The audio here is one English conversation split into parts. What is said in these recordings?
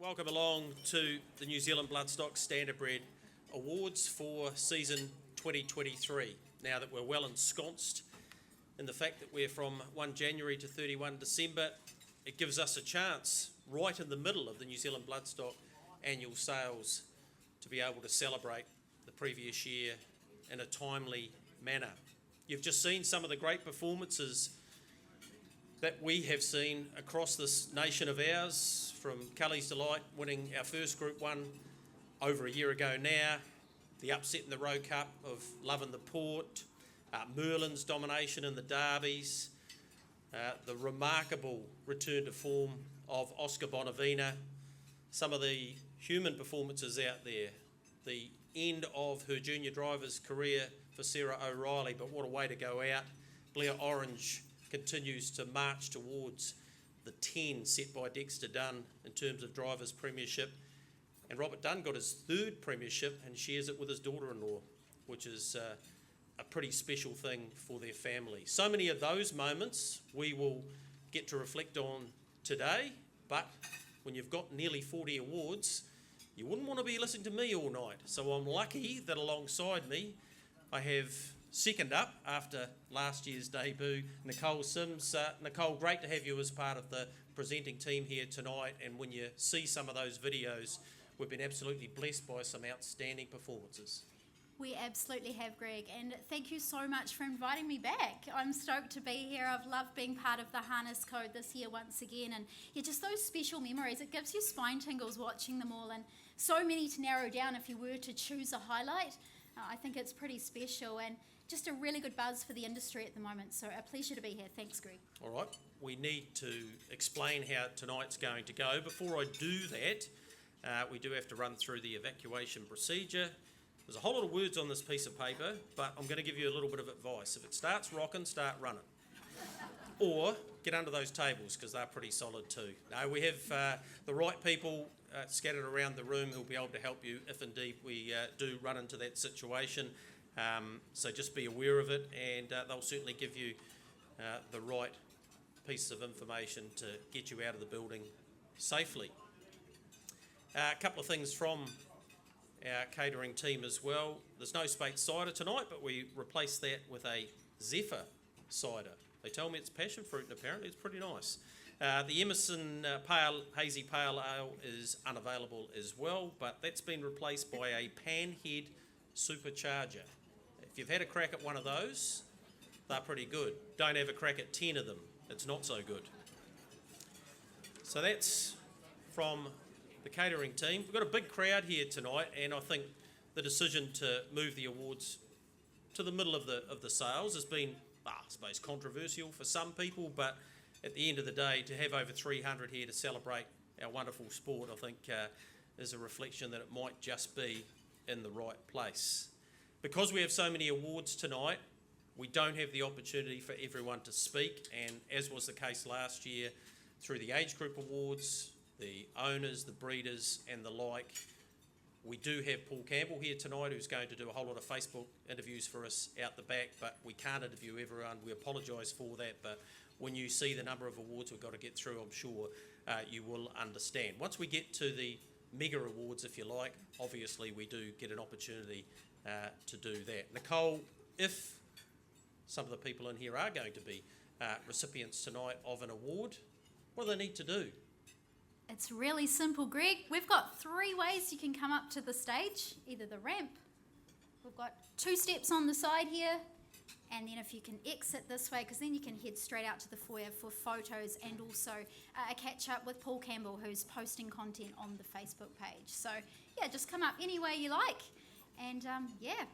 Welcome along to the New Zealand Bloodstock Standardbred Awards for season 2023. Now that we're well ensconced in the fact that we're from 1 January to 31 December, it gives us a chance right in the middle of the New Zealand Bloodstock annual sales to be able to celebrate the previous year in a timely manner. You've just seen some of the great performances that we have seen across this nation of ours, from Cully's Delight winning our first Group 1 over a year ago now, the upset in the Rowe Cup of Love in the Port, Merlin's domination in the derbies, the remarkable return to form of Oscar Bonavina, some of the human performances out there, the end of her junior driver's career for Sarah O'Reilly, but what a way to go out. Blair Orange continues to march towards the 10 set by Dexter Dunn in terms of drivers' premiership. And Robert Dunn got his third premiership and shares it with his daughter-in-law, which is a pretty special thing for their family. So many of those moments we will get to reflect on today, but when you've got nearly 40 awards, you wouldn't want to be listening to me all night. So I'm lucky that alongside me I have second up after last year's debut, Nicole Sims. Nicole, great to have you as part of the presenting team here tonight, and when you see some of those videos, we've been absolutely blessed by some outstanding performances. We absolutely have, Greg, and thank you so much for inviting me back. I'm stoked to be here. I've loved being part of the Harness Code this year once again, and just those special memories. It gives you spine tingles watching them all, and so many to narrow down if you were to choose a highlight. I think it's pretty special and just a really good buzz for the industry at the moment, so a pleasure to be here. Thanks, Greg. All right, we need to explain how tonight's going to go. Before I do that, we do have to run through the evacuation procedure. There's a whole lot of words on this piece of paper, but I'm going to give you a little bit of advice. If it starts rocking, start running. Or get under those tables, because they're pretty solid too. No, we have the right people scattered around the room who'll be able to help you if indeed we do run into that situation. So just be aware of it, and they'll certainly give you the right piece of information to get you out of the building safely. A couple of things from our catering team as well. There's no Spate cider tonight, but we replaced that with a Zephyr cider. They tell me it's passion fruit, and apparently it's pretty nice. The Emerson Hazy Pale Ale is unavailable as well, but that's been replaced by a Panhead Supercharger. If you've had a crack at one of those, they're pretty good. Don't have a crack at 10 of them. It's not so good. So that's from the catering team. We've got a big crowd here tonight, and I think the decision to move the awards to the middle of the sales has been, I suppose, controversial for some people, but at the end of the day, to have over 300 here to celebrate our wonderful sport, I think is a reflection that it might just be in the right place. Because we have so many awards tonight, we don't have the opportunity for everyone to speak, and as was the case last year, through the age group awards, the owners, the breeders and the like, we do have Paul Campbell here tonight, who's going to do a whole lot of Facebook interviews for us out the back, but we can't interview everyone. We apologise for that, but when you see the number of awards we've got to get through, I'm sure you will understand. Once we get to the mega awards, if you like, obviously we do get an opportunity to do that. Nicole, if some of the people in here are going to be recipients tonight of an award, what do they need to do? It's really simple, Greg. We've got 3 ways you can come up to the stage. Either the ramp, we've got 2 steps on the side here, and then if you can exit this way, because then you can head straight out to the foyer for photos and also a catch up with Paul Campbell, who's posting content on the Facebook page. So yeah, just come up any way you like. And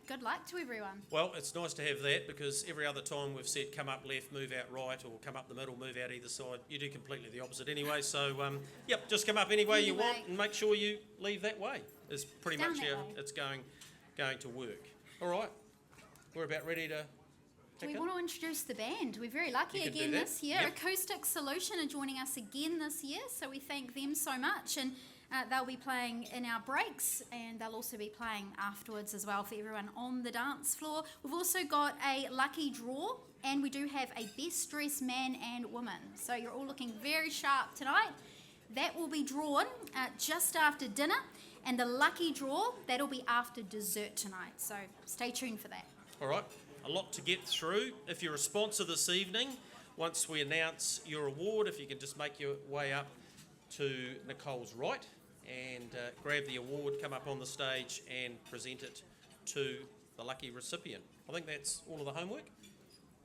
good luck to everyone. Well, it's nice to have that, because every other time we've said come up left, move out right, or come up the middle, move out either side, you do completely the opposite anyway. So, just come up any way you want and make sure you leave that way is pretty much how it's going to work. All right, we're about ready to... We want to introduce the band. We're very lucky again this year. Yep. Acoustic Solution are joining us again this year, so we thank them so much. And they'll be playing in our breaks, and they'll also be playing afterwards as well for everyone on the dance floor. We've also got a lucky draw, and we do have a best dressed man and woman. So you're all looking very sharp tonight. That will be drawn just after dinner, and the lucky draw, that'll be after dessert tonight. So stay tuned for that. All right, a lot to get through. If you're a sponsor this evening, once we announce your award, if you can just make your way up to Nicole's right and grab the award, come up on the stage and present it to the lucky recipient. I think that's all of the homework.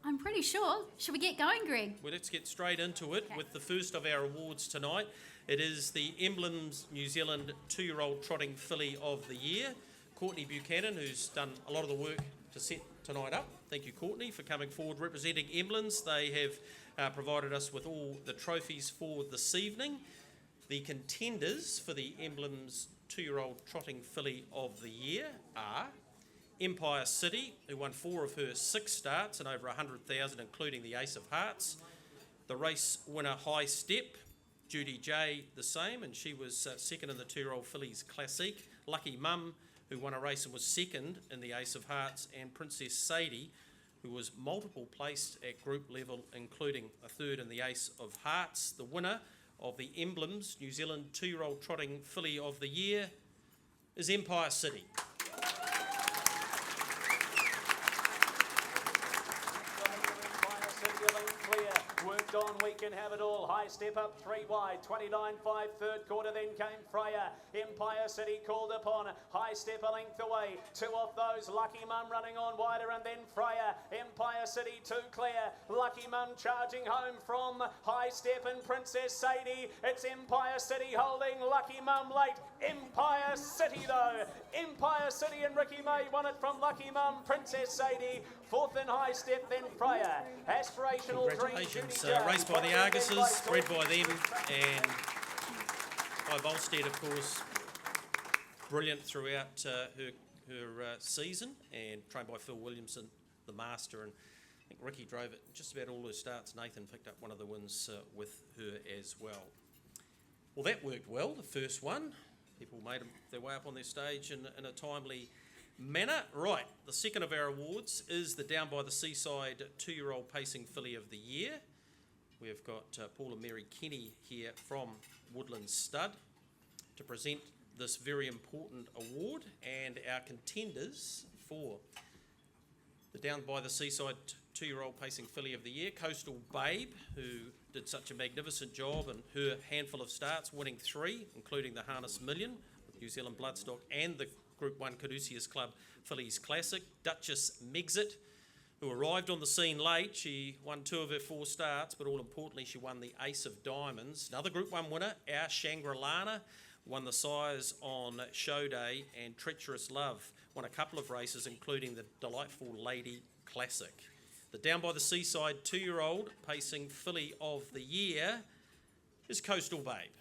I'm pretty sure. Should we get going, Greg? Well, let's get straight into it Okay. with the first of our awards tonight. It is the Emblems New Zealand 2-year-old trotting filly of the year, Courtney Buchanan, who's done a lot of the work to set tonight up. Thank you, Courtney, for coming forward representing Emblems. They have provided us with all the trophies for this evening. The contenders for the Emblems 2-year-old trotting filly of the year are Empire City, who won 4 of her 6 starts and over 100,000, including the Ace of Hearts. The race winner High Step, Judy J, the same, and she was second in the 2-year-old fillies Classique. Lucky Mum, who won a race and was second in the Ace of Hearts, and Princess Sadie, who was multiple placed at group level, including a third in the Ace of Hearts. The winner of the Emblems New Zealand 2-year-old trotting filly of the year is Empire City. Worked on, we can have it all. High Step up 3 wide, 29.5, third quarter, then came Freya. Empire City called upon. High Step a length away. 2 off those. Lucky Mum running on wider, and then Freya. Empire City 2 clear. Lucky Mum charging home from High Step and Princess Sadie. It's Empire City holding. Lucky Mum late. Empire City though. Empire City and Ricky May won it from Lucky Mum. Princess Sadie 4th in High Step, then Freya. Aspirational Dream. Congratulations. Raced by the Arguses, bred by them, and by Volstead, of course. Brilliant throughout her season, and trained by Phil Williamson, the master, and I think Ricky drove it just about all her starts. Nathan picked up one of the wins with her as well. Well, that worked well, the first one. People made their way up on their stage in a timely manner. Right, the second of our awards is the Down by the Seaside 2-year-old pacing filly of the year. We've got Paul and Mary Kenny here from Woodland Stud to present this very important award, and our contenders for the Down by the Seaside 2-year-old pacing filly of the year, Coastal Babe, who did such a magnificent job in her handful of starts, winning 3, including the Harness Million with New Zealand Bloodstock and the Group 1 Caduceus Club Fillies Classic. Duchess Megxit, who arrived on the scene late. She won 2 of her 4 starts, but all importantly, she won the Ace of Diamonds. Another Group 1 winner, our Shangri-Lana, won the sires on show day, and Treacherous Love won a couple of races, including the delightful Lady Classic. The Down by the Seaside 2-year-old pacing filly of the year is Coastal Babe.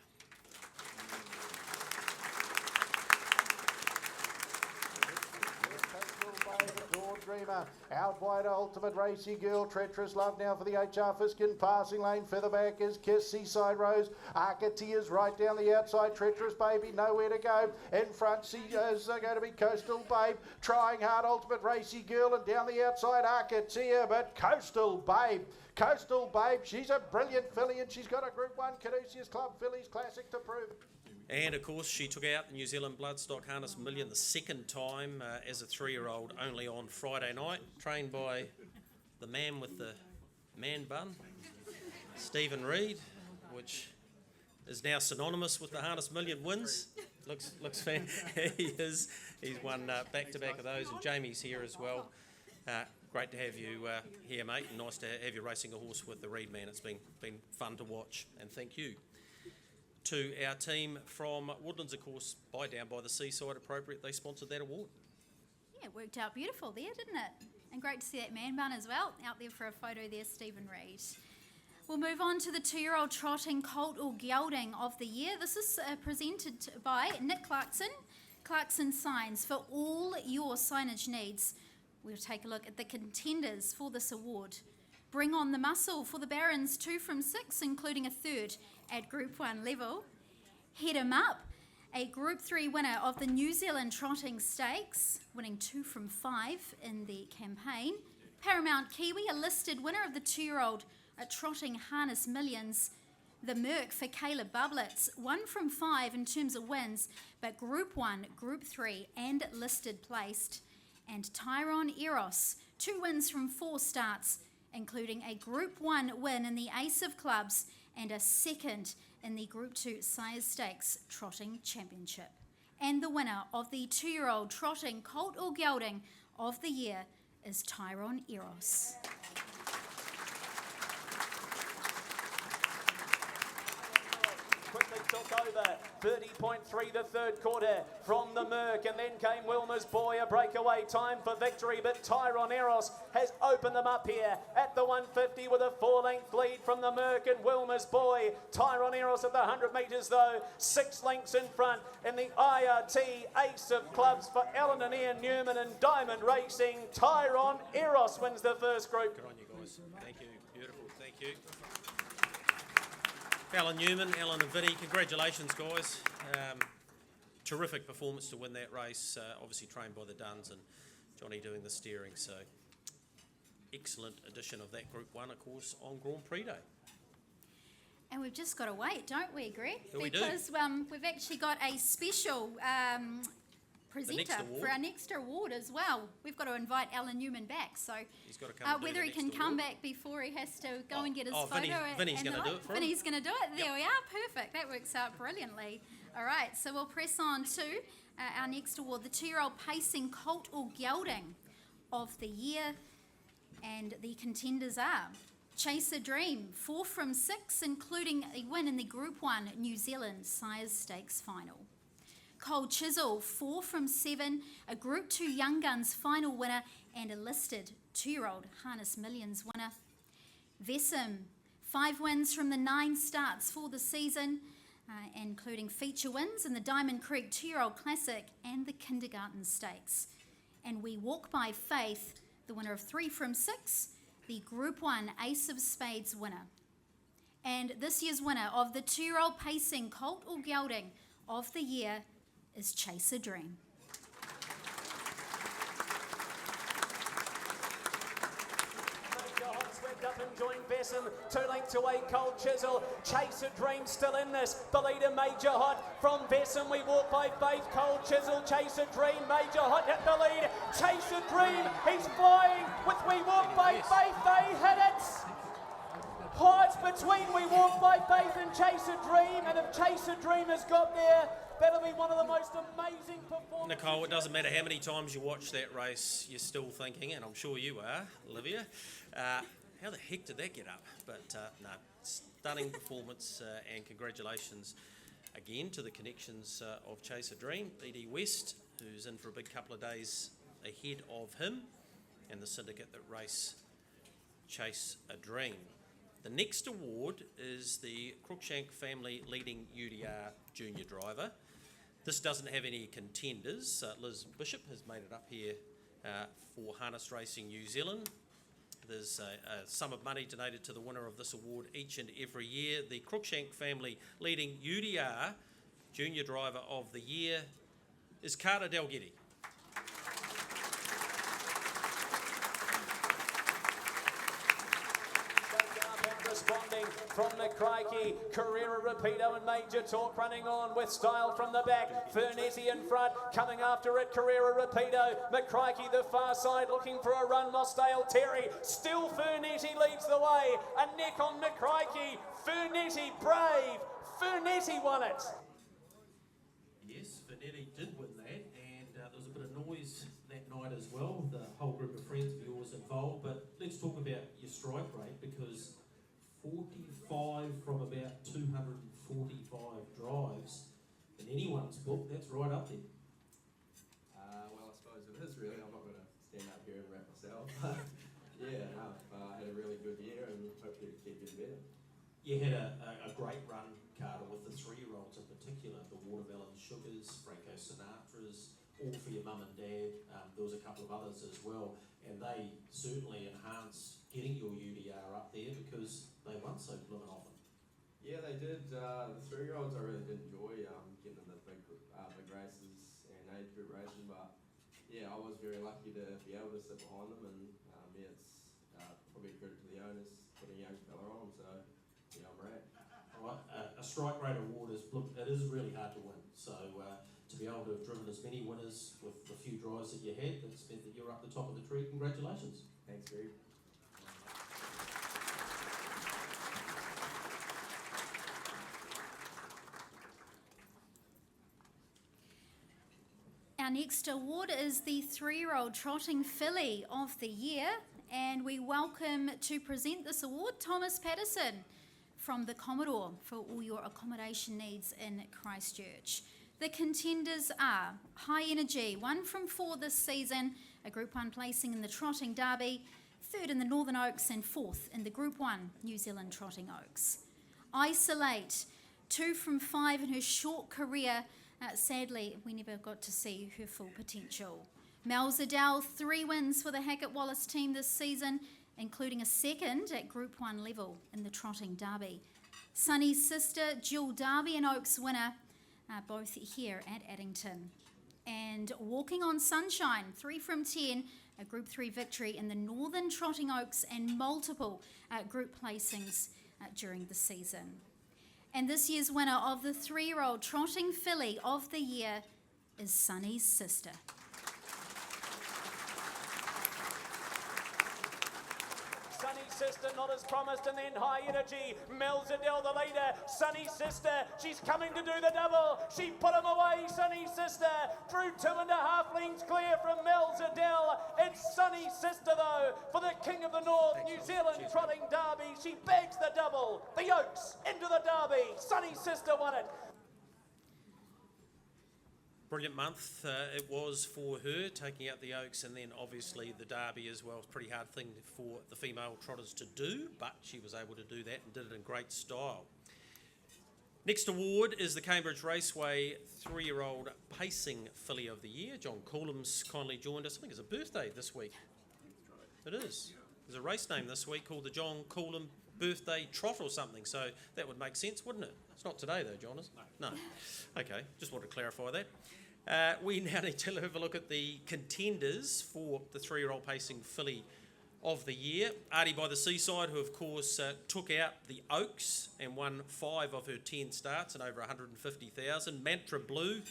Dreamer, out wide Ultimate Racy Girl, Treacherous Love now for the HR Fiskin, passing lane, Featherback is Kiss, Seaside Rose, Arcatea's right down the outside, Treacherous Baby, nowhere to go, in front is going to be Coastal Babe, trying hard Ultimate Racy Girl, and down the outside Arcatea, but Coastal Babe, she's a brilliant filly, and she's got a Group 1 Caduceus Club Fillies Classic to prove it. And of course, she took out the New Zealand Bloodstock Harness Million the second time as a 3-year-old, only on Friday night, trained by the man with the man bun, Stephen Reid, which is now synonymous with the Harness Million wins. Looks fan. He's won back-to-back of those, and Jamie's here as well. Great to have you here, mate, and nice to have you racing a horse with the Reid man. It's been fun to watch, and thank you to our team from Woodlands, of course, by Down by the Seaside, appropriate. They sponsored that award. Yeah, it worked out beautiful there, didn't it? And great to see that man bun as well. Out there for a photo there, Stephen Reid. We'll move on to the 2-year-old trotting colt or gelding of the year. This is presented by Nick Clarkson Signs. For all your signage needs, we'll take a look at the contenders for this award. Bring on the muscle for the Barons, 2 from 6, including a third at Group 1 level. Head 'em up, a Group 3 winner of the New Zealand Trotting Stakes, winning 2 from 5 in the campaign. Paramount Kiwi, a listed winner of the 2-year-old Trotting Harness Millions, The Merc for Caleb Bublitz, 1 from 5 in terms of wins, but Group 1, Group 3 and listed placed. And Tyrone Eros, 2 wins from 4 starts, including a Group 1 win in the Ace of Clubs and a second in the Group 2 Sires Stakes Trotting Championship. And the winner of the 2-year-old trotting colt or gelding of the year is Tyrone Eros. Quickly took over 30.3 the third quarter from the Merc, and then came Wilmer's Boy, a breakaway time for victory, but Tyrone Eros has opened them up here at the 150 with a 4-length lead from the Merc and Wilmer's Boy. Tyrone Eros at the 100 metres though, 6 lengths in front in the IRT Ace of Clubs for Alan and Ian Newman and Diamond Racing. Tyrone Eros wins the first group. Good on you guys. Thank you. Beautiful. Thank you. Alan Newman, Alan and Vinny, congratulations guys. Terrific performance to win that race, obviously trained by the Duns and Johnny doing the steering, so excellent addition of that Group 1, of course, on Grand Prix Day. And we've just got to wait, don't we, Greg? We do. Because we've actually got a special presenter for our next award as well. We've got to invite Alan Newman back, so He's got to come and do whether the he can next come award. back before he has to go and get his photo. Vinny's going to do it for him. Vinny's going to do it. There Yep. we are. Perfect. That works out brilliantly. All right, so we'll press on to our next award, the 2-year-old pacing colt or gelding of the year, and the contenders are Chase a Dream, 4 from 6, including a win in the Group 1 New Zealand Sires Stakes final. Cold Chisel, 4 from 7, a Group 2 Young Guns final winner and a listed 2-year-old Harness Millions winner. Vesim, 5 wins from the 9 starts for the season, including feature wins in the Diamond Creek 2-year-old Classic and the Kindergarten Stakes. And We Walk by Faith, the winner of 3 from 6, the Group 1 Ace of Spades winner. And this year's winner of the 2-year-old pacing colt or gelding of the year is Chase a Dream. Swept up and joined Besson, 2 lengths away, Cold Chisel, Chase a Dream still in this, the leader Major Hot from Besson, We Walk by Faith, Cold Chisel, Chase a Dream, Major Hot hit the lead, Chase a Dream, he's flying with We Walk by Faith, they hit it! Oh, it's between We Walk by Faith and Chase a Dream, and if Chase a Dream has got there, that'll be one of the most amazing performances. Nicole, it doesn't matter how many times you watch that race, you're still thinking, and I'm sure you are, Olivia, how the heck did that get up? But no, stunning performance, and congratulations again to the connections of Chase a Dream, E.D. West, who's in for a big couple of days ahead of him, and the syndicate that race Chase a Dream. The next award is the Cruikshank family leading UDR junior driver. This doesn't have any contenders. Liz Bishop has made it up here for Harness Racing New Zealand. There's a sum of money donated to the winner of this award each and every year. The Cruikshank family leading UDR junior driver of the year is Carter Dalgetty. Responding from the Crikey, Carrera Rapido and Major Talk running on with style from the back, Fernetti in front, coming after it, Carrera Rapido, McCrikey the far side looking for a run, Mossdale Terry, still Fernetti leads the way, a neck on McCrikey, Fernetti brave, Fernetti won it. Yes, Fernetti did win that, and there was a bit of noise that night as well, the whole group of friends of yours involved, but let's talk about your strike rate, because 45 from about 245 drives in anyone's book, that's right up there. Well, I suppose it is really. I'm not going to stand up here and rap myself. But yeah, I've had a really good year and hopefully keep getting better. You had a great run, Carter, with the 3-year-olds in particular, the Watermelon Sugars, Franco Sinatra's, all for your mum and dad. There was a couple of others as well, and they certainly enhanced getting your UDR up there because they won so blooming often. Yeah, they did. The 3-year-olds I really did enjoy getting in the big races and age group racing, but yeah, I was very lucky to be able to sit behind them, and yeah, it's probably a credit to the owners putting a young fella on, so yeah, I'm right. All right, a strike rate award it is really hard to win. So to be able to have driven as many winners with the few drives that you had, that's meant that you're up the top of the tree. Congratulations. Thanks, Greg. Our next award is the 3-year-old Trotting Filly of the Year, and we welcome to present this award Thomas Patterson from the Commodore for all your accommodation needs in Christchurch. The contenders are High Energy, 1 from 4 this season, a Group 1 placing in the Trotting Derby, 3rd in the Northern Oaks and 4th in the Group 1 New Zealand Trotting Oaks. Isolate, 2 from 5 in her short career. Sadly, we never got to see her full potential. Mel Zadell, 3 wins for the Hackett-Wallace team this season, including a 2nd at Group 1 level in the Trotting Derby. Sunny's sister, Jill Derby and Oaks winner, both here at Addington. And Walking on Sunshine, 3 from 10, a Group 3 victory in the Northern Trotting Oaks and multiple group placings during the season. And this year's winner of the 3-year-old Trotting Filly of the Year is Sunny's sister. Sunny's sister, not as promised, and then High Energy. Mel Zadell, the leader. Sunny's sister, she's coming to do the double. She put him away, Sunny's sister. Drew 2.5 lengths clear from Mel Zadell. It's Sunny's sister, though, for the King of the North, New Zealand Trotting Derby. She bags the double. The Oaks into the Derby. Sunny's sister won it. Brilliant month it was for her, taking out the Oaks and then obviously the Derby as well. It's a pretty hard thing for the female trotters to do, but she was able to do that and did it in great style. Next award is the Cambridge Raceway 3-year-old Pacing Filly of the Year. John Coolham's kindly joined us. I think it's a birthday this week. It is. There's a race name this week called the John Coolham Birthday Trot or something, so that would make sense, wouldn't it? It's not today though, John, is it? No. Okay, just wanted to clarify that. We now need to have a look at the contenders for the 3-year-old Pacing Filly of the Year. Artie by the Seaside, who of course took out the Oaks and won 5 of her 10 starts and over 150,000. Mantra Blue,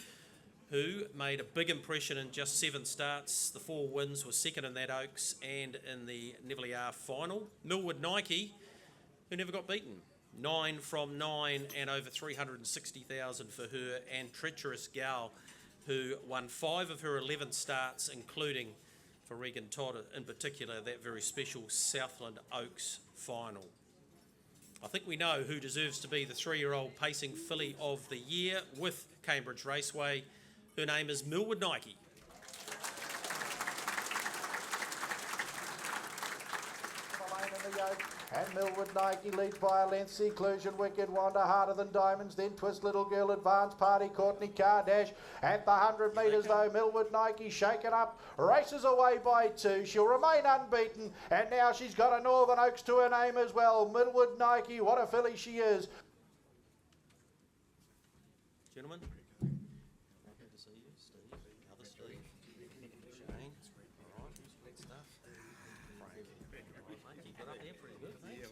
who made a big impression in just 7 starts. The 4 wins, was 2nd in that Oaks and in the Neville final. Millwood Nike, who never got beaten. 9 from 9 and over 360,000 for her. And Treacherous Gal, who won 5 of her 11 starts, including for Regan Todd in particular, that very special Southland Oaks final. I think we know who deserves to be the 3-year-old Pacing Filly of the Year with Cambridge Raceway. Her name is Millwood Nike. And Millwood Nike leads by a length. Seclusion, Wicked Wanda, Harder Than Diamonds, then Twist Little Girl, Advance Party, Courtney Kardash. At the 100 metres though, Millwood Nike shaken up, races away by 2. She'll remain unbeaten, and now she's got a Northern Oaks to her name as well. Millwood Nike, what a filly she is. Gentlemen, happy to see you. Steve, other Steve, Shane, all right, good stuff. Brave, mate, you got up there pretty good, mate. Yeah.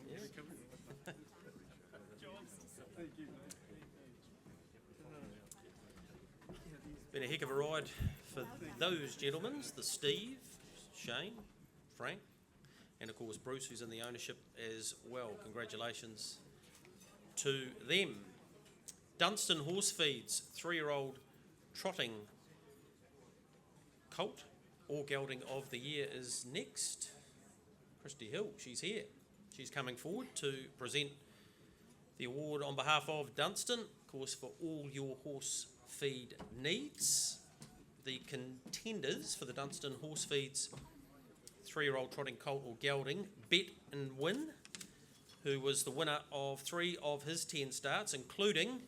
Been a heck of a ride for those gentlemen, the Steve, Shane, Frank, and of course Bruce, who's in the ownership as well. Congratulations to them. Dunstan Horse Feeds 3-year-old trotting colt or gelding of the year is next. Christy Hill, she's here. She's coming forward to present the award on behalf of Dunstan, of course, for all your horse feed needs. The contenders for the Dunstan Horse Feeds 3-year-old trotting colt or gelding, Bet and Win, who was the winner of 3 of his 10 starts, including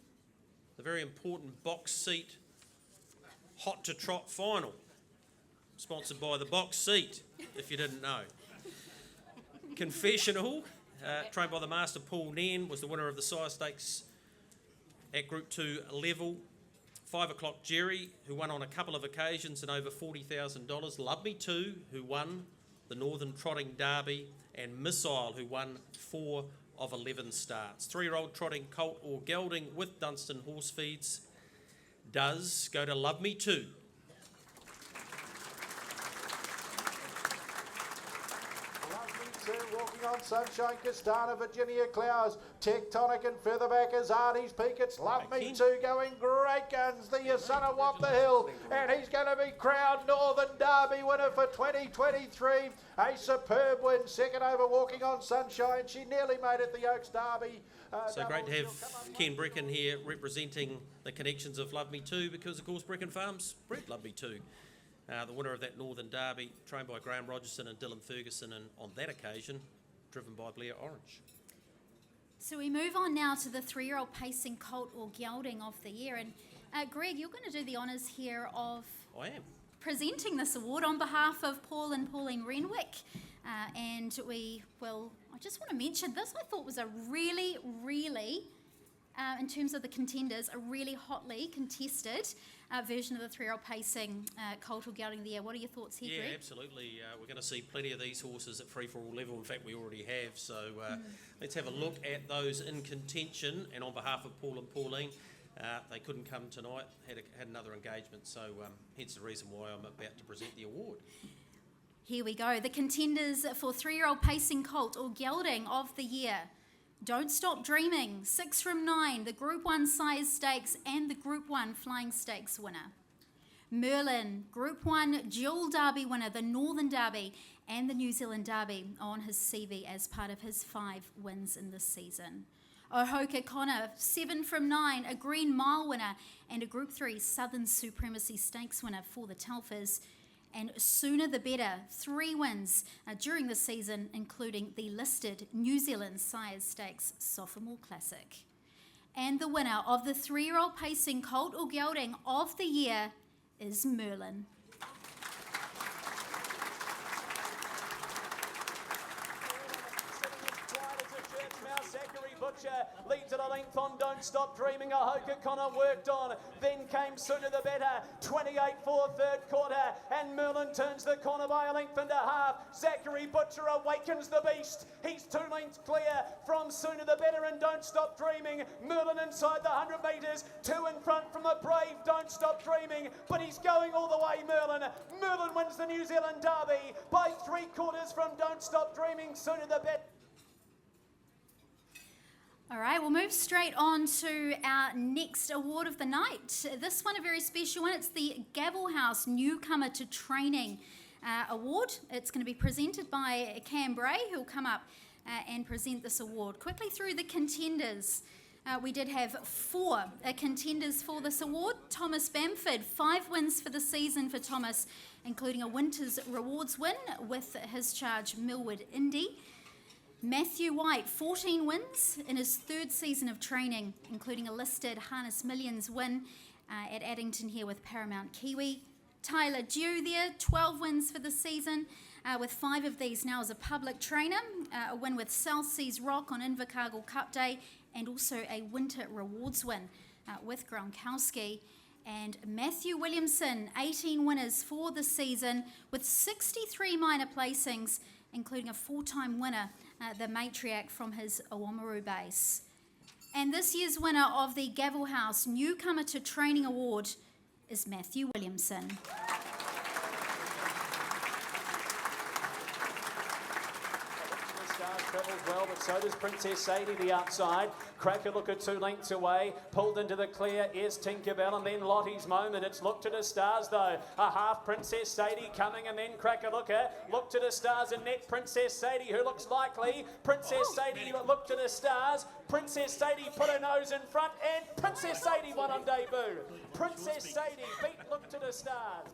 the very important box seat Hot to Trot final, sponsored by the box seat, if you didn't know. Confessional, trained by the master Paul Nairn, was the winner of the Sire Stakes at Group 2 level. 5 o'clock Jerry, who won on a couple of occasions and over $40,000. Love Me Too, who won the Northern Trotting Derby, and Missile, who won 4 of 11 starts. 3-year-old trotting colt or gelding with Dunstan horse feeds does go to Love Me Too. Walking on Sunshine, Castana, Virginia Clowes, Tectonic and Featherback as Artie's Peak. It's Love Me Too going great guns. The Yasuna Wop the Hill, and he's going to be crowned Northern Derby winner for 2023. A superb win, second over Walking on Sunshine. She nearly made it the Oaks Derby. So great to have Ken Brecken here representing the connections of Love Me Too, because of course Brecken Farms bred Love Me Too. The winner of that Northern Derby, trained by Graham Rogerson and Dylan Ferguson, and on that occasion, driven by Blair Orange. So we move on now to the 3-year-old pacing colt or gelding of the year. And Greg, you're going to do the honours here of I am presenting this award on behalf of Paul and Pauline Renwick. And I just want to mention this, I thought was a really, in terms of the contenders, a really hotly contested version of the 3-year-old pacing colt or gelding of the year. What are your thoughts here, Greg? Yeah, absolutely. We're going to see plenty of these horses at free-for-all level. In fact, we already have. So let's have a look at those in contention. And on behalf of Paul and Pauline, they couldn't come tonight, had another engagement. So hence the reason why I'm about to present the award. Here we go. The contenders for 3-year-old pacing colt or gelding of the year. Don't Stop Dreaming, 6 from 9, the Group 1 Sires Stakes and the Group 1 Flying Stakes winner. Merlin, Group 1 Dual Derby winner, the Northern Derby and the New Zealand Derby on his CV as part of his 5 wins in this season. Ohoka Connor, 7 from 9, a Green Mile winner and a Group 3 Southern Supremacy Stakes winner for the Telfers. And Sooner the Better, 3 wins during the season, including the listed New Zealand Sires Stakes Sophomore Classic. And the winner of the 3-year-old pacing colt or gelding of the year is Merlin. Leads at a length on Don't Stop Dreaming. Ohoka Connor worked on. Then came Sooner the Better. 28 for third quarter. And Merlin turns the corner by a length and a half. Zachary Butcher awakens the beast. He's 2 lengths clear from Sooner the Better and Don't Stop Dreaming. Merlin inside the 100 metres. 2 in front from the brave Don't Stop Dreaming. But he's going all the way, Merlin. Merlin wins the New Zealand Derby by 3 quarters from Don't Stop Dreaming. Sooner the Better. All right, we'll move straight on to our next award of the night. This one, a very special one. It's the Gavel House Newcomer to Training Award. It's going to be presented by Cam Bray, who'll come up and present this award. Quickly through the contenders. We did have 4 contenders for this award. Thomas Bamford, 5 wins for the season for Thomas, including a Winter's Rewards win with his charge Millwood Indy. Matthew White, 14 wins in his 3rd season of training, including a listed Harness Millions win at Addington here with Paramount Kiwi. Tyler Dew there, 12 wins for the season, with 5 of these now as a public trainer, a win with South Seas Rock on Invercargill Cup Day, and also a Winter Rewards win with Gronkowski. And Matthew Williamson, 18 winners for the season, with 63 minor placings, including a 4-time winner, the matriarch from his Oamaru base. And this year's winner of the Gavel House Newcomer to Training Award is Matthew Williamson. Travels well, but so does Princess Sadie the outside. Cracker Looker 2 lengths away. Pulled into the clear is Tinkerbell and then Lottie's Moment. It's Look to the Stars though. A half Princess Sadie coming and then Cracker Looker. Look to the Stars and net Princess Sadie who looks likely. Princess Sadie Look to the Stars. Princess Sadie put her nose in front and Princess Sadie won on debut. Princess Sadie beat Look to the Stars.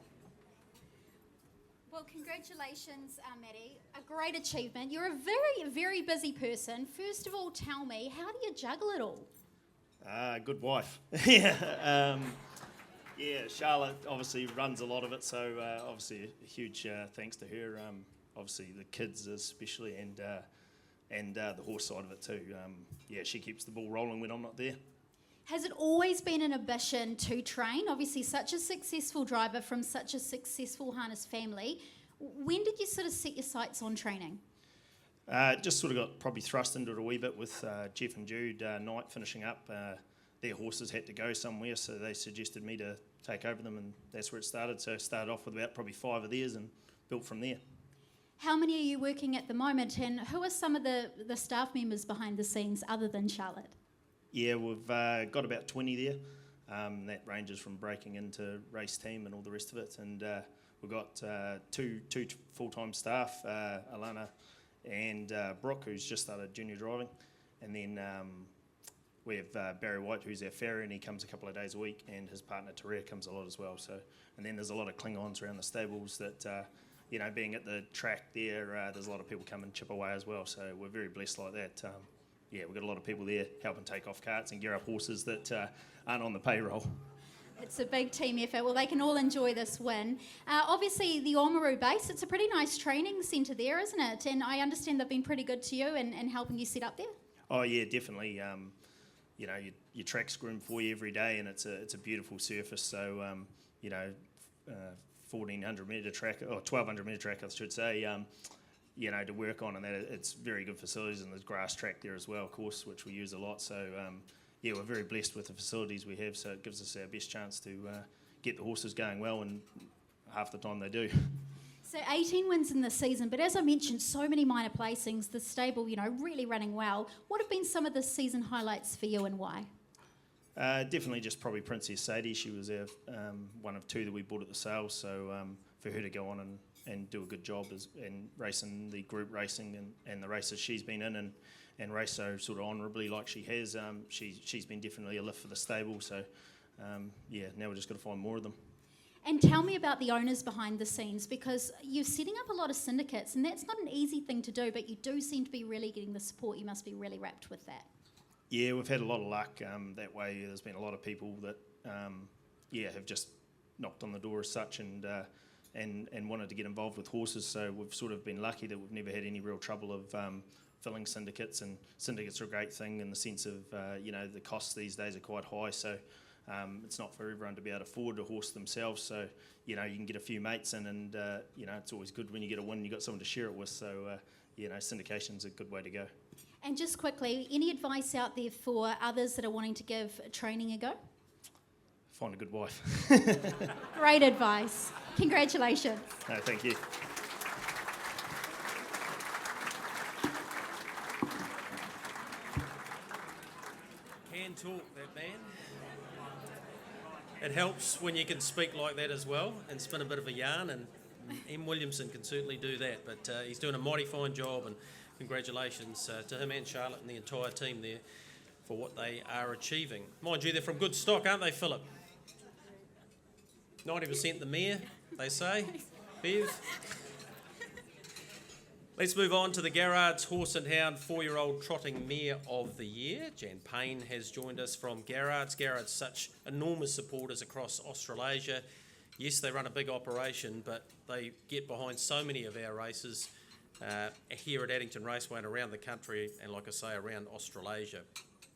Well, congratulations, Maddie. A great achievement. You're a very, very busy person. First of all, tell me, how do you juggle it all? Good wife. Yeah, Charlotte obviously runs a lot of it, so obviously a huge thanks to her. Obviously the kids especially, and the horse side of it too. She keeps the ball rolling when I'm not there. Has it always been an ambition to train? Obviously, such a successful driver from such a successful harness family. When did you sort of set your sights on training? Just sort of got probably thrust into it a wee bit with Jeff and Jude Knight finishing up. Their horses had to go somewhere, so they suggested me to take over them, and that's where it started. So I started off with about probably 5 of theirs and built from there. How many are you working at the moment, and who are some of the staff members behind the scenes other than Charlotte? Yeah, we've got about 20 there. That ranges from breaking into race team and all the rest of it. And we've got two full-time staff, Alana and Brooke, who's just started junior driving. And then we have Barry White, who's our farrier, and he comes a couple of days a week, and his partner Terea comes a lot as well. So, and then there's a lot of Klingons around the stables that, being at the track there, there's a lot of people come and chip away as well. So we're very blessed like that. We've got a lot of people there helping take off carts and gear up horses that aren't on the payroll. It's a big team effort. Well, they can all enjoy this win. Obviously, the Oamaru base, it's a pretty nice training centre there, isn't it? And I understand they've been pretty good to you and helping you set up there. Oh, yeah, definitely. Your track's groomed for you every day, and it's a beautiful surface. So, 1,400 metre track, or 1,200 metre track, I should say, to work on, and that it's very good facilities, and there's grass track there as well, of course, which we use a lot. So, we're very blessed with the facilities we have, so it gives us our best chance to get the horses going well, and half the time they do. So 18 wins in this season, but as I mentioned, so many minor placings, the stable, really running well. What have been some of the season highlights for you and why? Definitely just probably Princess Sadie. She was our one of 2 that we bought at the sale, so for her to go on and do a good job and racing the group racing and the races she's been in and race so sort of honourably like she has, she's been definitely a lift for the stable. So now we've just got to find more of them. And tell me about the owners behind the scenes, because you're setting up a lot of syndicates, and that's not an easy thing to do, but you do seem to be really getting the support. You must be really wrapped with that. Yeah, we've had a lot of luck that way. There's been a lot of people that have just knocked on the door as such and wanted to get involved with horses. So we've sort of been lucky that we've never had any real trouble of filling syndicates. And syndicates are a great thing in the sense of the costs these days are quite high. So it's not for everyone to be able to afford a horse themselves. So you can get a few mates in, and it's always good when you get a win. You got someone to share it with. So syndication's a good way to go. And just quickly, any advice out there for others that are wanting to give training a go? Find a good wife. Great advice. Congratulations. No, thank you. Can talk, that man. It helps when you can speak like that as well and spin a bit of a yarn, and M. Williamson can certainly do that, but he's doing a mighty fine job, and congratulations to him and Charlotte and the entire team there for what they are achieving. Mind you, they're from good stock, aren't they, Philip? 90% the mare, they say. Bev? Let's move on to the Garrard's Horse and Hound 4-year-old trotting mare of the year. Jan Payne has joined us from Garrard's. Garrard's such enormous supporters across Australasia. Yes, they run a big operation, but they get behind so many of our races here at Addington Raceway and around the country, and like I say, around Australasia.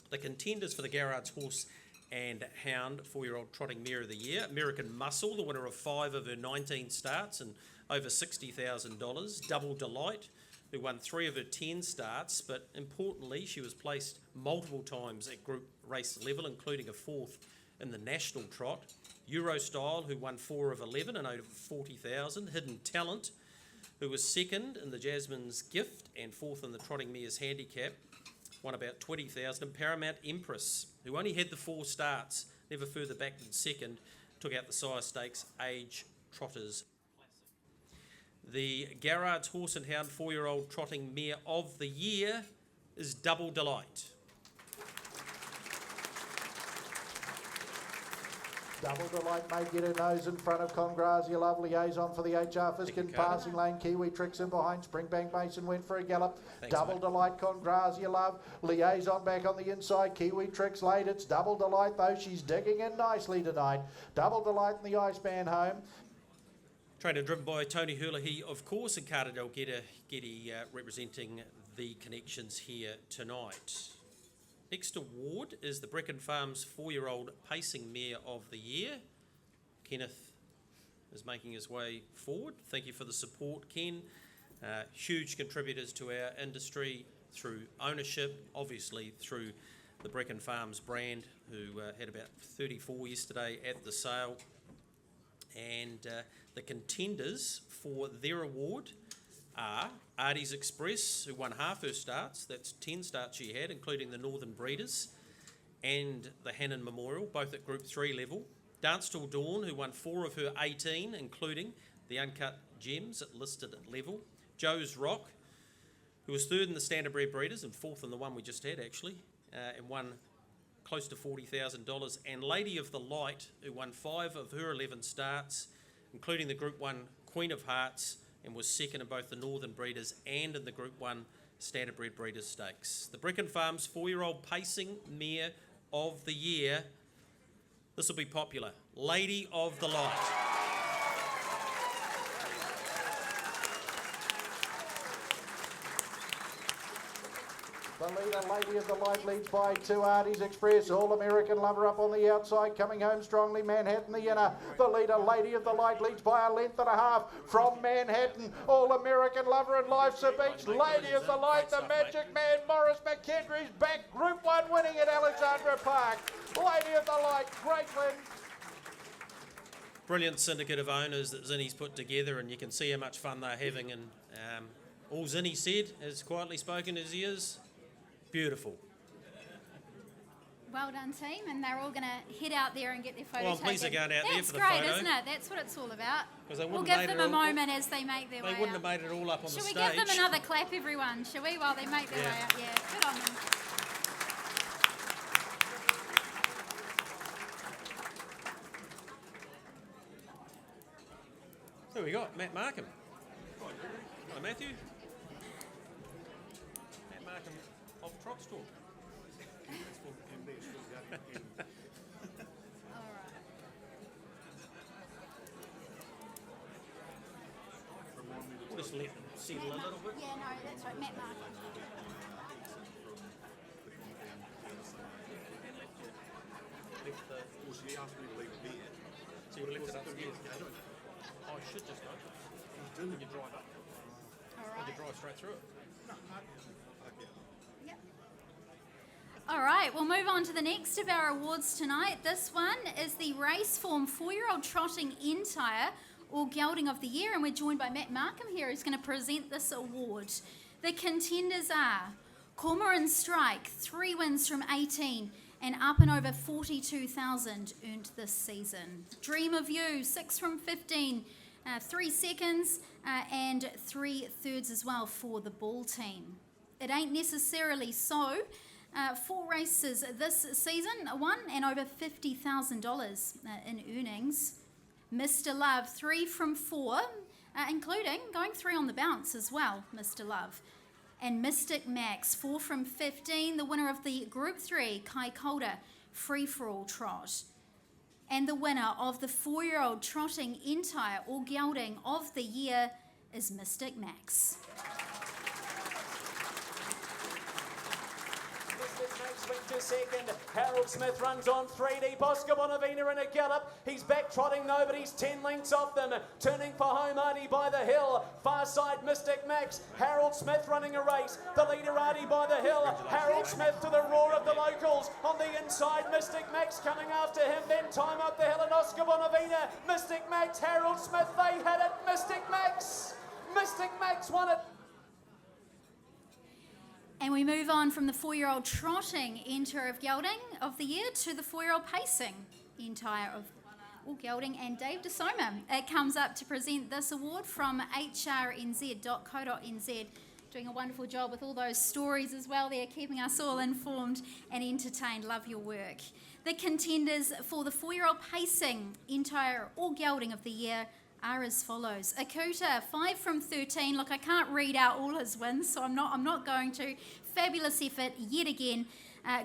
The contenders for the Garrard's Horse and Hound 4-year-old trotting mare of the year: American Muscle, the winner of 5 of her 19 starts and over $60,000. Double Delight, who won 3 of her 10 starts, but importantly, she was placed multiple times at group race level, including a 4th in the national trot. Eurostyle, who won 4 of 11 and over $40,000. Hidden Talent, who was 2nd in the Jasmine's Gift and 4th in the Trotting Mare's Handicap, won about $20,000. And Paramount Empress, who only had the 4 starts, never further back than 2nd, took out the Sire Stakes Age Trotters. The Garrard's Horse and Hound 4-year-old trotting mare of the year is Double Delight. Double Delight may get her nose in front of Congrazia Love. Liaison for the HR Fiskin passing lane. Kiwi Tricks in behind. Springbank Mason went for a gallop. Thanks, Double mate. Delight, Congrazia Love. Liaison back on the inside. Kiwi Tricks late. It's Double Delight though. She's digging in nicely tonight. Double Delight and the Iceman home. Trainer driven by Tony Hurley, of course, and Carter Getty representing the connections here tonight. Next award is the Brecon Farms 4-year-old pacing mare of the year. Kenneth is making his way forward. Thank you for the support, Ken. huge contributors to our industry through ownership, obviously through the Brecon Farms brand, who had about 34 yesterday at the sale. And the contenders for their award are Artie's Express, who won half her starts. That's 10 starts she had, including the Northern Breeders, and the Hannon Memorial, both at Group 3 level. Dance Till Dawn, who won 4 of her 18, including the Uncut Gems at listed level. Joe's Rock, who was 3rd in the Standardbred Breeders and 4th in the one we just had, actually, and won close to $40,000. And Lady of the Light, who won 5 of her 11 starts, including the Group 1 Queen of Hearts, and was 2nd in both the Northern Breeders and in the Group 1 Standardbred Breeders Stakes. The Brecon Farms 4-year-old pacing mare of the year. This will be popular. Lady of the Light. The leader, Lady of the Light, leads by 2. Artie's Express, All-American Lover up on the outside, coming home strongly, Manhattan the inner. The leader, Lady of the Light, leads by a length and a half from Manhattan. All-American Lover and Life's a Beach. Lady of the Light, the Magic Man, Morris McKendry's back. Group 1 winning at Alexandra Park. Lady of the Light, great win. Brilliant syndicate of owners that Zinni's put together, and you can see how much fun they're having. And all Zinni said, as quietly spoken as he is, beautiful. Well done, team, and they're all going to head out there and get their photo Well, I'm taken. pleased they're going out there for the That's photo. great, isn't it? That's what it's all about. 'Cause they We'll wouldn't give made them it a all- moment as they make their way They wouldn't have out. made it all up on Shall the we stage. give them another clap, everyone? Shall we, while they make their way out? Yeah, good on them. Who we got? Matt Markham. Hello, Matthew. Matt Markham of Trot Store. All right. We'll just let them settle a little bit. Yeah, no, that's right. Matt Markham. Left the, Well, she asked me to leave it here. so you left it upstairs. Oh, I should just open it. When you drive up. All When right. you drive straight through it. Yep. All right, we'll move on to the next of our awards tonight. This one is the Race Form 4-year-old Trotting Entire or Gelding of the Year, and we're joined by Matt Markham here, who's going to present this award. The contenders are Cormoran Strike, 3 wins from 18 and up and over 42,000 earned this season. Dream of You, 6 from 15, 3 seconds and 3 thirds as well for the Bull team. It Ain't Necessarily So, 4 races this season, 1 and over $50,000 in earnings. Mr. Love, 3 from 4, including going 3 on the bounce as well, Mr. Love. And Mystic Max, 4 from 15, the winner of the Group 3 Kai Calder Free For All Trot. And the winner of the 4-year-old Trotting Entire or Gelding of the Year is Mystic Max. Max went to second. Harold Smith runs on 3D. Bosco Bonavina in a gallop. He's back trotting though, but he's 10 lengths off them. Turning for home, Artie by the hill. Far side, Mystic Max. Harold Smith running a race. The leader, Artie by the hill. Harold Smith to the roar of the locals. On the inside, Mystic Max coming after him. Then time up the hill and Oscar Bonavina. Mystic Max, Harold Smith, they had it. Mystic Max. Mystic Max won it. And we move on from the 4-year-old Trotting Enter of Gelding of the Year to the 4-year-old Pacing Entire of all Gelding, and Dave DeSoma comes up to present this award from HRNZ.co.nz, doing a wonderful job with all those stories as well there, keeping us all informed and entertained. Love your work. The contenders for the 4-year-old Pacing Entire or Gelding of the Year are as follows. Akuta, 5 from 13. Look, I can't read out all his wins, so I'm not going to. Fabulous effort yet again.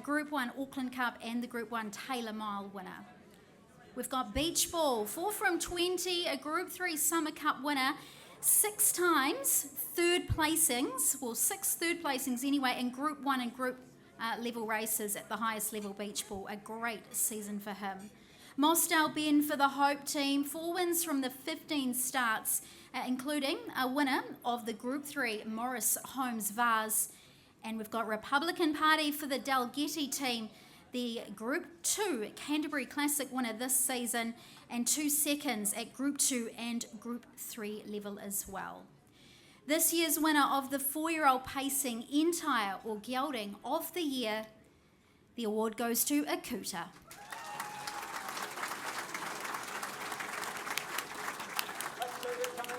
Group 1 Auckland Cup and the Group 1 Taylor Mile winner. We've got Beach Ball, 4 from 20, a Group 3 Summer Cup winner, 6 times third placings, well 6 third placings anyway, in Group 1 and Group level races at the highest level Beach Ball. A great season for him. Mossdale Ben for the Hope team, 4 wins from the 15 starts, including a winner of the Group 3 Morris Holmes Vase. And we've got Republican Party for the Dalgety team, the Group 2 Canterbury Classic winner this season, and 2 seconds at Group 2 and Group 3 level as well. This year's winner of the 4-year-old pacing entire or gelding of the year, the award goes to Akuta.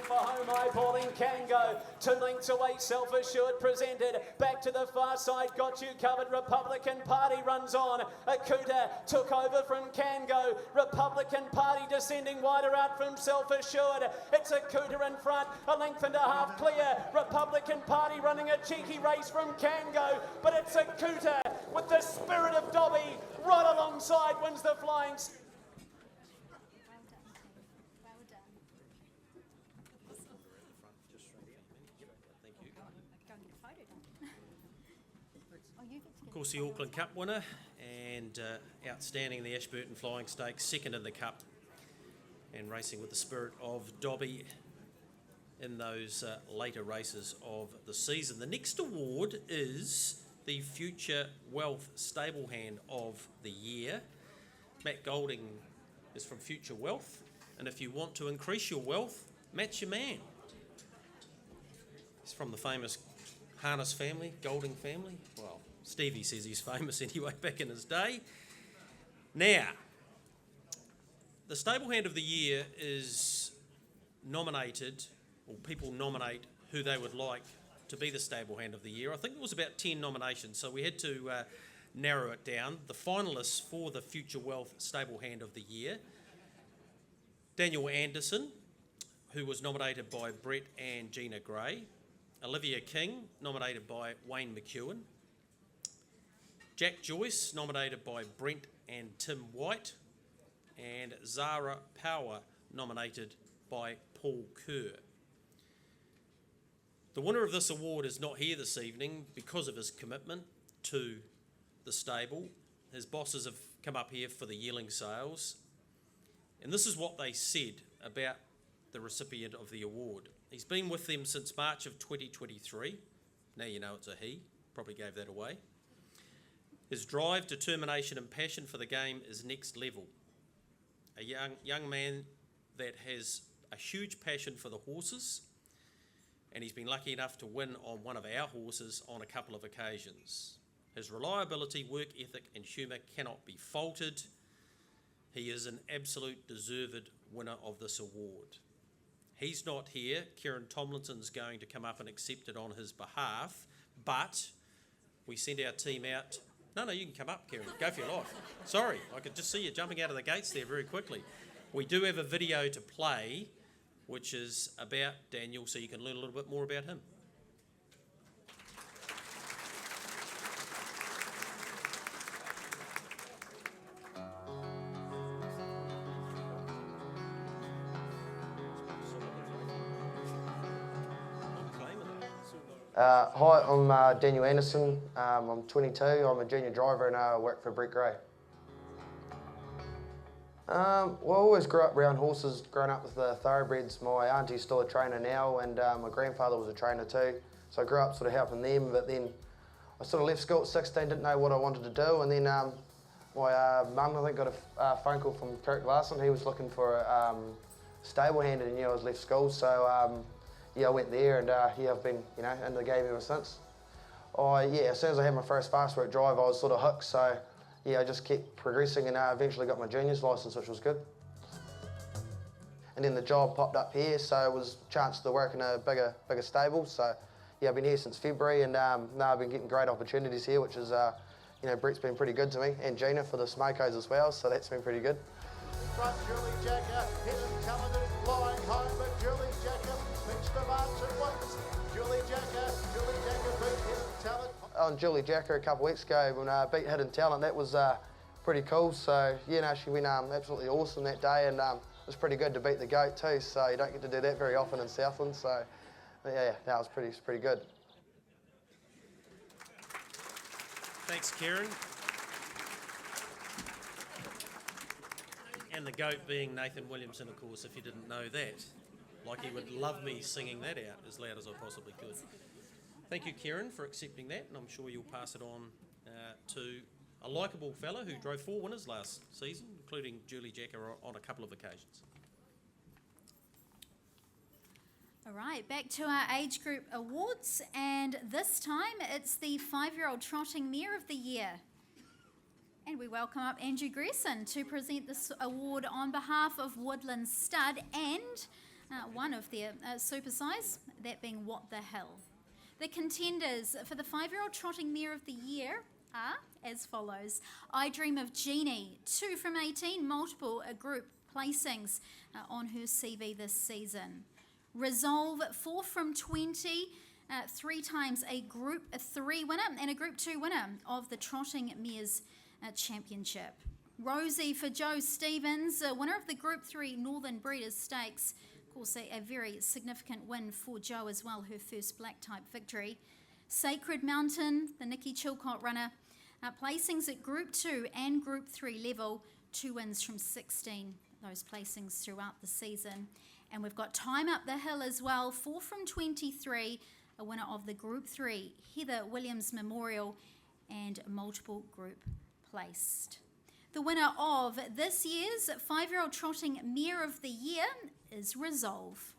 For home, eyeballing Kango. 2 lengths away, Self-Assured presented. Back to the far side, got you covered. Republican Party runs on. Akuta took over from Kango. Republican Party descending wider out from Self-Assured. It's Akuta in front, 1.5 lengths clear. Republican Party running a cheeky race from Kango. But it's Akuta with the spirit of Dobby right alongside, wins the flying. Of course, the Auckland Cup winner and outstanding in the Ashburton Flying Stakes, second in the Cup, and racing with the spirit of Dobby in those later races of the season. The next award is the Future Wealth Stablehand of the Year. Matt Golding is from Future Wealth, and if you want to increase your wealth, Matt's your man. He's from the famous Harness family, Golding family. Well, Stevie says he's famous anyway back in his day. Now, the Stablehand of the Year is nominated, or people nominate who they would like to be the Stablehand of the Year. I think there was about 10 nominations, so we had to narrow it down. The finalists for the Future Wealth Stablehand of the Year: Daniel Anderson, who was nominated by Brett and Gina Gray; Olivia King, nominated by Wayne McEwen; Jack Joyce, nominated by Brent and Tim White; and Zara Power, nominated by Paul Kerr. The winner of this award is not here this evening because of his commitment to the stable. His bosses have come up here for the yearling sales, and this is what they said about the recipient of the award. He's been with them since March of 2023. Now you know it's a he, probably gave that away. His drive, determination and passion for the game is next level. A young man that has a huge passion for the horses, and he's been lucky enough to win on one of our horses on a couple of occasions. His reliability, work ethic and humour cannot be faulted. He is an absolute deserved winner of this award. He's not here. Kieran Tomlinson's going to come up and accept it on his behalf, but we send our team out. No, you can come up, Kieran. Go for your life. Sorry, I could just see you jumping out of the gates there very quickly. We do have a video to play, which is about Daniel, so you can learn a little bit more about him. Hi, I'm Daniel Anderson. I'm 22. I'm a junior driver and I work for Brett Gray. Well, I always grew up around horses, growing up with the thoroughbreds. My auntie's still a trainer now, and my grandfather was a trainer too. So I grew up sort of helping them, but then I sort of left school at 16, didn't know what I wanted to do, and then my mum, I think, got a phone call from Kirk Larson. He was looking for a stable hand, and I was left school, so yeah, I went there, and yeah, I've been in the game ever since. Yeah, as soon as I had my first fast work drive, I was sort of hooked, so yeah, I just kept progressing and eventually got my junior's licence, which was good. And then the job popped up here, so it was a chance to work in a bigger stable. So yeah, I've been here since February, and now I've been getting great opportunities here, which is, Brett's been pretty good to me, and Gina for the Smokos as well, so that's been pretty good. Front, Julie Jacker, Hidden Talent is flying home, but Julie Jacker pitched the march at once. Julie Jacker beat Hidden Talent. On Julie Jacker a couple of weeks ago when I beat Hidden Talent, that was pretty cool. So yeah, she went absolutely awesome that day, and it was pretty good to beat the goat too. So you don't get to do that very often in Southland. So yeah, that was pretty good. Thanks, Kieran. And the GOAT being Nathan Williamson, of course, if you didn't know that. Like he would love me singing that out as loud as I possibly could. Thank you, Kieran, for accepting that, and I'm sure you'll pass it on to a likeable fella who drove 4 winners last season, including Julie Jacker on a couple of occasions. All right, back to our age group awards, and this time it's the 5-year-old trotting mare of the year. And we welcome up Andrew Grierson to present this award on behalf of Woodland Stud and one of their supersize, that being What the Hell. The contenders for the 5-year-old trotting mare of the year are as follows. I Dream of Jeannie, 2 from 18, multiple group placings on her CV this season. Resolve, 4 from 20, 3 times a Group 3 winner and a Group 2 winner of the Trotting Mares Championship. Rosie for Joe Stevens, winner of the Group 3 Northern Breeders' Stakes. Of course, a very significant win for Joe as well, her first black type victory. Sacred Mountain, the Nikki Chilcott runner, placings at Group 2 and Group 3 level, 2 wins from 16, those placings throughout the season. And we've got Time Up the Hill as well, 4 from 23, a winner of the Group 3 Heather Williams Memorial, and multiple group placed. The winner of this year's 5-year-old trotting mare of the year is Resolve.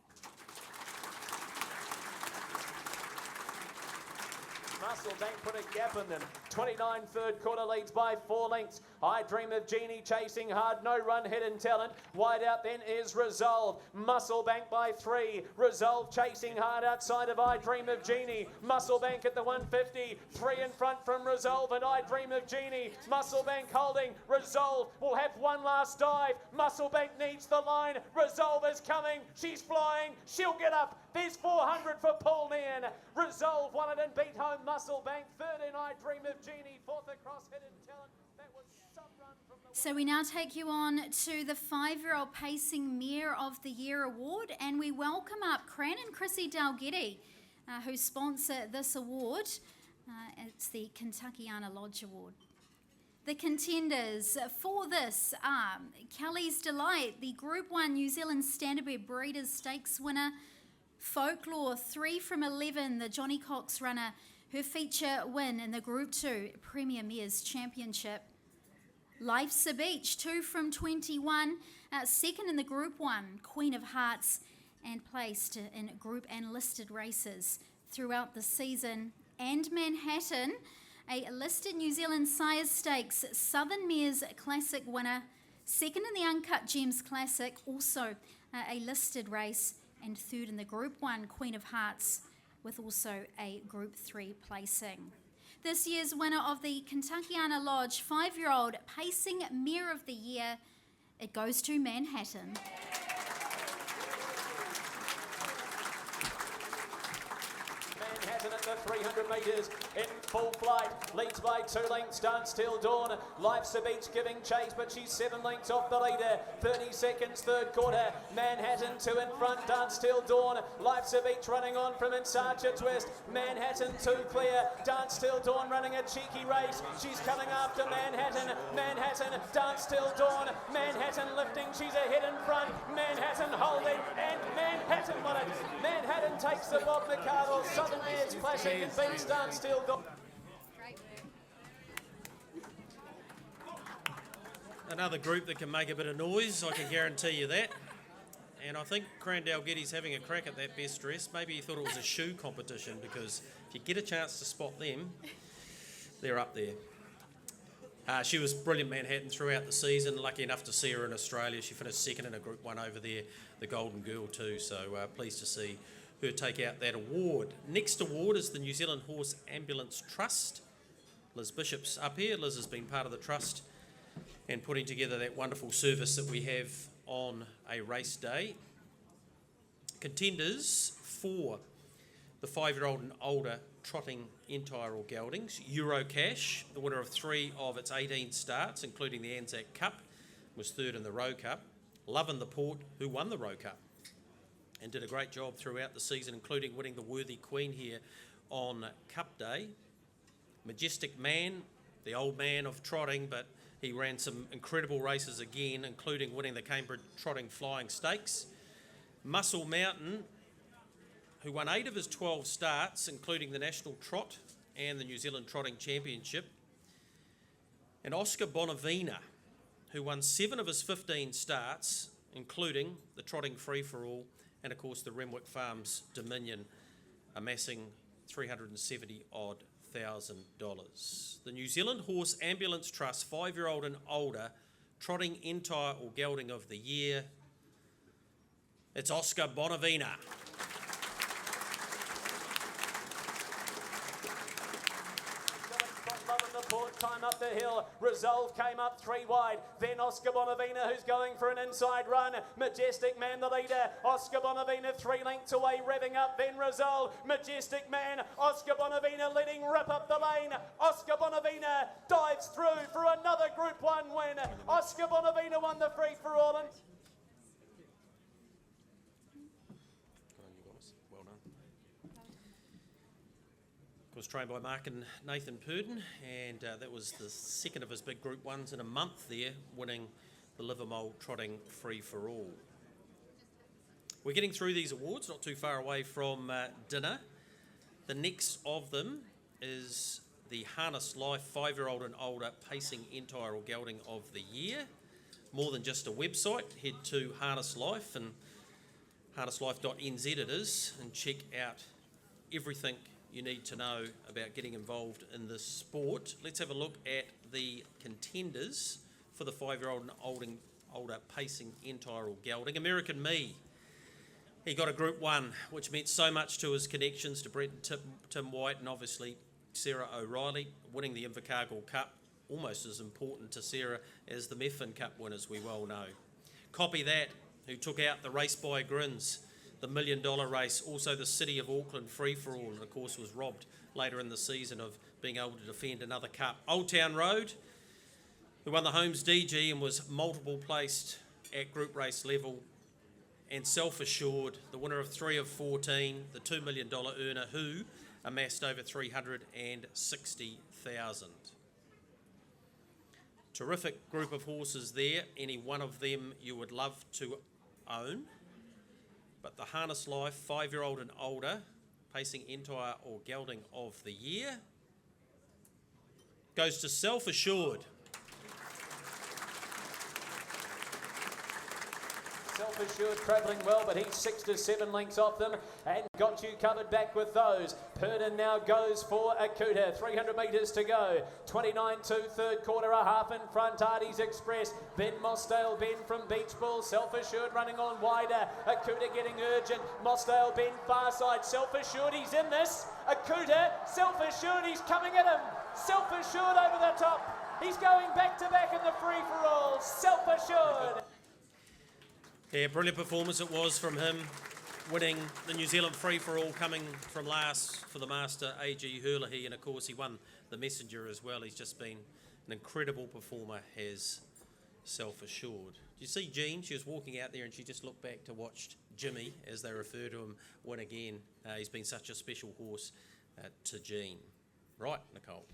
Muscle Bank put a gap in them. 29 third quarter leads by 4 lengths. I Dream of Jeannie chasing hard, no run hidden talent. Wide out then is Resolve. Muscle Bank by 3. Resolve chasing hard outside of I Dream of Jeannie. Muscle Bank at the 150. 3 in front from Resolve and I Dream of Jeannie. Muscle Bank holding. Resolve will have one last dive. Muscle Bank needs the line. Resolve is coming. She's flying. She'll get up. There's 400 for Paul Meehan. Resolve won it and beat home Muscle Bank. 3rd in I Dream of Jeannie. 4th across Hidden Talent. That was some run from the... So we now take you on to the 5-year-old Pacing Mare of the Year award, and we welcome up Cran and Chrissy Dalgetty, who sponsor this award. It's the Kentuckiana Lodge Award. The contenders for this are Kelly's Delight, the Group 1 New Zealand Standardbred Breeders' Stakes winner. Folklore, 3 from 11, the Johnny Cox runner, her feature win in the Group 2 Premier Mares Championship. Life's a Beach, 2 from 21, 2nd in the Group 1 Queen of Hearts, and placed in group and listed races throughout the season. And Manhattan, a listed New Zealand Sires Stakes Southern Mares Classic winner, 2nd in the Uncut Gems Classic, also a listed race, and 3rd in the Group 1 Queen of Hearts, with also a Group 3 placing. This year's winner of the Kentuckiana Lodge 5-year-old Pacing Mare of the Year, it goes to Manhattan. Manhattan at the 300 metres in full flight, leads by 2 lengths, Dance Till Dawn. Life's a Beach giving chase, but she's 7 lengths off the leader. 30 seconds, 3rd quarter. Manhattan 2 in front, Dance Till Dawn. Life's a Beach running on from Inside a Twist. Manhattan 2 clear, Dance Till Dawn running a cheeky race. She's coming after Manhattan. Manhattan, Dance Till Dawn. Manhattan lifting, she's ahead in front. Manhattan holding, and Manhattan won it. Manhattan takes the Bob McCardle Southern Mares Classic and beats Dance Till Dawn. Another group that can make a bit of noise, I can guarantee you that. And I think Cran Dalgetty's having a crack at that best dress. Maybe he thought it was a shoe competition, because if you get a chance to spot them, they're up there. She was brilliant, Manhattan, throughout the season. Lucky enough to see her in Australia. She finished 2nd in a Group 1 over there, the Golden Girl too. So pleased to see her take out that award. Next award is the New Zealand Horse Ambulance Trust. Liz Bishop's up here. Liz has been part of the trust and putting together that wonderful service that we have on a race day. Contenders for the 5-year-old and older trotting entire or geldings. Eurocash, the winner of 3 of its 18 starts, including the Anzac Cup, was 3rd in the Rowe Cup. Lovin' the Port, who won the Rowe Cup and did a great job throughout the season, including winning the Worthy Queen here on Cup Day. Majestic Man, the old man of trotting, but He ran some incredible races again, including winning the Cambridge Trotting Flying Stakes. Muscle Mountain, who won 8 of his 12 starts, including the National Trot and the New Zealand Trotting Championship. And Oscar Bonavina, who won 7 of his 15 starts, including the Trotting Free-for-All and, of course, the Renwick Farms Dominion, amassing $370,000. The New Zealand Horse Ambulance Trust 5-year-old and older trotting entire or gelding of the year. It's Oscar Bonavina. Time up the hill, Resolve came up 3 wide, then Oscar Bonavina, who's going for an inside run. Majestic Man the leader, Oscar Bonavina 3 lengths away, revving up, then Resolve. Majestic Man, Oscar Bonavina leading, rip up the lane. Oscar Bonavina dives through for another Group 1 win. Oscar Bonavina won the free-for-all. And was trained by Mark and Nathan Purdon, and that was the second of his big Group 1s in a month there, winning the Livermore Trotting Free-for-All. We're getting through these awards, not too far away from dinner. The next of them is the Harness Life 5-year-old and older pacing entire or gelding of the year. More than just a website, head to Harness Life and harnesslife.nz it is, and check out everything you need to know about getting involved in this sport. Let's have a look at the contenders for the 5-year-old and older pacing entire or gelding. American Me, he got a Group 1, which meant so much to his connections to Brett and Tim White, and obviously Sarah O'Reilly. Winning the Invercargill Cup, almost as important to Sarah as the Methven Cup winners, we well know. Copy That, who took out the Race by Grins, the $1 million race, also the City of Auckland free-for-all, and of course was robbed later in the season of being able to defend another cup. Old Town Road, who won the Holmes DG and was multiple placed at group race level. And Self Assured, the winner of 3 of 14, the $2 million earner, who amassed over $360,000. Terrific group of horses there, any one of them you would love to own. But the Harness Life 5-year-old and older pacing entire or gelding of the year goes to Self Assured. Self Assured travelling well, but he's 6 to 7 lengths off them and got you covered back with those. Purdon now goes for Akuta, 300 metres to go. 29-2, third quarter, a half in front. Artie's Express, Ben Mossdale, Ben from Beach Bull. Self Assured running on wider. Akuta getting urgent. Mossdale, Ben far side. Self Assured, he's in this. Akuta, Self Assured, he's coming at him. Self Assured over the top. He's going back to back in the free for all. Self Assured. Yeah, brilliant performance it was from him, winning the New Zealand free-for-all, coming from last for the Master A.G. Hurley, and of course he won the Messenger as well. He's just been an incredible performer, has Self Assured. Do you see Jean? She was walking out there and she just looked back to watch Jimmy, as they refer to him, win again. He's been such a special horse to Jean. Right, Nicole.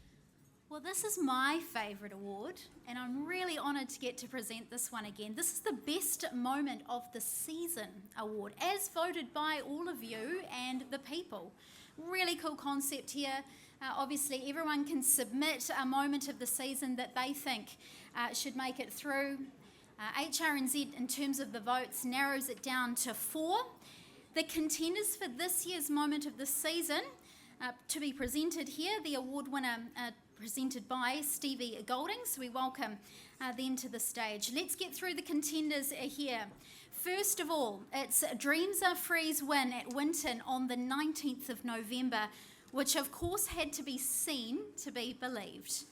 Well, this is my favourite award, and I'm really honoured to get to present this one again. This is the Best Moment of the Season award, as voted by all of you and the people. Really cool concept here. Obviously, everyone can submit a moment of the season that they think should make it through. HRNZ, in terms of the votes, narrows it down to 4. The contenders for this year's Moment of the Season to be presented here, the award winner presented by Stevie Goldings. We welcome them to the stage. Let's get through the contenders here. First of all, it's Dreams Are Free's win at Winton on the 19th of November, which of course had to be seen to be believed.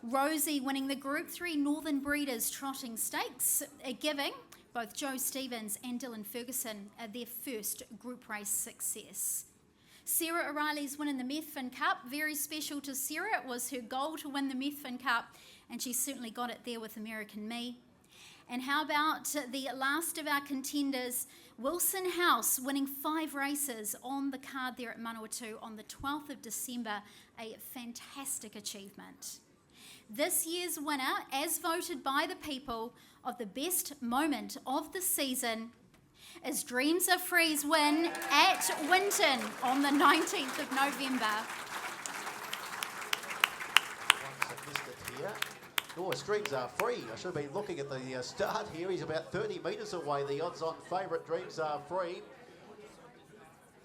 Rosie winning the Group 3 Northern Breeders Trotting Stakes, giving both Joe Stevens and Dylan Ferguson their first group race success. Sarah O'Reilly's winning the Methven Cup. Very special to Sarah. It was her goal to win the Methven Cup, and she certainly got it there with American Me. And how about the last of our contenders, Wilson House, winning 5 races on the card there at Manawatu on the 12th of December. A fantastic achievement. This year's winner, as voted by the people, of the best moment of the season is Dreams Are Free's win at Winton on the 19th of November. Once I missed it here. Oh, Dreams Are Free. I should have been looking at the start here. He's about 30 metres away. The odds-on favourite, Dreams Are Free.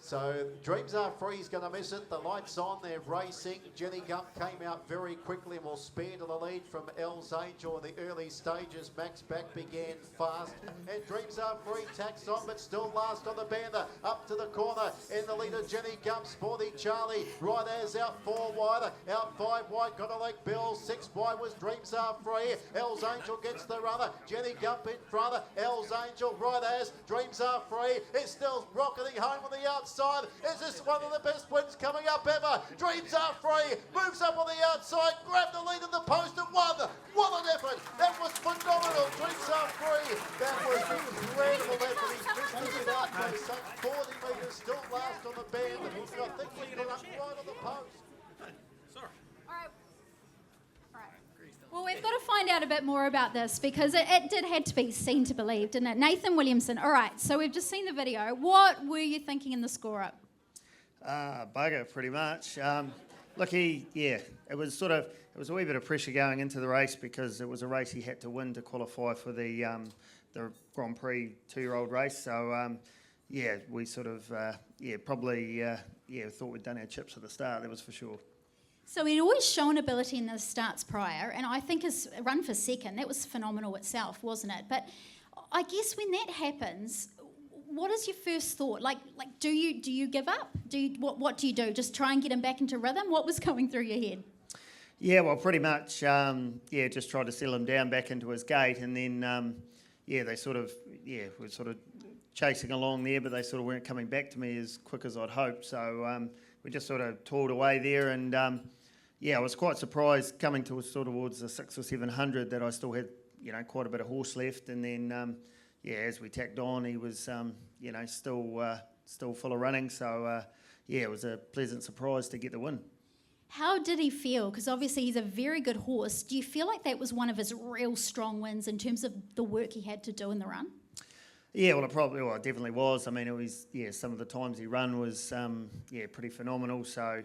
So Dreams Are Free is going to miss it. The lights on, they're racing. Jenny Gump came out very quickly and will spare to the lead from Elle's Angel in the early stages. Max Back began fast. And Dreams Are Free tacks on, but still last on the banner. Up to the corner. In the leader, Jenny Gump, Sporty Charlie. Right as out 4 wide. Out 5 wide, got a like Bill. 6 wide was Dreams Are Free. Elle's Angel gets the runner. Jenny Gump in front. Elle's Angel right as Dreams Are Free. It's still rocketing home on the outside. Is this one of the best wins coming up ever? Dreams Are Free moves up on the outside, grabbed the lead in the post and won. What an effort! That was phenomenal. Dreams Are Free. That was incredible effort. He's missed it out by some 40 metres, still last on the band. I think he got up right on the post. Sorry. All right. Well, we've got to find out a bit more about this because it did had to be seen to believe, didn't it? Nathan Williamson. All right, so we've just seen the video. What were you thinking in the score-up? Bugger, pretty much. Look, it was a wee bit of pressure going into the race because it was a race he had to win to qualify for the Grand Prix 2-year-old race. So, we sort of, probably thought we'd done our chips at the start, that was for sure. So he'd always shown ability in the starts prior, and I think his run for second, that was phenomenal itself, wasn't it? But I guess when that happens, what is your first thought? Like, do you give up? What do you do? Just try and get him back into rhythm? What was going through your head? Yeah, well, pretty much, just tried to settle him down back into his gait, and then, they were sort of chasing along there, but they sort of weren't coming back to me as quick as I'd hoped. So we just sort of toiled away there, and I was quite surprised coming towards the 600 or 700 that I still had, quite a bit of horse left, and then as we tacked on, he was, still full of running. So it was a pleasant surprise to get the win. How did he feel? Because obviously he's a very good horse. Do you feel like that was one of his real strong wins in terms of the work he had to do in the run? Yeah, well, it definitely was. I mean, it was, some of the times he run was, pretty phenomenal. So,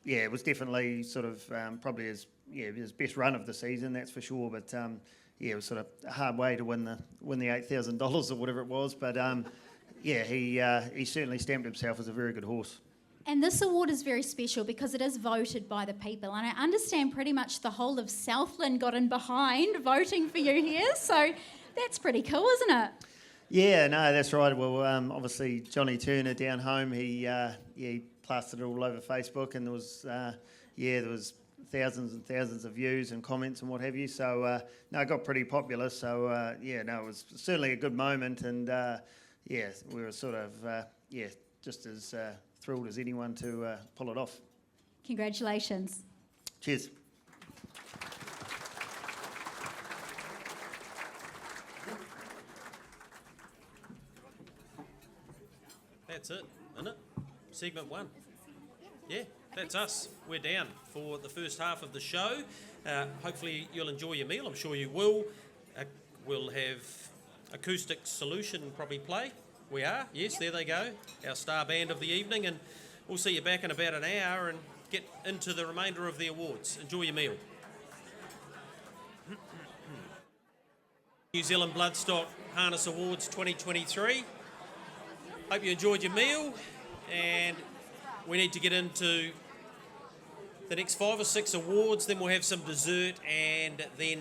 it was definitely sort of probably his best run of the season, that's for sure. But, it was sort of a hard way to win the $8,000 or whatever it was. But, he certainly stamped himself as a very good horse. And this award is very special because it is voted by the people. And I understand pretty much the whole of Southland got in behind voting for you here. So that's pretty cool, isn't it? Yeah, no, that's right. Well, obviously Johnny Turner down home, he plastered it all over Facebook, and there was thousands and thousands of views and comments and what have you. So it got pretty popular. So it was certainly a good moment, and we were sort of just as thrilled as anyone to pull it off. Congratulations. Cheers. That's it, isn't it? Segment 1. Yeah, that's us. We're down for the first half of the show. Hopefully you'll enjoy your meal. I'm sure you will. We'll have Acoustic Solution probably play. We are. Yes, there they go. Our star band of the evening. And we'll see you back in about an hour and get into the remainder of the awards. Enjoy your meal. New Zealand Bloodstock Harness Awards 2023. Hope you enjoyed your meal, and we need to get into the next 5 or 6 awards, then we'll have some dessert, and then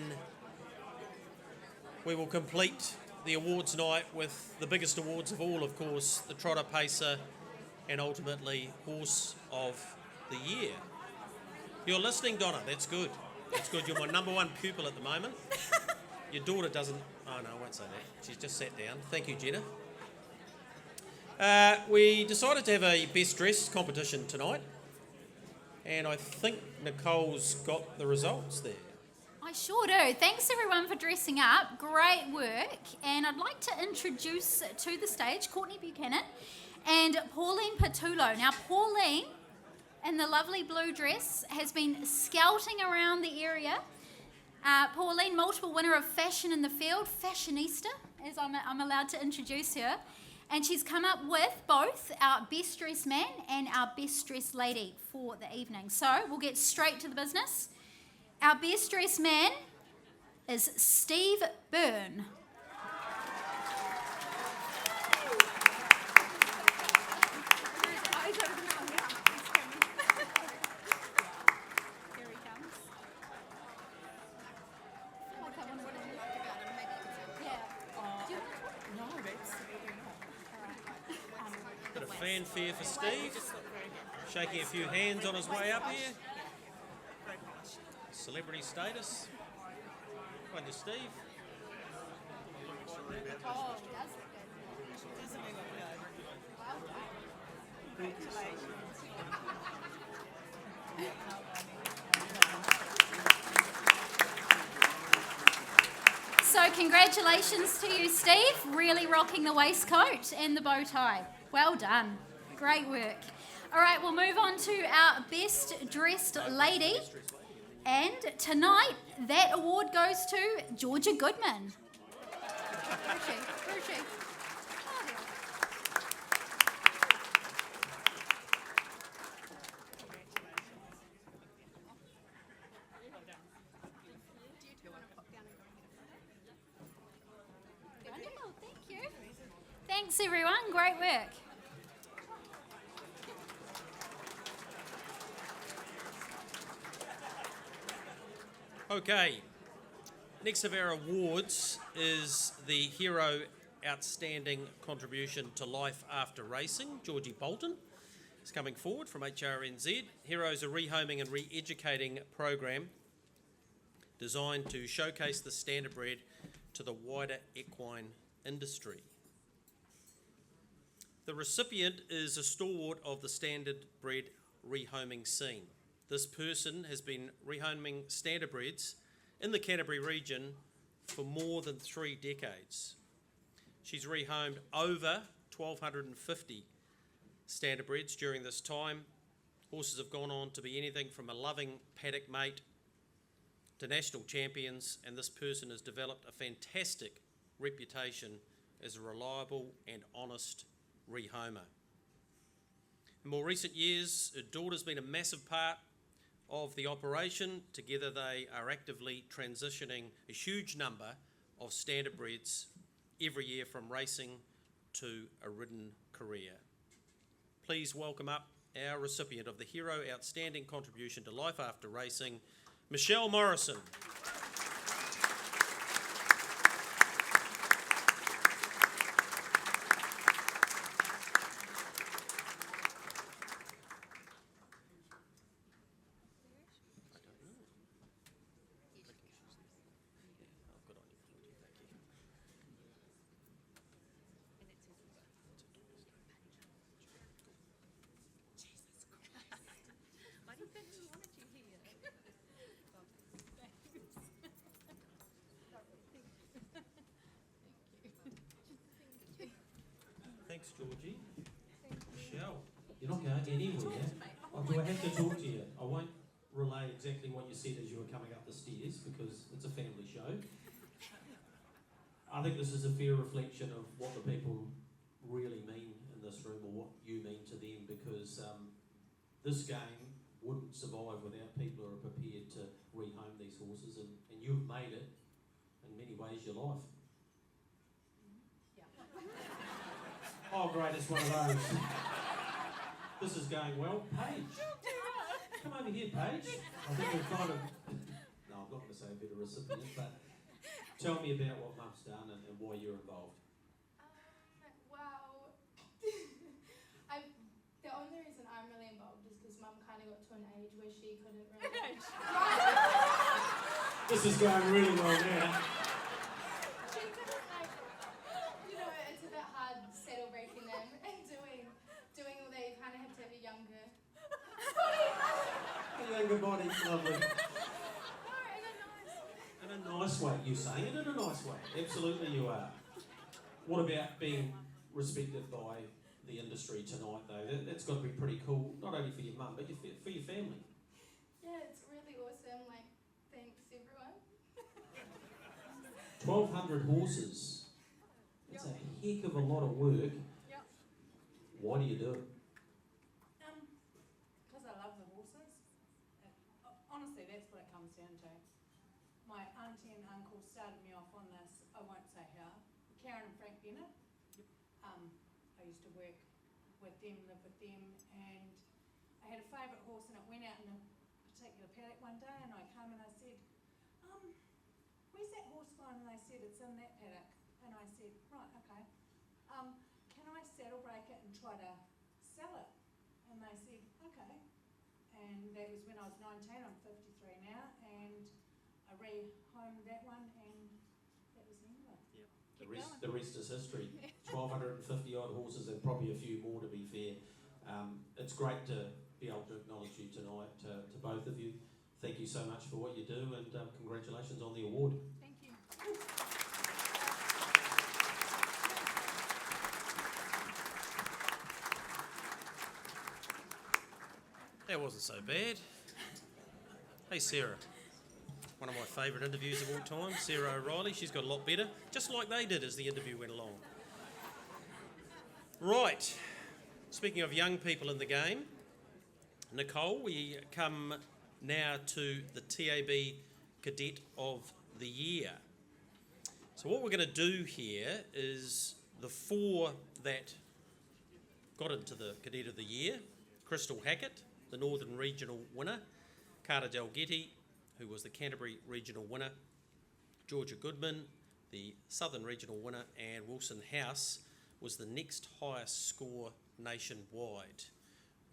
we will complete the awards night with the biggest awards of all, of course, the Trotter Pacer and ultimately Horse of the Year. You're listening, Donna, that's good. That's good, you're my number 1 pupil at the moment. Your daughter doesn't, oh no, I won't say that. She's just sat down. Thank you, Jenna. We decided to have a best dressed competition tonight, and I think Nicole's got the results there. I sure do. Thanks everyone for dressing up. Great work. And I'd like to introduce to the stage Courtney Buchanan and Pauline Patulo. Now Pauline in the lovely blue dress has been scouting around the area. Pauline, multiple winner of Fashion in the Field, fashionista, as I'm allowed to introduce her. And she's come up with both our best dressed man and our best dressed lady for the evening. So we'll get straight to the business. Our best dressed man is Steve Byrne. Bit of fanfare for Steve. Shaking a few hands on his way up here. Celebrity status. Find you, Steve. So congratulations to you, Steve. Really rocking the waistcoat and the bow tie. Well done. Great work. All right, we'll move on to our best dressed lady. And tonight, that award goes to Georgia Goodman. Where is she? Where is she? Wonderful, thank you. Thanks, everyone. Great work. Okay, next of our awards is the Hero Outstanding Contribution to Life After Racing. Georgie Bolton is coming forward from HRNZ. Hero is a rehoming and re-educating program designed to showcase the standardbred to the wider equine industry. The recipient is a stalwart of the standardbred rehoming scene. This person has been rehoming standardbreds in the Canterbury region for more than 3 decades. She's rehomed over 1,250 standardbreds during this time. Horses have gone on to be anything from a loving paddock mate to national champions, and this person has developed a fantastic reputation as a reliable and honest rehomer. In more recent years, her daughter's been a massive part of the operation. Together they are actively transitioning a huge number of standardbreds every year from racing to a ridden career. Please welcome up our recipient of the Hero Outstanding Contribution to Life After Racing, Michelle Morrison. Thanks, Georgie. Michelle, you're not going anywhere. Oh, do I have to talk to you? I won't relay exactly what you said as you were coming up the stairs because it's a family show. I think this is a fair reflection of what the people really mean in this room, or what you mean to them, because this game wouldn't survive without people who are prepared to rehome these horses, and you've made it, in many ways, your life. Oh, great, it's one of those. This is going well. Paige, come over here, Paige. I think we're kind of... No, I'm not going to say a better recipient, but tell me about what Mum's done and why you're involved. Well, the only reason I'm really involved is because Mum kind of got to an age where she couldn't really... This is going really well now. She couldn't, it's a bit hard saddle breaking them and doing all that. You kind of have to have a younger... A younger body, lovely. No, In a nice way, you're saying it in a nice way. Absolutely you are. What about being respected by the industry tonight, though. That's got to be pretty cool, not only for your mum, but for your family. Yeah, it's really awesome. Like, thanks everyone. 1,200 horses. That's a heck of a lot of work. Yep. Why do you do it? Because I love the horses. Honestly, that's what it comes down to. My auntie and uncle started me off on this, I won't say how, Karen and Frank Bennett. I used to work with them, live with them, and I had a favourite horse and it went out in a particular paddock one day and I came and I said, where's that horse gone? And they said, it's in that paddock. And I said, right, okay. Can I saddle break it and try to sell it? And they said, okay. And that was when I was 19, I'm 53 now, and I rehomed that one and that was the end of it. The rest is history. 1,250 odd horses and probably a few more, to be fair. It's great to be able to acknowledge you tonight, to both of you. Thank you so much for what you do, and congratulations on the award. Thank you. That wasn't so bad. Hey, Sarah. One of my favourite interviews of all time, Sarah O'Reilly. She's got a lot better, just like they did as the interview went along. Right. Speaking of young people in the game, Nicole, we come now to the TAB Cadet of the Year. So what we're going to do here is the four that got into the Cadet of the Year: Crystal Hackett, the Northern Regional winner; Carter Dalgetty, who was the Canterbury Regional winner; Georgia Goodman, the Southern Regional winner; and Wilson House was the next highest score nationwide.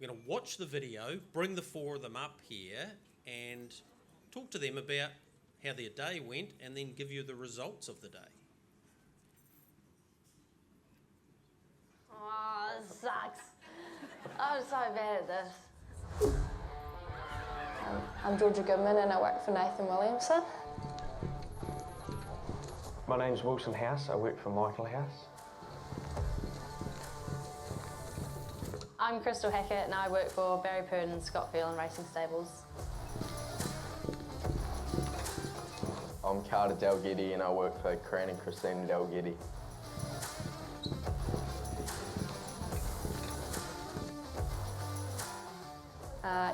We're going to watch the video, bring the four of them up here and talk to them about how their day went and then give you the results of the day. Oh, this sucks. I'm so bad at this. I'm Georgia Goodman and I work for Nathan Williamson. My name's Wilson House. I work for Michael House. I'm Crystal Hackett and I work for Barry Purdon, Scott Phelan Racing Stables. I'm Carter Dalgetty and I work for Cran and Christina Dalgetty.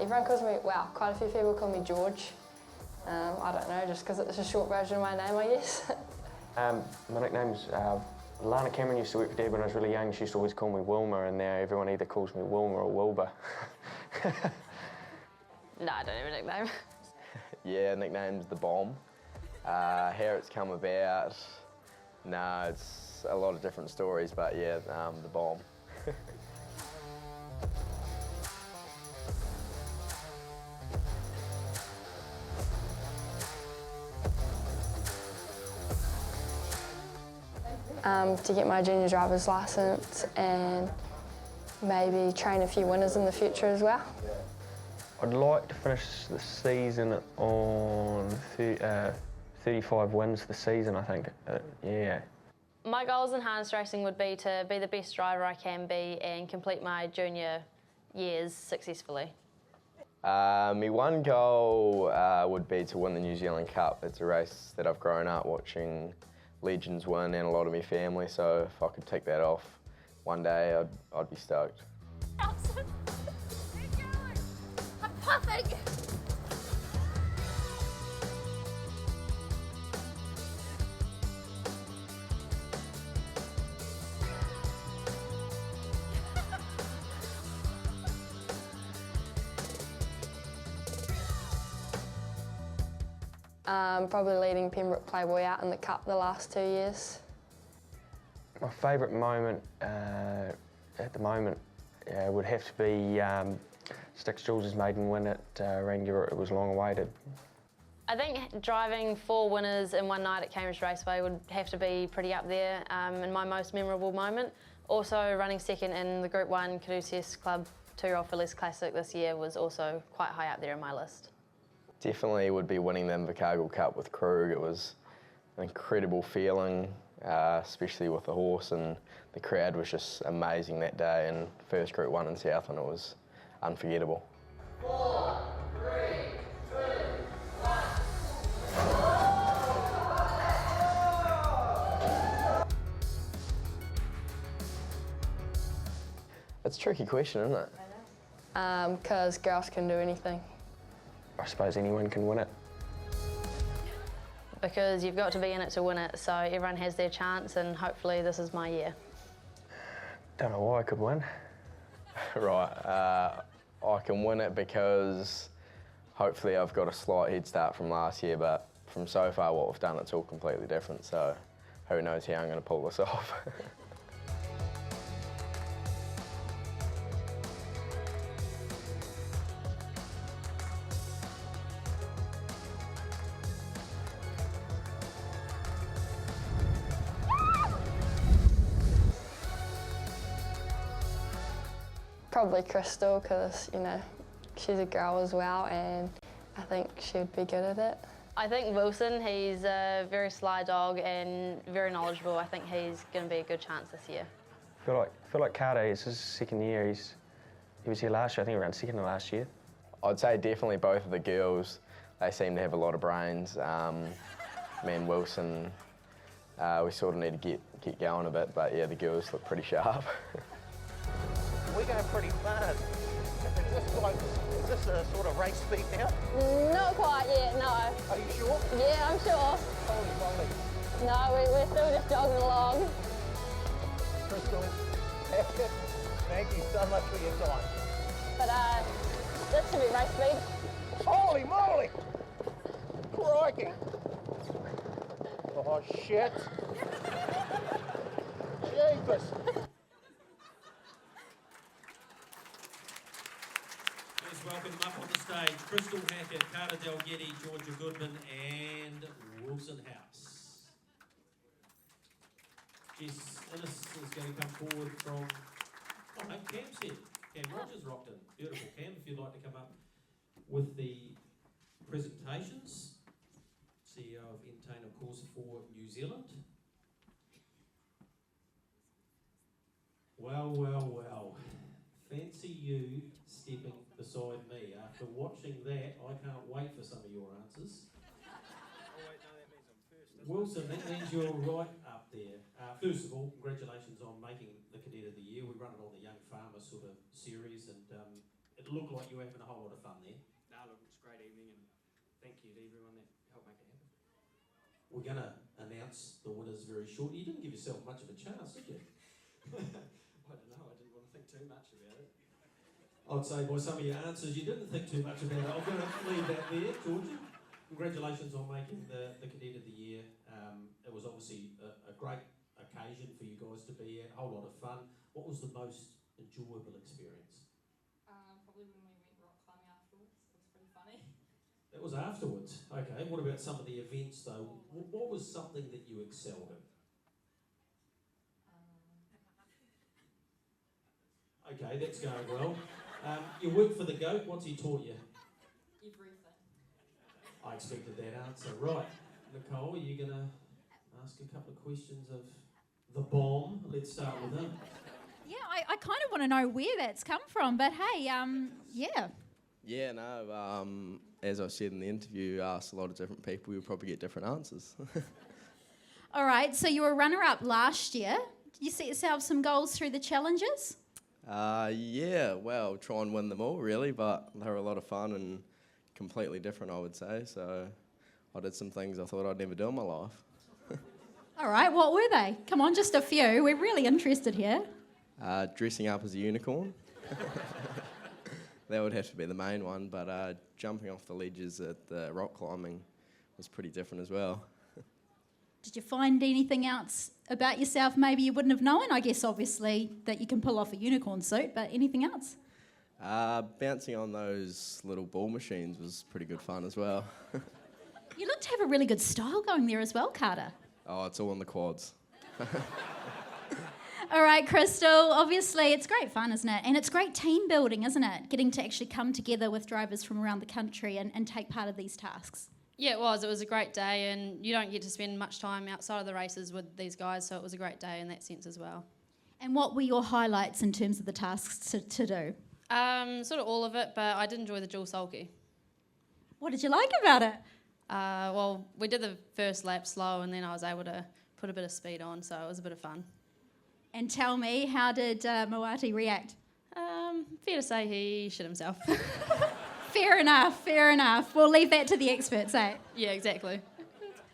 Everyone calls me, well, quite a few people call me George. I don't know, just because it's a short version of my name, I guess. My nickname's Lana Cameron used to work for Dad when I was really young. She used to always call me Wilma, and now everyone either calls me Wilma or Wilbur. No, I don't have a nickname. Yeah, nickname's The Bomb. How it's come about, no, it's a lot of different stories, but yeah, The Bomb. To get my junior driver's licence and maybe train a few winners in the future as well. I'd like to finish the season on 35 wins this season, I think. Yeah. My goals in harness racing would be to be the best driver I can be and complete my junior years successfully. My one goal would be to win the New Zealand Cup. It's a race that I've grown up watching legends win and a lot of my family, so if I could tick that off one day, I'd be stoked. Awesome. Keep going. I'm puffing. Probably leading Pembroke Playboy out in the Cup the last 2 years. My favourite moment at the moment would have to be Styx Jules' maiden win at Rangiora. It was long awaited. I think driving 4 winners in one night at Cambridge Raceway would have to be pretty up there in my most memorable moment. Also, running second in the Group 1 Caduceus Club 2-year-old Fillies Classic this year was also quite high up there in my list. Definitely would be winning the Invercargill Cup with Krug. It was an incredible feeling. especially with the horse, and the crowd was just amazing that day, and first Group 1 in Southland, it was unforgettable. 4, 3, 2, 1. It's a tricky question, isn't it? Because girls can do anything. I suppose anyone can win it. Because you've got to be in it to win it, so everyone has their chance, and hopefully this is my year. Don't know why I could win. Right, I can win it because hopefully I've got a slight head start from last year, but from so far what we've done, it's all completely different, so who knows how I'm going to pull this off. Probably Crystal, because, you know, she's a girl as well, and I think she'd be good at it. I think Wilson, he's a very sly dog and very knowledgeable. I think he's going to be a good chance this year. I feel like Carter, it's his second year. He was here last year, I think around second to last year. I'd say definitely both of the girls, they seem to have a lot of brains. Me and Wilson, we sort of need to get going a bit, but yeah, the girls look pretty sharp. We're going pretty fast. Is this a sort of race speed now? Not quite yet, no. Are you sure? Yeah, I'm sure. Holy moly. No, we're still just jogging along. Crystal, thank you so much for your time. But this should be race speed. Holy moly! Crikey! Oh, shit. Jeepers. Let's welcome them up on the stage. Crystal Hackett, Carter Delgetti, Georgia Goodman and Wilson House. Jess Innes is going to come forward from... Oh, no, Cam's here. Cam Rogers rocked in. Beautiful, Cam, if you'd like to come up with the presentations. CEO of Entain, of course, for New Zealand. Well, well, well. Fancy you stepping beside me. After watching that, I can't wait for some of your answers. Wilson, that means you're right up there. First of all, congratulations on making the Cadet of the Year. We run it on the Young Farmer sort of series, and it looked like you were having a whole lot of fun there. No, look, it's a great evening, and thank you to everyone that helped make it happen. We're going to announce the winners very shortly. You didn't give yourself much of a chance, did you? I don't know, I didn't want to think too much about it. I'd say by some of your answers, you didn't think too much about it. I'm going to leave that there, Georgia. Congratulations on making the Cadet of the Year. It was obviously a great occasion for you guys to be at, a whole lot of fun. What was the most enjoyable experience? Probably when we went rock climbing afterwards. It was pretty funny. That was afterwards. Okay, what about some of the events though? What was something that you excelled in? Okay, that's going well. You work for the GOAT, what's he taught you? Everything. I expected that answer. Right, Nicole, are you going to ask a couple of questions of the bomb? Let's start with him. Yeah, I kind of want to know where that's come from, but hey, yeah. Yeah, no, as I said in the interview, asked a lot of different people, you'll probably get different answers. All right, so you were runner-up last year. Did you set yourself some goals through the challenges? Yeah, well, try and win them all really, but they were a lot of fun and completely different, I would say, so I did some things I thought I'd never do in my life. All right, what were they? Come on, just a few. We're really interested here. Dressing up as a unicorn. That would have to be the main one, but jumping off the ledges at the rock climbing was pretty different as well. Did you find anything else about yourself maybe you wouldn't have known? I guess obviously that you can pull off a unicorn suit, but anything else? Bouncing on those little ball machines was pretty good fun as well. You look to have a really good style going there as well, Carter. Oh, it's all in the quads. All right, Crystal, obviously it's great fun, isn't it? And it's great team building, isn't it? Getting to actually come together with drivers from around the country and take part of these tasks. Yeah, it was. It was a great day, and you don't get to spend much time outside of the races with these guys, so it was a great day in that sense as well. And what were your highlights in terms of the tasks to do? Sort of all of it, but I did enjoy the dual sulky. What did you like about it? Well, we did the first lap slow, and then I was able to put a bit of speed on, so it was a bit of fun. And tell me, how did Moati react? Fair to say he shit himself. Fair enough, fair enough. We'll leave that to the experts, eh? Yeah, exactly.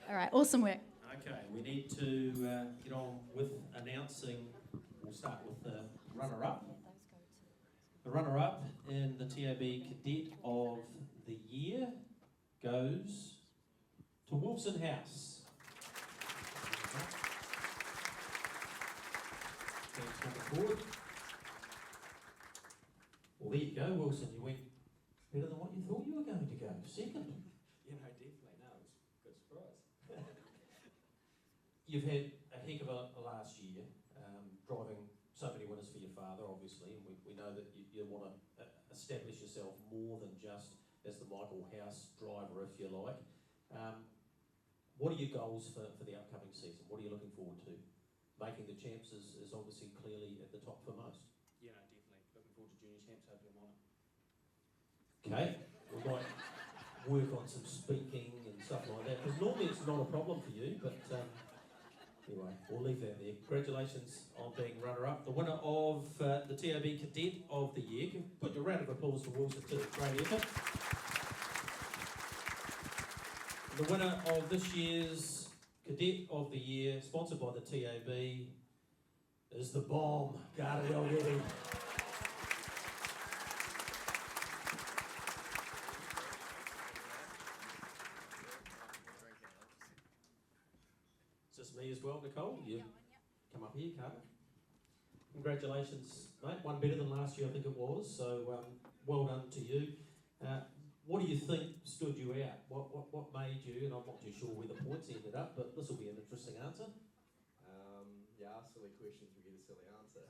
All right, awesome work. Okay, we need to get on with announcing. We'll start with the runner-up. The runner-up in the TAB Cadet of the Year goes to Wilson House. Thanks, number forward. Well, there you go, Wilson. You went better than what you thought you were going to go. Second. You know, definitely. No, it was a good surprise. You've had a heck of a last year, driving so many winners for your father, obviously, and we know that you want to establish yourself more than just as the Michael House driver, if you like. What are your goals for the upcoming season? What are you looking forward to? Making the champs is obviously clearly at the top for most. Yeah, no, definitely. Looking forward to junior champs. Hopefully I'm on it. Okay, we might work on some speaking and stuff like that, because normally it's not a problem for you, but anyway, we'll leave that there. Congratulations on being runner-up. The winner of the TAB Cadet of the Year, can put your round of applause for Wilson too, great effort. The winner of this year's Cadet of the Year, sponsored by the TAB, is the bomb, Garda Elgeti. Is this me as well, Nicole? You come up here, Carter. Congratulations, mate. One better than last year, I think it was. So well done to you. What do you think stood you out? What made you? And I'm not too sure where the points ended up, but this will be an interesting answer. You ask silly questions, we get a silly answer.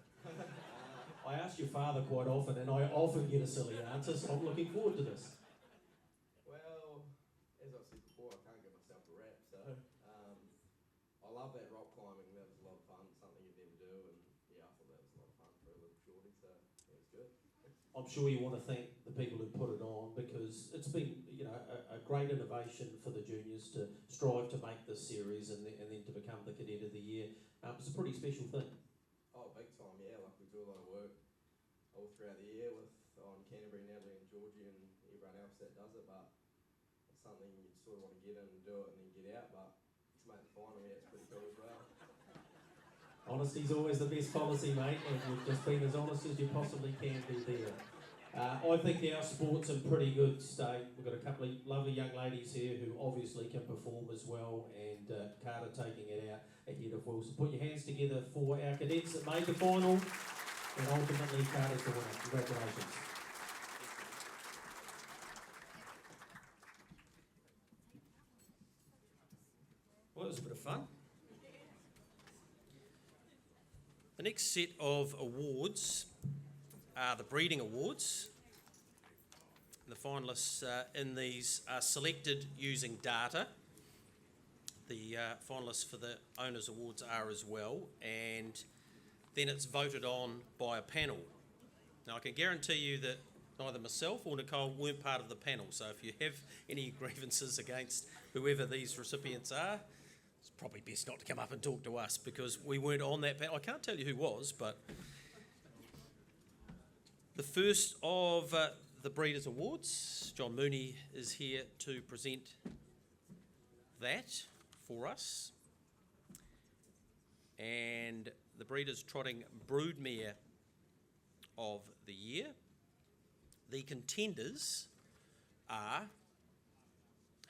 I ask your father quite often, and I often get a silly answer, so I'm looking forward to this. Well, as I've said before, I can't give myself a rap, so I love that rock climbing. That was a lot of fun, something you'd never do, and yeah, I thought that was a lot of fun for a little shorty, so it was good. I'm sure you want to thank the people who put it on, because it's been, a great innovation for the juniors to strive to make this series and then to become the Cadet of the Year. It's a pretty special thing. Oh, big time, yeah. Like, we do a lot of work all throughout the year with Canterbury, Natalie and Georgie and everyone else that does it, but it's something you sort of want to get in and do it and then get out, but to make the final, yeah, it's pretty cool as well. Honesty's always the best policy, mate, and you've just been as honest as you possibly can be there. I think our sport's in pretty good state. We've got a couple of lovely young ladies here who obviously can perform as well, and Carter taking it out ahead of Wilson. Put your hands together for our cadets that made the final, and ultimately Carter's the winner. Congratulations. Well, it was a bit of fun. The next set of awards are the breeding awards. The finalists in these are selected using data. The finalists for the Owners Awards are as well, and then it's voted on by a panel. Now, I can guarantee you that neither myself or Nicole weren't part of the panel, so if you have any grievances against whoever these recipients are, it's probably best not to come up and talk to us, because we weren't on that panel. I can't tell you who was, but the first of the Breeders' Awards, John Mooney is here to present that for us. And the Breeders' Trotting Broodmare of the Year. The contenders are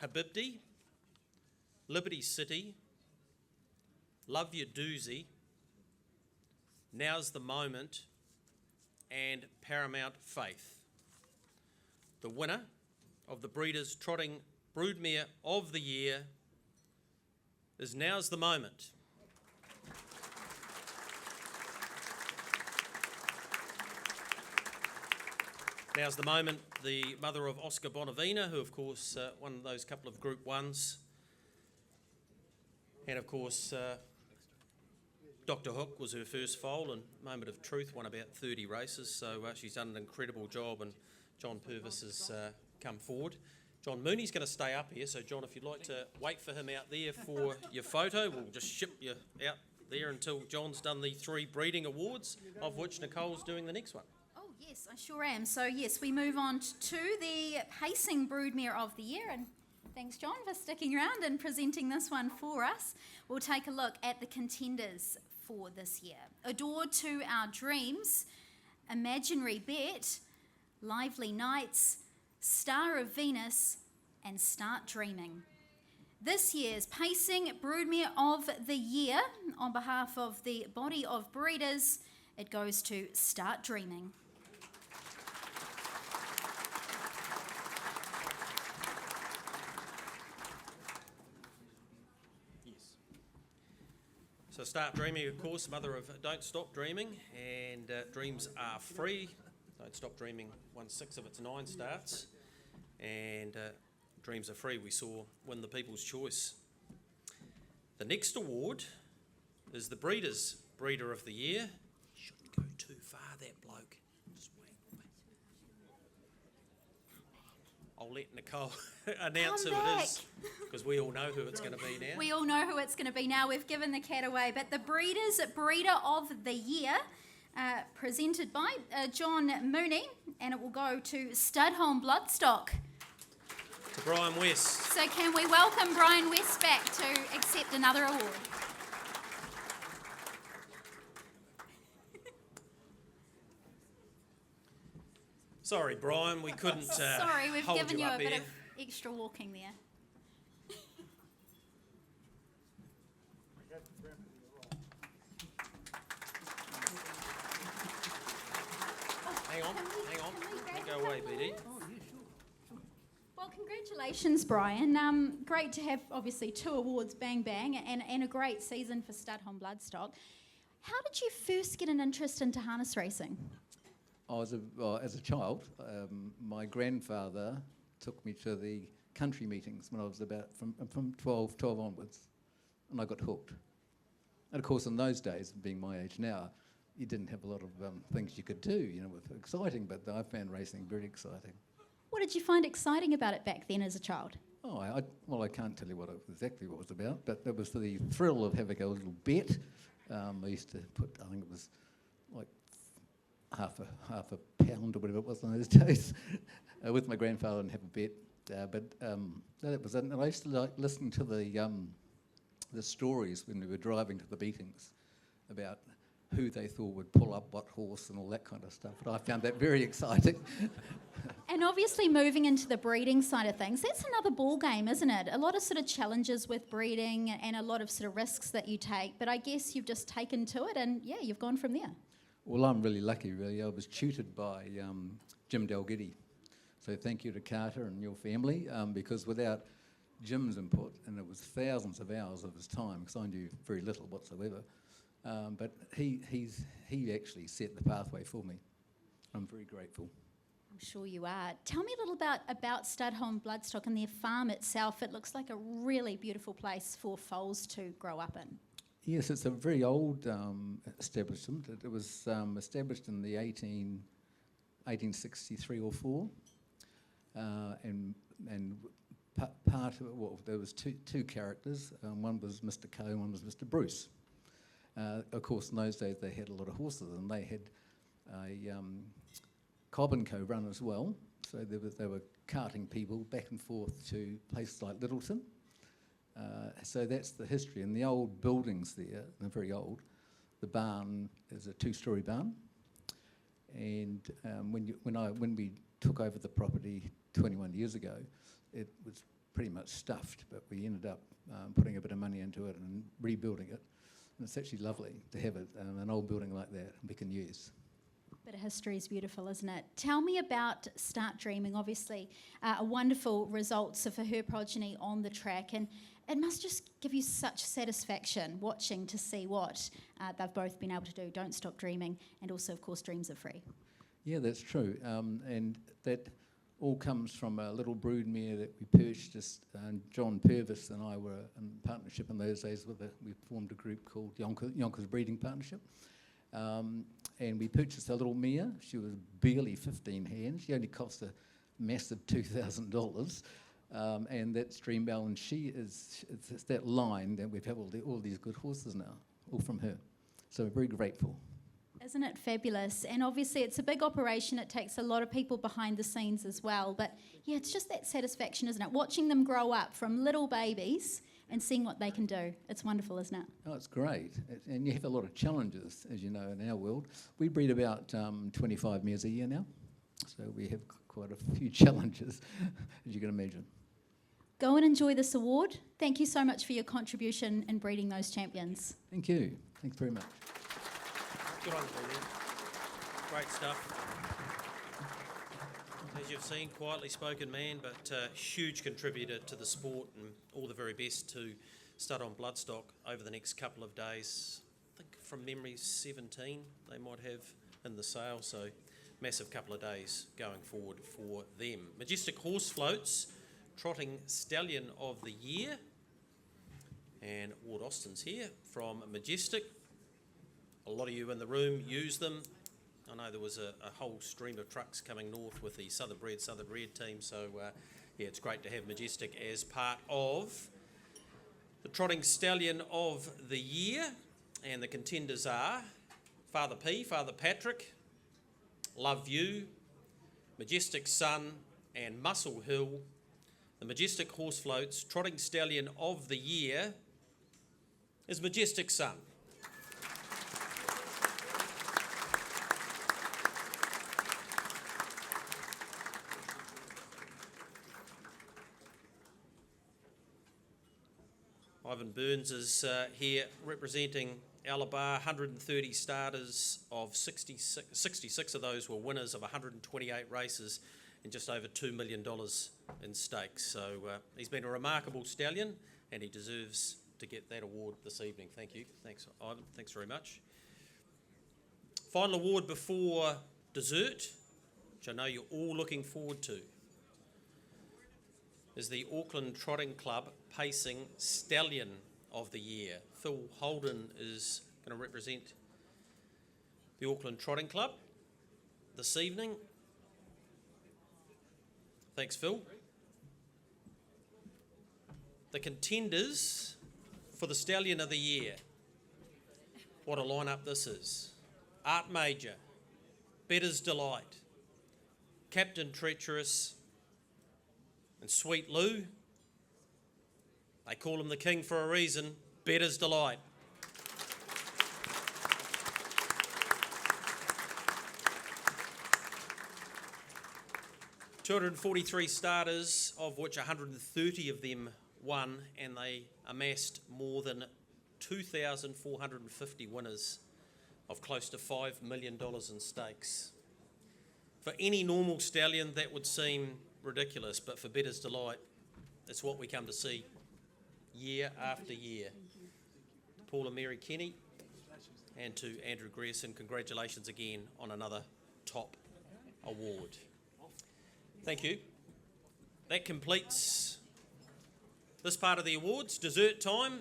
Habibdi, Liberty City, Love Your Doozy, Now's the Moment, and Paramount Faith. The winner of the Breeders' Trotting Broodmare of the Year is Now's the Moment. Now's the moment, the mother of Oscar Bonavina, who of course won those couple of Group 1s. And of course, Dr. Hook was her first foal, and Moment of Truth won about 30 races, so she's done an incredible job, and John Purvis has come forward. John Mooney's going to stay up here, so John, if you'd like to wait for him out there for your photo, we'll just ship you out there until John's done the 3 breeding awards, of which Nicole's doing the next one. Oh, yes, I sure am. So, yes, we move on to the Pacing Broodmare of the Year. And thanks, John, for sticking around and presenting this one for us. We'll take a look at the contenders for this year. Adored to Our Dreams, Imaginary Bet, Lively Nights, Star of Venus, and Start Dreaming. This year's Pacing Broodmare of the Year, on behalf of the body of breeders, it goes to Start Dreaming. So Start Dreaming, of course, mother of Don't Stop Dreaming, and dreams are free. Don't Stop Dreaming won 6 of its 9 starts, and dreams are free, we saw, win the People's Choice. The next award is the Breeders' Breeder of the Year. Shouldn't go too far, that bloke. Just wait. I'll let Nicole announce who it is, because we all know who it's going to be now. We all know who it's going to be now. We've given the cat away. But the Breeders' Breeder of the Year, presented by John Mooney, and it will go to Studholme Bloodstock. To Brian West. So can we welcome Brian West back to accept another award? Sorry, Brian, we couldn't Sorry, we've hold given you up a bit here. of extra walking there. Hang on. Don't go away, BD. Well, congratulations, Brian. Great to have, obviously, 2 awards, bang, bang, and a great season for Studholme Bloodstock. How did you first get an interest into harness racing? As a child, my grandfather took me to the country meetings when I was about from 12 onwards, and I got hooked. And of course, in those days, being my age now, you didn't have a lot of things you could do, with exciting, but I found racing very exciting. What did you find exciting about it back then as a child? Oh, I can't tell you exactly what it was about, but it was the thrill of having a little bet. I used to put, I think it was like half a pound or whatever it was in those days, with my grandfather and have a bet. That was it. And I used to like listening to the stories when we were driving to the meetings about who they thought would pull up what horse and all that kind of stuff. And I found that very exciting. And obviously moving into the breeding side of things, that's another ball game, isn't it? A lot of sort of challenges with breeding and a lot of sort of risks that you take, but I guess you've just taken to it and yeah, you've gone from there. Well, I'm really lucky, really. I was tutored by Jim Dalgiddy. So thank you to Carter and your family, because without Jim's input, and it was thousands of hours of his time, because I knew very little whatsoever, but he actually set the pathway for me. I'm very grateful. I'm sure you are. Tell me a little about Studholme Bloodstock and their farm itself. It looks like a really beautiful place for foals to grow up in. Yes, it's a very old establishment. It was established in the 1863 or 4, and part of it, well, there was two characters. One was Mr. Coe, and one was Mr. Bruce. Of course, in those days they had a lot of horses, and they had a Cobb and Co run as well. So they were carting people back and forth to places like Littleton. So that's the history. And the old buildings there, they're very old. The barn is a 2-storey barn. And when we took over the property 21 years ago, it was pretty much stuffed, but we ended up putting a bit of money into it and rebuilding it. And it's actually lovely to have it, an old building like that we can use. Bit of history is beautiful, isn't it? Tell me about Start Dreaming. Obviously, a wonderful results for her progeny on the track, and it must just give you such satisfaction watching to see what they've both been able to do. Don't Stop Dreaming, and also, of course, Dreams Are Free. Yeah, that's true. And that all comes from a little broodmare that we purchased. John Purvis and I were in partnership in those days. We formed a group called Yonkers Breeding Partnership. And we purchased a little mare. She was barely 15 hands. She only cost a massive $2,000. And that's Dreambell, and it's that line that we've had all these good horses now, all from her. So we're very grateful. Isn't it fabulous? And obviously it's a big operation. It takes a lot of people behind the scenes as well. But yeah, it's just that satisfaction, isn't it? Watching them grow up from little babies and seeing what they can do. It's wonderful, isn't it? Oh, it's great. And you have a lot of challenges, as you know, in our world. We breed about 25 mares a year now. So we have quite a few challenges, as you can imagine. Go and enjoy this award. Thank you so much for your contribution in breeding those champions. Thank you. Thanks very much. Good on you, Lee. Great stuff. As you've seen, quietly spoken man, but huge contributor to the sport, and all the very best to Stud on Bloodstock over the next couple of days. I think from memory 17 they might have in the sale, so massive couple of days going forward for them. Majestic Horse Floats, Trotting Stallion of the Year, and Ward Austin's here from Majestic. A lot of you in the room use them. I know there was a whole stream of trucks coming north with the Southern Bred team, so yeah, it's great to have Majestic as part of the Trotting Stallion of the Year. And the contenders are Father P, Father Patrick, Love You, Majestic Sun, and Muscle Hill. The Majestic Horse Floats Trotting Stallion of the Year is Majestic Sun. Ivan Burns is here representing Alabar, 130 starters of 66 of those were winners of 128 races and just over $2 million in stakes. So he's been a remarkable stallion and he deserves to get that award this evening. Thank you. Thanks, Ivan. Thanks very much. Final award before dessert, which I know you're all looking forward to, is the Auckland Trotting Club Pacing Stallion of the Year. Phil Holden is going to represent the Auckland Trotting Club this evening. Thanks, Phil. The contenders for the Stallion of the Year. What a lineup this is. Art Major, Better's Delight, Captain Treacherous, and Sweet Lou. They call him the king for a reason. Better's Delight. $243 starters, of which 130 of them won, and they amassed more than 2,450 winners of close to $5 million in stakes. For any normal stallion, that would seem ridiculous, but for Better's Delight, it's what we come to see year after year. To Paul and Mary Kenny and to Andrew Grierson, congratulations again on another top award. Thank you. That completes this part of the awards. Dessert time,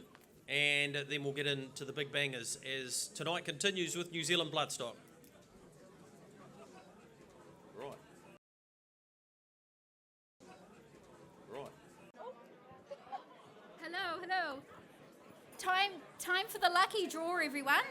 and then we'll get into the big bangers as tonight continues with New Zealand Bloodstock. Hello. Time for the lucky draw, everyone.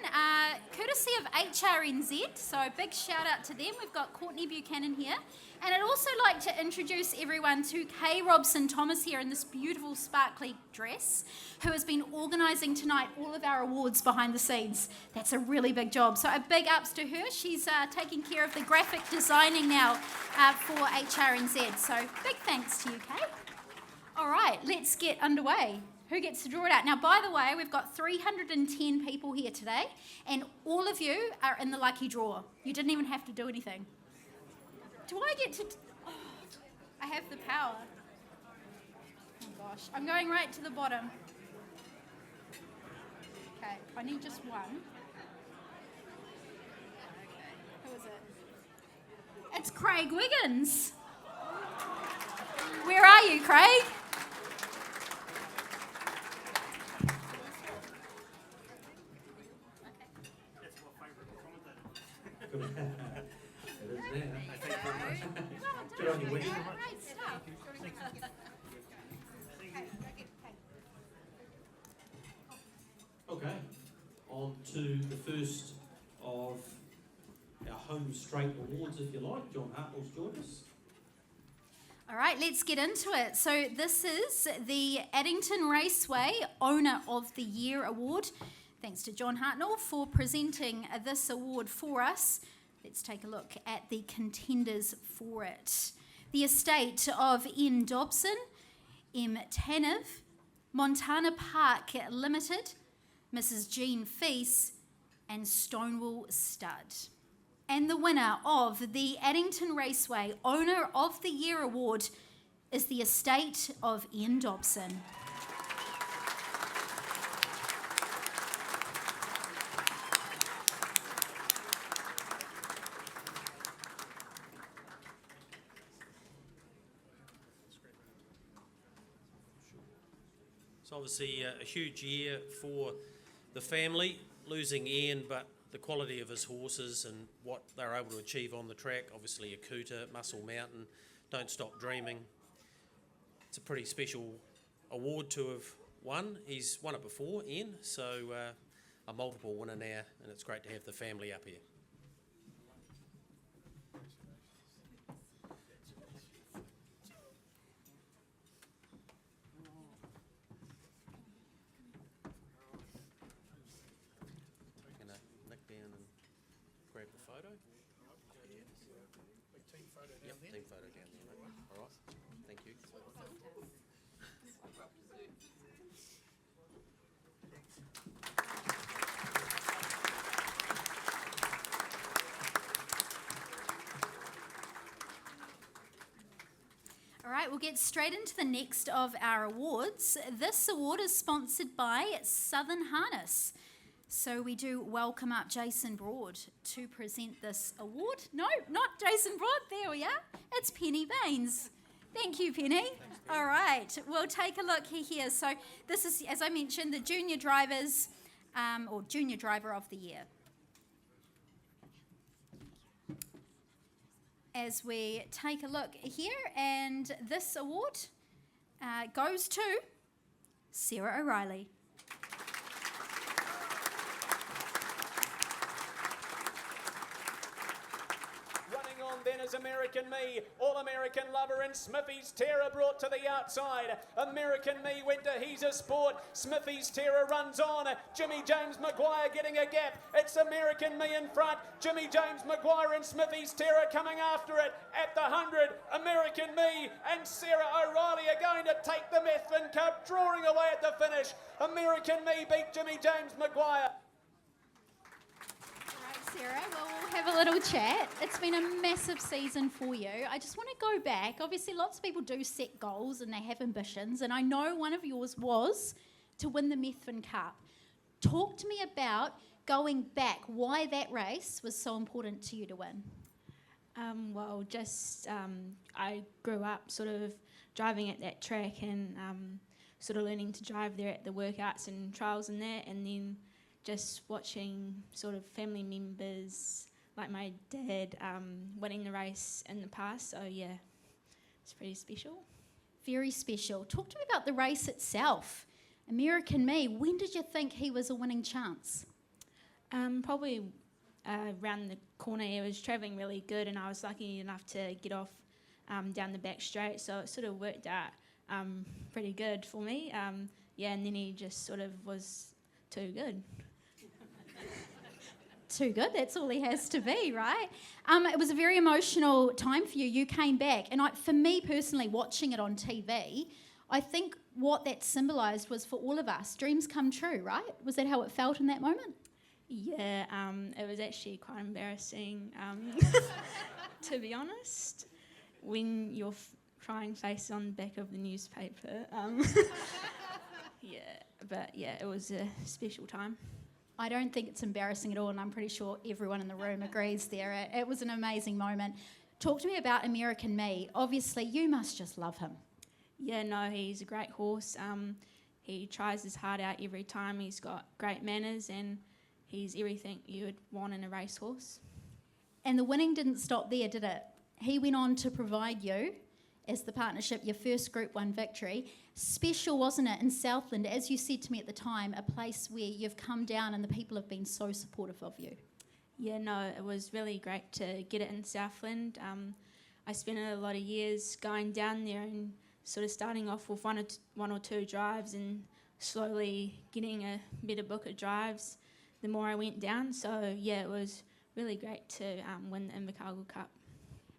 Courtesy of HRNZ, so a big shout out to them. We've got Courtney Buchanan here. And I'd also like to introduce everyone to Kay Robson Thomas here in this beautiful sparkly dress, who has been organising tonight all of our awards behind the scenes. That's a really big job. So a big ups to her. She's taking care of the graphic designing now for HRNZ. So big thanks to you, Kay. All right, let's get underway. Who gets to draw it out? Now, by the way, we've got 310 people here today, and all of you are in the lucky draw. You didn't even have to do anything. Do I get to... Oh, I have the power. Oh, gosh. I'm going right to the bottom. Okay, I need just one. Okay, who is it? Craig Wiggins. Where are you, Craig? Good on you, Wendy. Okay, on to the first of our home straight awards, if you like. John Hartnell's joined us. All right, let's get into it. So this is the Addington Raceway Owner of the Year Award. Thanks to John Hartnell for presenting this award for us. Let's take a look at the contenders for it. The estate of N. Dobson, M. Tanev, Montana Park Limited, Mrs. Jean Feese, and Stonewall Stud. And the winner of the Addington Raceway Owner of the Year Award is the estate of N. Dobson. It's obviously a huge year for the family, losing Ian, but the quality of his horses and what they're able to achieve on the track, obviously Akuta, Muscle Mountain, Don't Stop Dreaming. It's a pretty special award to have won. He's won it before, Ian, so a multiple winner now, and it's great to have the family up here. Nick down and grab the photo. Yep, team photo down there, mate. All right, thank you. All right, we'll get straight into the next of our awards. This award is sponsored by Southern Harness. So we do welcome up Jason Broad to present this award. No, not Jason Broad, there we are. It's Penny Baines. Thank you, Penny. All right, we'll take a look here. So this is, as I mentioned, the Junior Drivers, or Junior Driver of the Year. As we take a look here, and this award goes to Sarah O'Reilly. Then is American Me, All-American Lover and Smithy's Terror brought to the outside. American Me went to He's a Sport. Smithy's Terror runs on. Jimmy James Maguire getting a gap. It's American Me in front. Jimmy James Maguire and Smithy's Terror coming after it at the 100. American Me and Sarah O'Reilly are going to take the Methven Cup, drawing away at the finish. American Me beat Jimmy James Maguire. Sarah, well, we'll have a little chat. It's been a massive season for you. I just want to go back. Obviously, lots of people do set goals and they have ambitions, and I know one of yours was to win the Methven Cup. Talk to me about going back, why that race was so important to you to win. I grew up sort of driving at that track and sort of learning to drive there at the workouts and trials and that, and then just watching sort of family members like my dad winning the race in the past. So yeah, it's pretty special. Very special. Talk to me about the race itself. American Me, when did you think he was a winning chance? Probably around the corner. He was travelling really good and I was lucky enough to get off down the back straight, so it sort of worked out pretty good for me. And then he just sort of was too good. Too good, that's all he has to be, right? It was a very emotional time for you. You came back, and for me personally, watching it on TV, I think what that symbolised was for all of us, dreams come true, right? Was that how it felt in that moment? Yeah, it was actually quite embarrassing, to be honest, when your crying face on the back of the newspaper. It was a special time. I don't think it's embarrassing at all, and I'm pretty sure everyone in the room agrees there. It was an amazing moment. Talk to me about American Me. Obviously, you must just love him. Yeah, no, he's a great horse. He tries his heart out every time. He's got great manners and he's everything you would want in a racehorse. And the winning didn't stop there, did it? He went on to provide you, as the partnership, your first Group 1 victory. Special, wasn't it, in Southland, as you said to me at the time, a place where you've come down and the people have been so supportive of you. Yeah, no, it was really great to get it in Southland. I spent a lot of years going down there and sort of starting off with one or two drives and slowly getting a better book of drives the more I went down. So, yeah, it was really great to win the Invercargill Cup.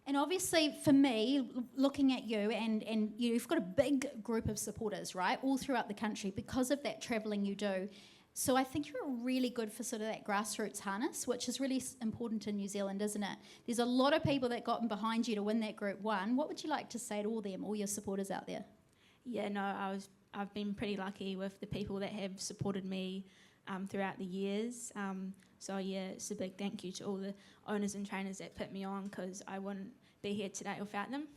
And obviously, for me, looking at you, and you've got a big group of supporters, right, all throughout the country because of that travelling you do. So I think you're really good for sort of that grassroots harness, which is really important in New Zealand, isn't it? There's a lot of people that got behind you to win that Group 1. What would you like to say to all them, all your supporters out there? Yeah, no, I've been pretty lucky with the people that have supported me throughout the years. So yeah, it's a big thank you to all the owners and trainers that put me on, because I wouldn't be here today without them.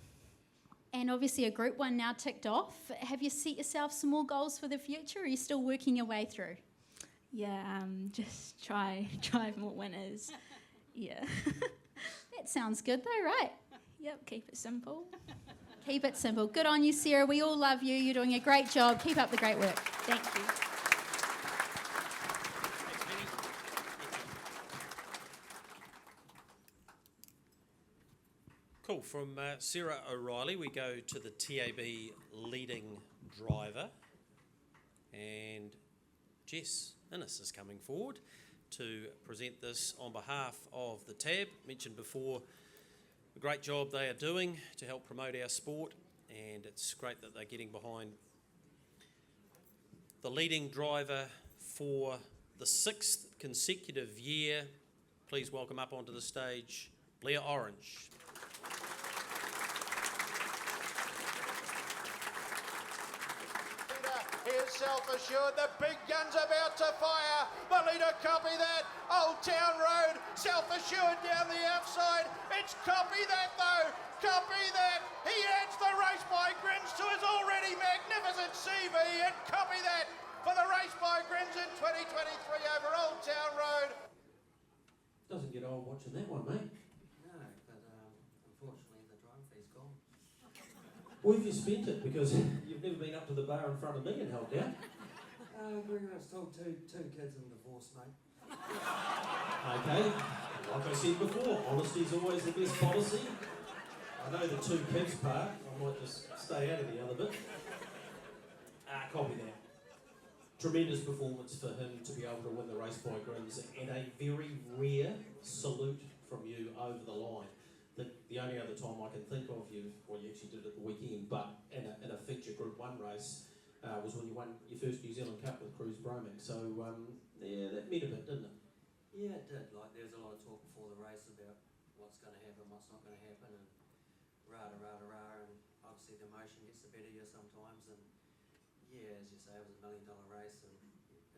And obviously a Group 1 now ticked off. Have you set yourself some more goals for the future, or are you still working your way through? Yeah, just try more winners. Yeah. That sounds good though, right? Yep, keep it simple. Keep it simple. Good on you, Sarah. We all love you. You're doing a great job. Keep up the great work. Thank you. Cool. From Sarah O'Reilly, we go to the TAB leading driver. And Jess Innes is coming forward to present this on behalf of the TAB. Mentioned before the great job they are doing to help promote our sport, and it's great that they're getting behind the leading driver for the 6th consecutive year. Please welcome up onto the stage Blair Orange. Here's Self-Assured, the big gun's about to fire. The leader, copy that. Old Town Road, Self-Assured down the outside. It's copy that though, copy that. He adds the race by grins to his already magnificent CV, and copy that for the race by grins in 2023 over Old Town Road. Doesn't get old watching that one, mate. No, but unfortunately the driving fee's gone. Where have you spent it? Because you've never been up to the bar in front of me and helped out. Very much told two kids and divorce, mate. Okay, like I said before, honesty is always the best policy. I know the 2 kids part, I might just stay out of the other bit. Copy that. Tremendous performance for him to be able to win the race by grins, and a very rare salute from you over the line. The only other time I can think of you, well, you actually did it at the weekend, but in a feature Group 1 race, was when you won your first New Zealand Cup with Cruise Bromick. So, yeah, that meant a bit, didn't it? Yeah, it did. Like, there was a lot of talk before the race about what's going to happen, what's not going to happen, and rah, and obviously the emotion gets the better of you sometimes, and yeah, as you say, it was $1 million race, and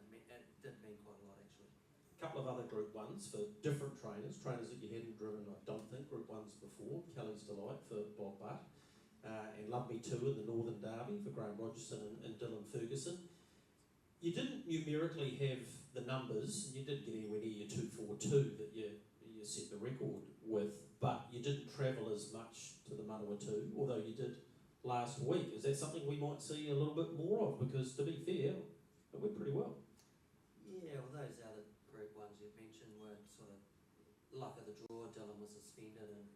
it did mean quite a lot, actually. A couple of other Group 1s for different trainers that you hadn't driven, I don't think, Group 1s before. Kelly's Delight for Bob Butt, and Love Me Too in the Northern Derby for Graham Rogerson and Dylan Ferguson. You didn't numerically have the numbers, and you didn't get anywhere near your 242 that you set the record with, but you didn't travel as much to the Manawatu, although you did last week. Is that something we might see a little bit more of? Because to be fair, it went pretty well. Yeah, well, those other Group 1s you've mentioned were sort of luck of the draw. Dylan was suspended and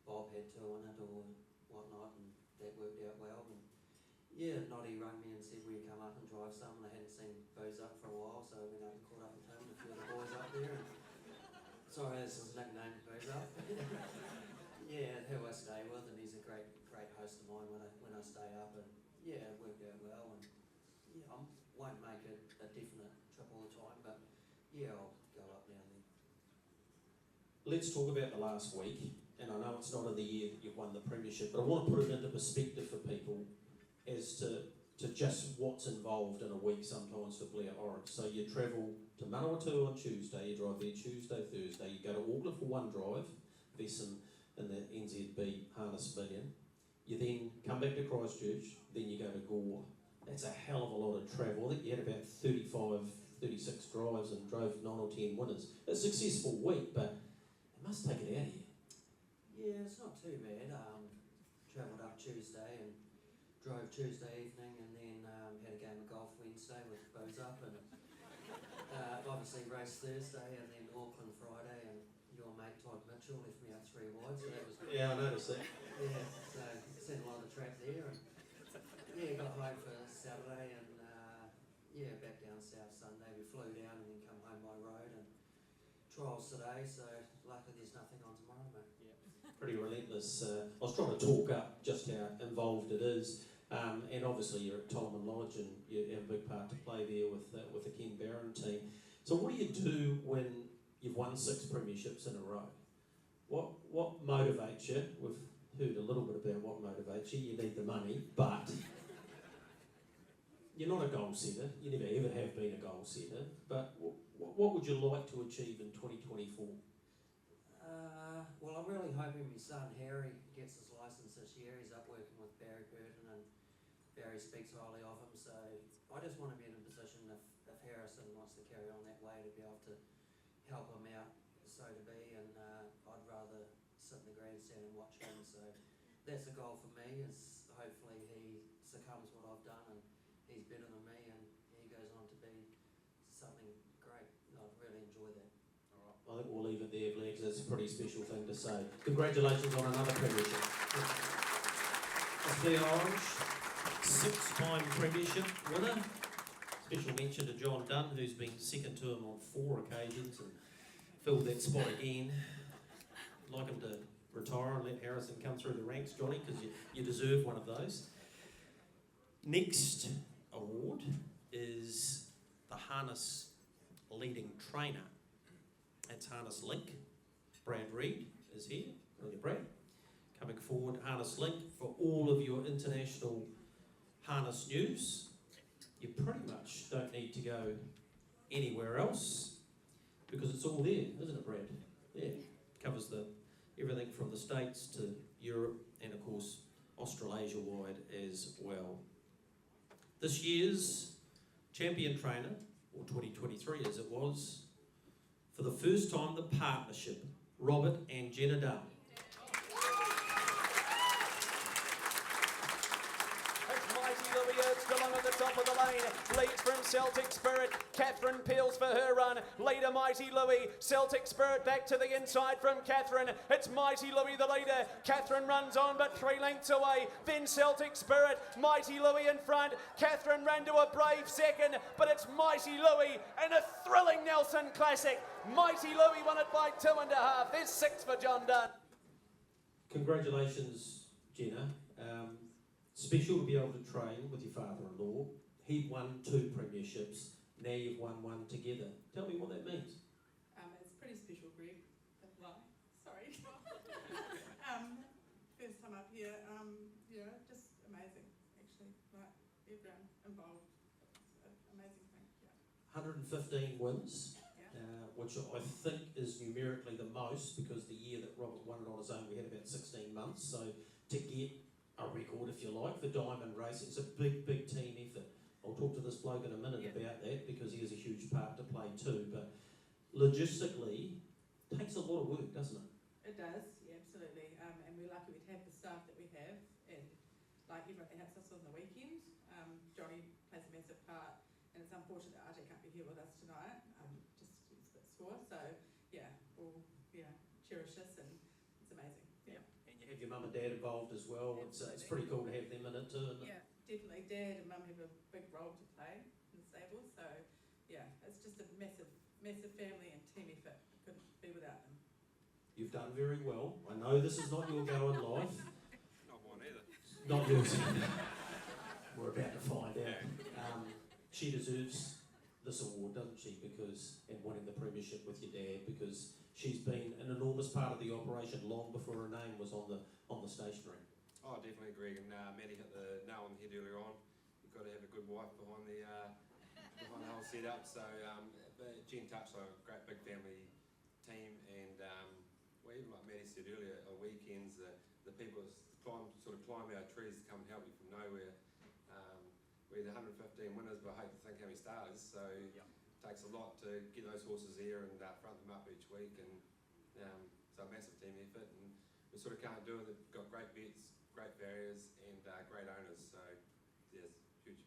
Bob had 2 in it or whatnot, and that worked out well. And yeah, Noddy rang me and said, will you come up and drive some? And I hadn't seen Booze Up for a while, so I went up and caught up with him and a few of the boys up there. And sorry, that's his nickname, Booze Up. Yeah, who I stay with, and he's a great host of mine when I stay up. And yeah, it worked out well. And yeah, I won't make it a definite trip all the time, but yeah, I'll go up now and then. Let's talk about the last week, and I know it's not in the year that you've won the premiership, but I want to put it into perspective for people as to just what's involved in a week sometimes for Blair Orange. So you travel to Manawatu on Tuesday, you drive there Tuesday, Thursday, you go to Auckland for one drive, there's some in the NZB Harness Million. You then come back to Christchurch, then you go to Gore. That's a hell of a lot of travel. I think you had about 35, 36 drives and drove 9 or 10 winners. A successful week, but it must take it out of you. Yeah, it's not too bad. Travelled up Tuesday and drove Tuesday evening, and then had a game of golf Wednesday with Booze Up, and obviously raced Thursday, and then Auckland Friday, and your mate Todd Mitchell left me out 3 wide, so that was good. Yeah, I noticed that. Yeah, so seen a lot of track there, and yeah, got home for Saturday, and yeah, back down south Sunday. We flew down and then come home by road, and trials today, so luckily there's nothing on tomorrow, mate. Pretty relentless. I was trying to talk up just how involved it is, and obviously you're at Tolman Lodge and you have a big part to play there with the Ken Barron team. So what do you do when you've won 6 premierships in a row? What motivates you? We've heard a little bit about what motivates you. You need the money, but you're not a goal setter. You never ever have been a goal setter. But what would you like to achieve in 2024? Well, I'm really hoping my son Harry gets his licence this year. He's up working with Barry Burton, and Barry speaks highly of him. So I just want to be in a position, if Harrison wants to carry on that way, to be able to help him out, so to be. And I'd rather sit in the grandstand and watch him. So that's a goal for me, is hopefully he succumbs what I've done and he's better than me and he goes on to be something great. I'd really enjoy that. I think we'll leave it there, Blair, because it's a pretty special thing to say. Congratulations on another premiership. That's Blair Orange, 6-time premiership winner. Special mention to John Dunn, who's been second to him on 4 occasions and filled that spot again. I'd like him to retire and let Harrison come through the ranks, Johnny, because you deserve one of those. Next award is the Harness Leading Trainer. That's Harness Link. Brad Reed is here. Brilliant, Brad. Coming forward, Harness Link, for all of your international harness news. You pretty much don't need to go anywhere else because it's all there, isn't it, Brad? Yeah, covers everything from the States to Europe and, of course, Australasia-wide as well. This year's champion trainer, or 2023 as it was, for the first time, the partnership, Robert and Jenna Dunn. Still on at the top of the lane, leads from Celtic Spirit. Catherine peels for her run. Leader Mighty Louis. Celtic Spirit back to the inside from Catherine. It's Mighty Louis the leader. Catherine runs on but 3 lengths away. Then Celtic Spirit. Mighty Louis in front. Catherine ran to a brave second, but it's Mighty Louis in a thrilling Nelson Classic. Mighty Louis won it by 2.5. There's 6 for John Dunn. Congratulations, Jenna. Special to be able to train with your father-in-law. He'd won 2 premierships. Now you've won 1 together. Tell me what that means. It's pretty special, Greg. Sorry. First time up here. Just amazing, actually. Like everyone involved. It's an amazing thing. Yeah. 115 wins, which I think is numerically the most, because the year that Robert won it on his own, we had about 16 months. So to get a record, if you like, for diamond racing, it's a big, big team effort. I'll talk to this bloke in a minute about that, because he has a huge part to play too. But logistically, it takes a lot of work, doesn't it? It does, yeah, absolutely. And we're lucky to have the staff that we have, and like everyone that helps us on the weekend. Johnny plays a massive part, and it's unfortunate that RJ can't be here with us tonight, just to split score. So yeah, we'll cherish this, and it's amazing. Yeah. And you have your mum and dad involved as well. It's pretty cool to have them in it too, isn't it? Yeah, definitely. Dad and mum have a big role to play in the stable. So yeah, it's just a massive, massive family and team effort. Couldn't be without them. You've done very well. I know this is not your go in life. Not mine either. Not yours. We're about to find out. She deserves this award, doesn't she? Because, and winning the premiership with your dad, because she's been an enormous part of the operation long before her name was on the stationery. Oh, definitely, Greg. And Maddie hit the nail on the head earlier on. You've got to have a good wife behind the whole setup. So, but Jen touched on a great big family team, and well, even like Maddie said earlier, on weekends, the people climb our trees to come and help you from nowhere. We had 115 winners, but I hate to think how many starters, so it takes a lot to get those horses there and front them up each week, and so a massive team effort, and we sort of can't do it. They've got great vets, great barriers, and great owners, so yes, huge.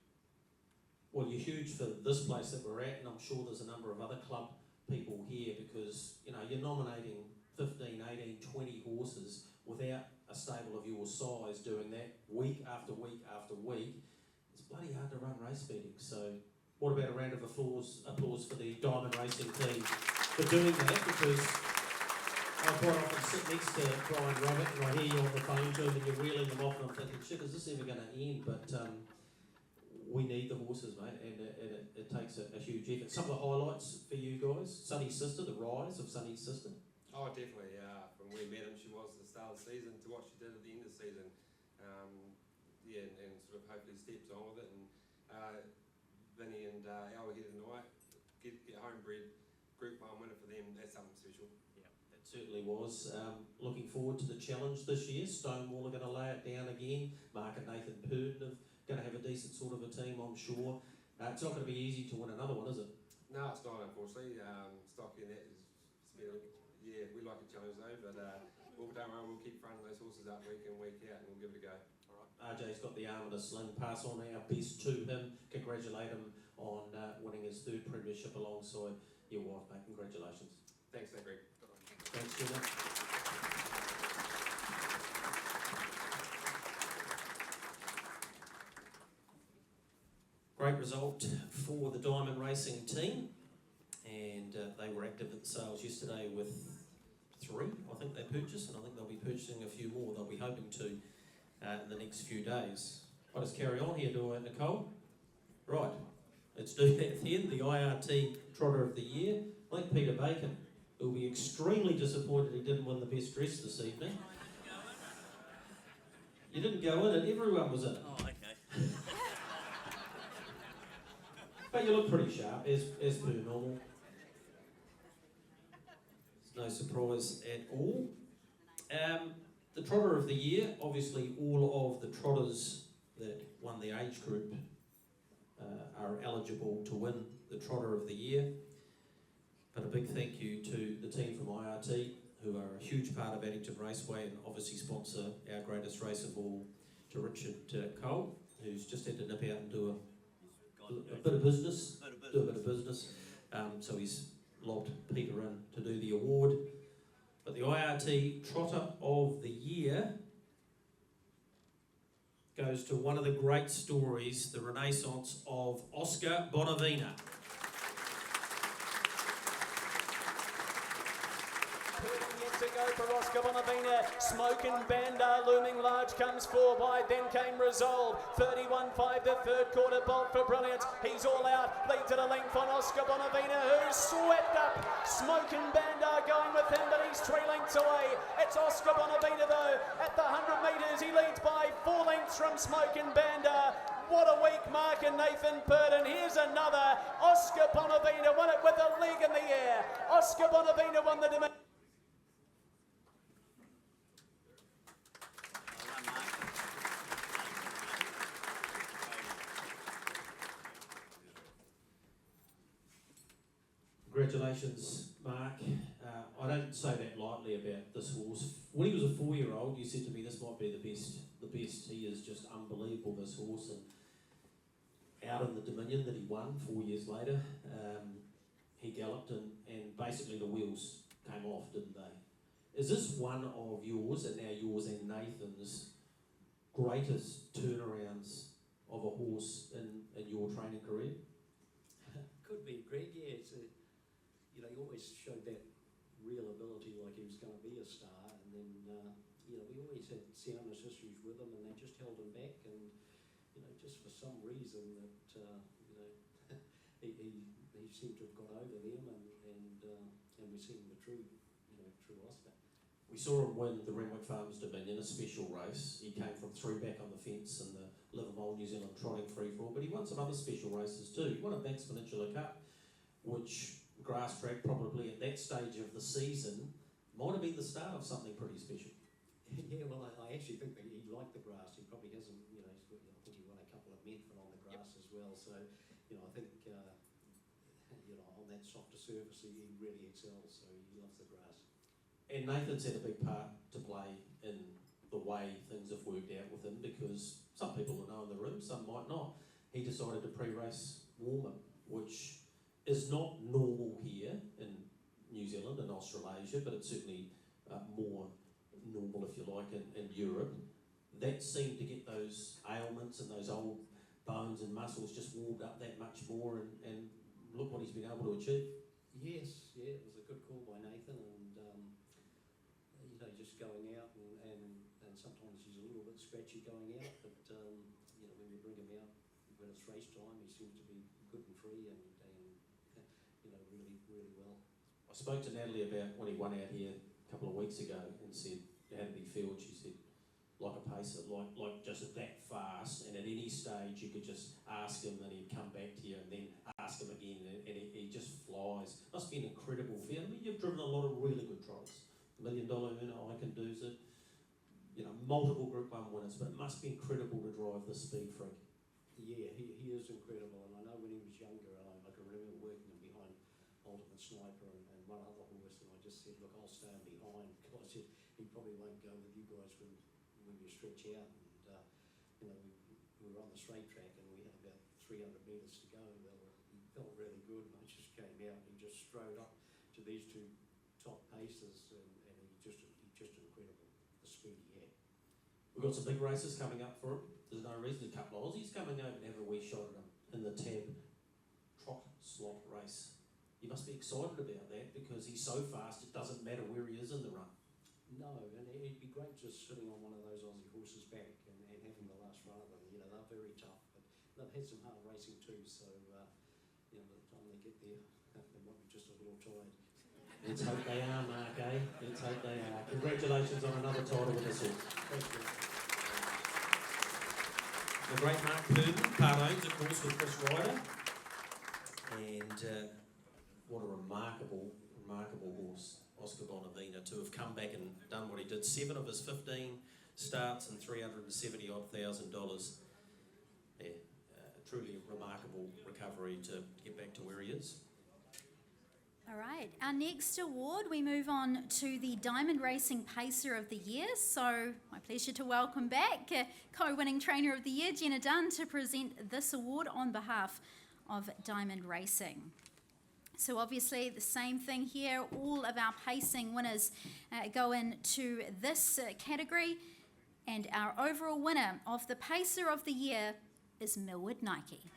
Well, you're huge for this place that we're at, and I'm sure there's a number of other club people here, because you're nominating 15, 18, 20 horses without a stable of your size doing that week after week after week. It's bloody hard to run race meetings. So what about a round of applause for the Diamond Racing team for doing that, because I quite often sit next to Brian Robert and I hear you on the phone to him and you're reeling them off, and I'm thinking, shit, is this ever going to end? But we need the horses, mate, and it takes a huge effort. Some of the highlights for you guys, Sunny's sister, the rise of Sunny's sister. Oh, definitely. From when we met him, she was at the start of the season to what she did at the end of the season. And sort of hopefully steps on with it. And Vinny and Al here tonight, get homebred Group 1 winner for them. That's something special. Yeah, it certainly was. Looking forward to the challenge this year. Stonewall are going to lay it down again. Mark and Nathan Purden are going to have a decent sort of a team, I'm sure. It's not going to be easy to win another one, is it? No, it's not, unfortunately. Stocky and that is, yeah, we like a challenge though, but don't worry, we'll keep running those horses up week in, week out, and we'll give it a go. All right. RJ's got the arm in a sling. Pass on our best to him. Congratulate him on winning his 3rd premiership alongside your wife, mate. Congratulations. Thanks, Greg. Thanks, Jenna. Great result for the Diamond Racing team, and they were active at the sales yesterday with 3, I think they purchased, and I think they'll be purchasing a few more. They'll be hoping to in the next few days. I'll just carry on here, do I, Nicole? Right, let's do that then. The IRT Trotter of the Year. I think Peter Bacon will be extremely disappointed he didn't win the best dress this evening. You didn't go in it, everyone was in it. Oh, okay. But you look pretty sharp, as per normal. It's no surprise at all. The Trotter of the Year, obviously all of the trotters that won the age group are eligible to win the Trotter of the Year. But a big thank you to the team from IRT, who are a huge part of Addington Raceway and obviously sponsor our greatest race of all, to Richard Cole, who's just had to nip out and do a bit of business. So he's lobbed Peter in to do the award. But the IRT Trotter of the Year goes to one of the great stories, the renaissance of Oscar Bonavina. To go for Oscar Bonavina. Smokin' Bandar looming large comes 4 wide, then came Resolve. 31.5 the 3rd quarter bolt for Brilliance. He's all out, lead to the length on Oscar Bonavina, who's swept up. Smokin' Bandar going with him, but he's 3 lengths away. It's Oscar Bonavina though. At the 100 metres, he leads by 4 lengths from Smokin' Bandar. What a week, Mark and Nathan Purden. Here's another. Oscar Bonavina won it with a leg in the air. Oscar Bonavina won the dimension. Congratulations, Mark. I don't say that lightly about this horse. When he was a 4-year-old, you said to me, this might be the best. He is just unbelievable, this horse. And out in the Dominion that he won 4 years later, he galloped and basically the wheels came off, didn't they? Is this one of yours, and now yours and Nathan's, greatest turnarounds of a horse in your training career? Could be, Greg, yeah. It's he always showed that real ability, like he was going to be a star, and then, we always had soundness issues with him, and they just held him back, and, just for some reason that, he seemed to have got over them, and we're seeing the true Oscar. We saw him win the Renwick Farms Dominion, a special race. He came from 3 back on the fence in the Livermore New Zealand trotting free-for-all, but he won some other special races too. He won a Banks Peninsula Cup, which grass track probably at that stage of the season might have been the start of something pretty special. Yeah, well, I actually think that he liked the grass. He probably hasn't, you know, I think he won a couple of Medford on the grass as well. So, you know, I think, you know, on that softer surface, he really excels. So he loves the grass. And Nathan's had a big part to play in the way things have worked out with him, because some people will know in the room, some might not. He decided to pre-race warm him, which is not normal here in New Zealand and Australasia, but it's certainly more normal, if you like, in Europe. That seemed to get those ailments and those old bones and muscles just warmed up that much more, and look what he's been able to achieve. Yes, yeah, it was a good call by Nathan, and you know, just going out and sometimes he's a little bit scratchy going out, but you know, when you bring him out when it's race time, he seems to be good and free and you know, really well. I spoke to Natalie about when he won out here a couple of weeks ago and said, how did he feel? She said, like a pacer, like just that fast, and at any stage you could just ask him and he'd come back to you and then ask him again, and he just flies. Must be an incredible feeling. I mean, you've driven a lot of really good trials. $1 Million Earner, I Can Do's it, you know, multiple Group 1 winners, but it must be incredible to drive the Speed Freak. Yeah, he is incredible, and I know when he was younger, I can remember working him behind Ultimate Sniper and one other horse, and I just said, look, I'll stand behind, because I said, he probably won't go with you guys when you stretch out. And you know, we were on the straight track and we had about 300 metres to go. He felt really good, and I just came out and he just strode up to these two top paces, and he just incredible, the speed he had. We've got some big races coming up for him. There's no reason. A couple of Aussies coming over and have a wee shot at him in the Tab Trot Slot race. You must be excited about that, because he's so fast it doesn't matter where he is in the run. No, and it'd be great just sitting on one of those Aussie horses back and having the last run of them. You know, they're very tough, but they've had some hard racing too, so, you know, by the time they get there, they might be just a little tired. Let's hope they are, Mark, eh? Let's hope they are. Congratulations on another title with us all. Thank you. The great Mark Purdon, part owns, of course, with Chris Ryder. And what a remarkable horse, Oscar Bonavina, to have come back and done what he did. 7 of his 15 starts and $370,000. Yeah, truly a remarkable recovery to get back to where he is. All right, our next award, we move on to the Diamond Racing Pacer of the Year. So, my pleasure to welcome back co-winning Trainer of the Year, Jenna Dunn, to present this award on behalf of Diamond Racing. So obviously the same thing here, all of our pacing winners go into this category, and our overall winner of the Pacer of the Year is Millwood Nike.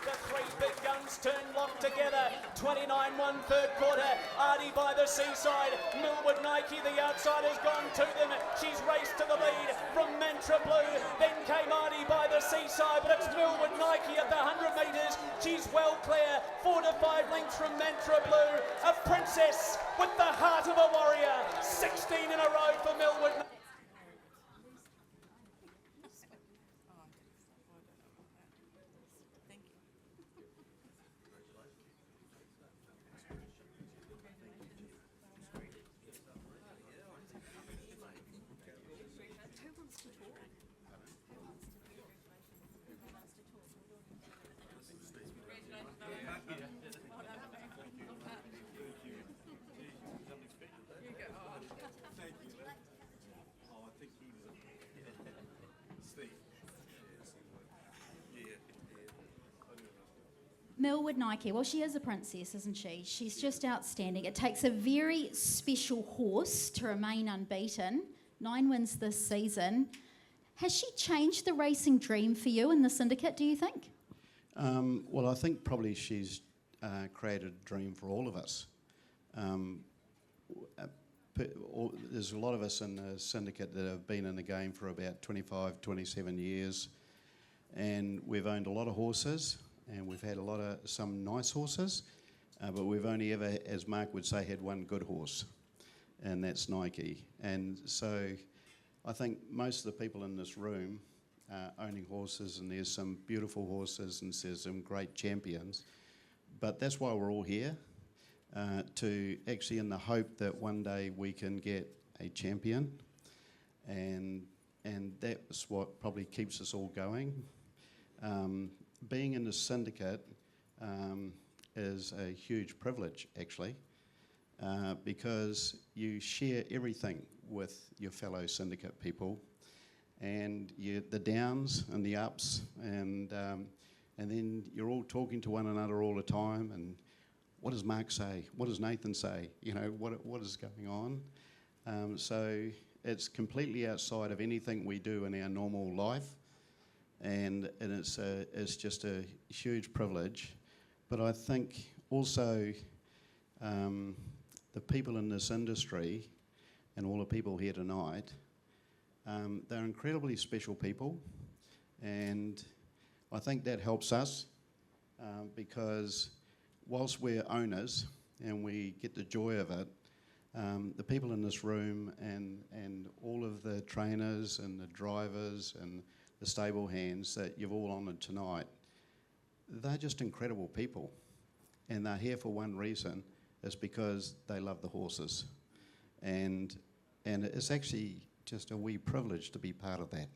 The three big guns turn locked together. 29-1 third quarter. Artie by the seaside. Millwood Nike, the outsider's gone to them. She's raced to the lead from Mantra Blue. Then came Artie by the seaside, but it's Millwood Nike at the 100 metres. She's well clear. 4 to 5 lengths from Mantra Blue. A princess with the heart of a warrior. 16 in a row for Millwood Nike. Millwood Nike, well, she is a princess, isn't she? She's just outstanding. It takes a very special horse to remain unbeaten. 9 wins this season. Has she changed the racing dream for you in the syndicate, do you think? Well, I think probably she's created a dream for all of us. There's a lot of us in the syndicate that have been in the game for about 25, 27 years, and we've owned a lot of horses, and we've had some nice horses, but we've only ever, as Mark would say, had one good horse, and that's Nike. And so I think most of the people in this room owning horses, and there's some beautiful horses and there's some great champions, but that's why we're all here, to actually in the hope that one day we can get a champion, and that's what probably keeps us all going. Being in the syndicate is a huge privilege, actually, because you share everything with your fellow syndicate people, and the downs and the ups, and then you're all talking to one another all the time. And what does Mark say? What does Nathan say? You know, what is going on? So it's completely outside of anything we do in our normal life, and it's just a huge privilege. But I think also the people in this industry and all the people here tonight, they're incredibly special people, and I think that helps us because whilst we're owners and we get the joy of it, the people in this room and all of the trainers and the drivers and the stable hands that you've all honoured tonight, they're just incredible people, and they're here for one reason. It's because they love the horses, and it's actually just a wee privilege to be part of that.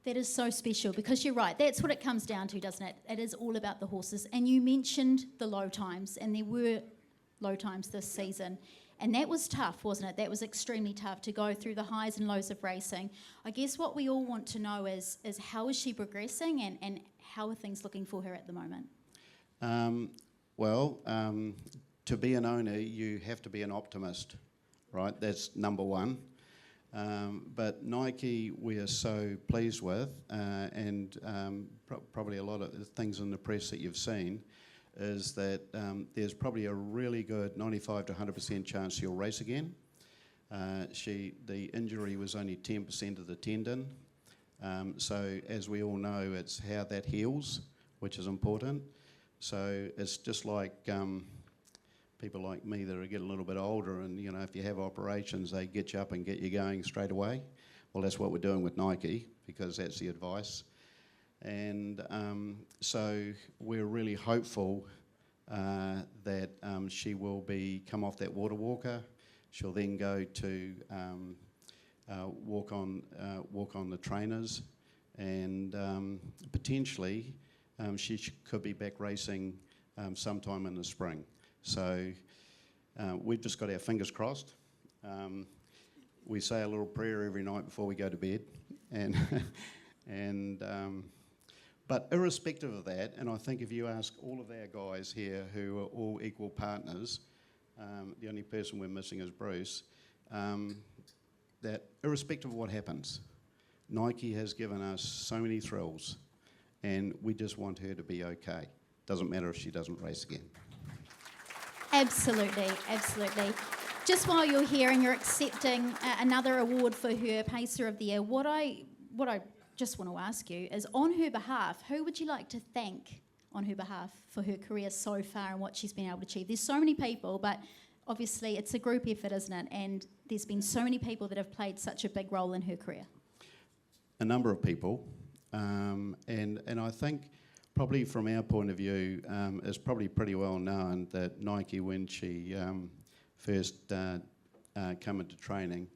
That is so special, because you're right, that's what it comes down to, doesn't it? It is all about the horses. And you mentioned the low times, and there were low times this season. And that was tough, wasn't it? That was extremely tough to go through the highs and lows of racing. I guess what we all want to know is how is she progressing, and how are things looking for her at the moment? To be an owner, you have to be an optimist, right? That's number one. But Nike, we are so pleased with, and probably a lot of the things in the press that you've seen, is that there's probably a really good 95 to 100% chance she'll race again. The injury was only 10% of the tendon. So as we all know, it's how that heals, which is important. So it's just like people like me that are getting a little bit older, and you know, if you have operations, they get you up and get you going straight away. Well, that's what we're doing with Nike, because that's the advice. And so we're really hopeful that she will come off that water walker. She'll then go to walk on the trainers, and potentially she could be back racing sometime in the spring. So we've just got our fingers crossed. We say a little prayer every night before we go to bed, but irrespective of that, and I think if you ask all of our guys here who are all equal partners, the only person we're missing is Bruce, that irrespective of what happens, Nike has given us so many thrills, and we just want her to be okay. Doesn't matter if she doesn't race again. Absolutely, absolutely. Just while you're here and you're accepting another award for her Pacer of the Year, what I just want to ask you is, on her behalf, who would you like to thank on her behalf for her career so far and what she's been able to achieve? There's so many people, but obviously it's a group effort, isn't it? And there's been so many people that have played such a big role in her career. A number of people, and I think probably from our point of view, it's probably pretty well known that Nike, when she first come into training,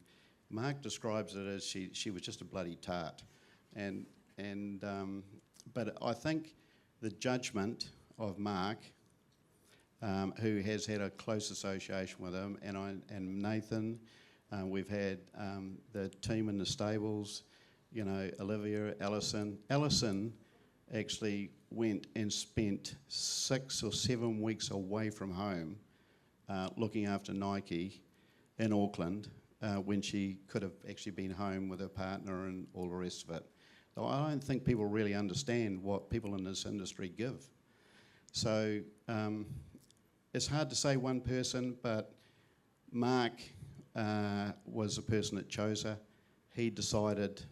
Mark describes it as she was just a bloody tart. But I think the judgment of Mark, who has had a close association with him, and Nathan, we've had the team in the stables, you know, Olivia, Alison. Alison actually went and spent 6 or 7 weeks away from home looking after Nike in Auckland when she could have actually been home with her partner and all the rest of it. So I don't think people really understand what people in this industry give. So it's hard to say one person, but Mark was the person that chose her. He decided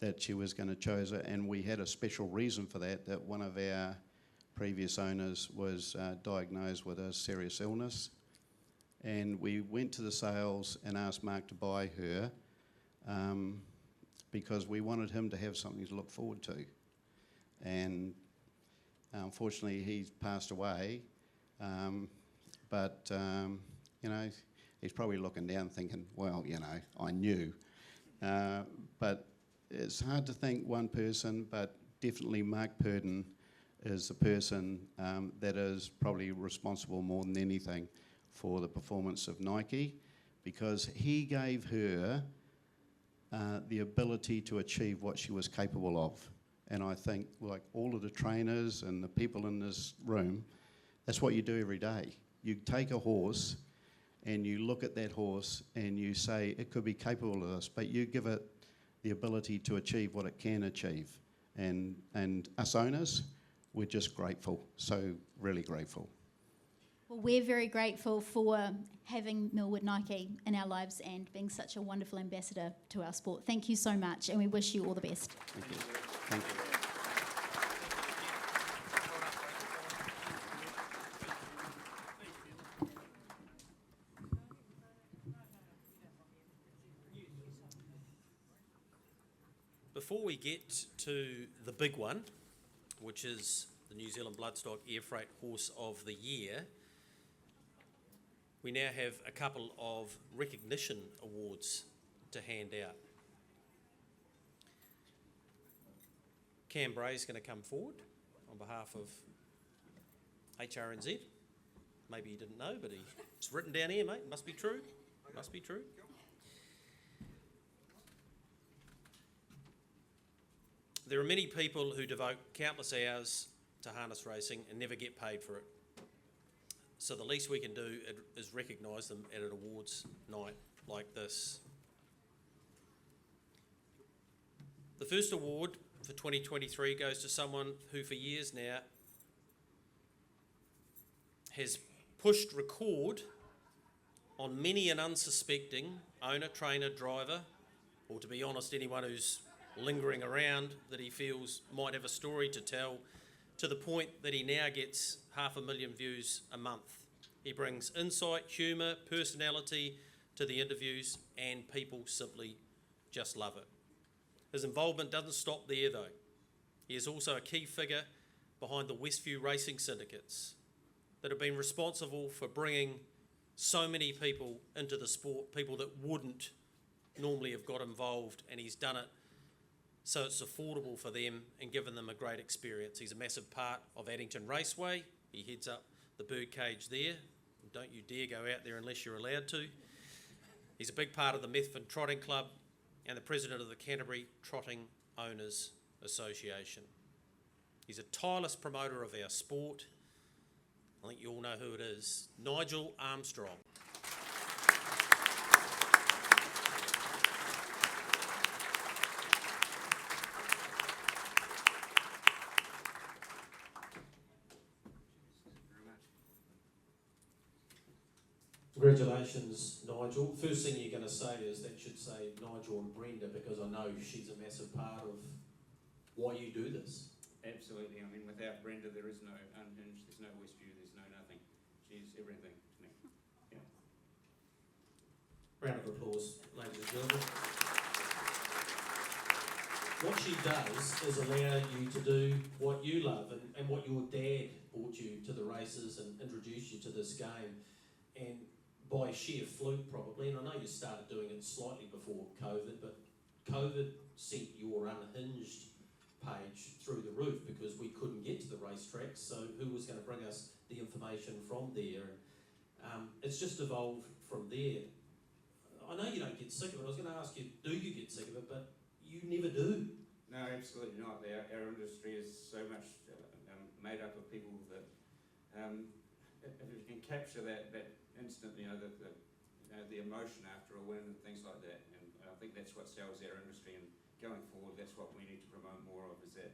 that she was going to choose her, and we had a special reason for that, that one of our previous owners was diagnosed with a serious illness, and we went to the sales and asked Mark to buy her because we wanted him to have something to look forward to. And Unfortunately, he's passed away, but you know, he's probably looking down thinking, well, you know, I knew. But it's hard to think one person, but definitely Mark Purdon is the person that is probably responsible more than anything for the performance of Nike, because he gave her the ability to achieve what she was capable of. And I think, like all of the trainers and the people in this room, that's what you do every day. You take a horse and you look at that horse and you say, it could be capable of this, but you give it the ability to achieve what it can achieve. And us owners, we're just grateful, so really grateful. Well, we're very grateful for having Millwood Nike in our lives and being such a wonderful ambassador to our sport. Thank you so much, and we wish you all the best. Thank you. Thank you. Before we get to the big one, which is the New Zealand Bloodstock Air Freight Horse of the Year, we now have a couple of recognition awards to hand out. Cam Bray's going to come forward on behalf of HRNZ. Maybe you didn't know, but it's written down here, mate. Must be true. Must be true. There are many people who devote countless hours to harness racing and never get paid for it. So the least we can do is recognise them at an awards night like this. The first award for 2023 goes to someone who for years now has pushed record on many an unsuspecting owner, trainer, driver, or to be honest, anyone who's lingering around that he feels might have a story to tell, to the point that he now gets 500,000 views a month. He brings insight, humour, personality to the interviews, and people simply just love it. His involvement doesn't stop there though. He is also a key figure behind the Westview racing syndicates that have been responsible for bringing so many people into the sport, people that wouldn't normally have got involved, and he's done it so it's affordable for them and given them a great experience. He's a massive part of Addington Raceway. He heads up the birdcage there. Don't you dare go out there unless you're allowed to. He's a big part of the Methven Trotting Club and the president of the Canterbury Trotting Owners Association. He's a tireless promoter of our sport. I think you all know who it is. Nigel Armstrong. Congratulations, Nigel. First thing you're going to say is that should say Nigel and Brenda, because I know she's a massive part of why you do this. Absolutely. I mean, without Brenda, there is no Unhinged, there's no Westview, there's no nothing. She's everything to me. Yeah. Round of applause, ladies and gentlemen. What she does is allow you to do what you love and what your dad brought you to the races and introduced you to this game. And by sheer fluke probably, and I know you started doing it slightly before COVID, but COVID sent your Unhinged page through the roof because we couldn't get to the racetracks, so who was going to bring us the information from there? And it's just evolved from there. I know you don't get sick of it. I was going to ask you, do you get sick of it? But you never do. No, absolutely not. Our industry is so much made up of people that if you can capture that instant, the emotion after a win and things like that, and I think that's what sells our industry. And going forward, that's what we need to promote more of. Is that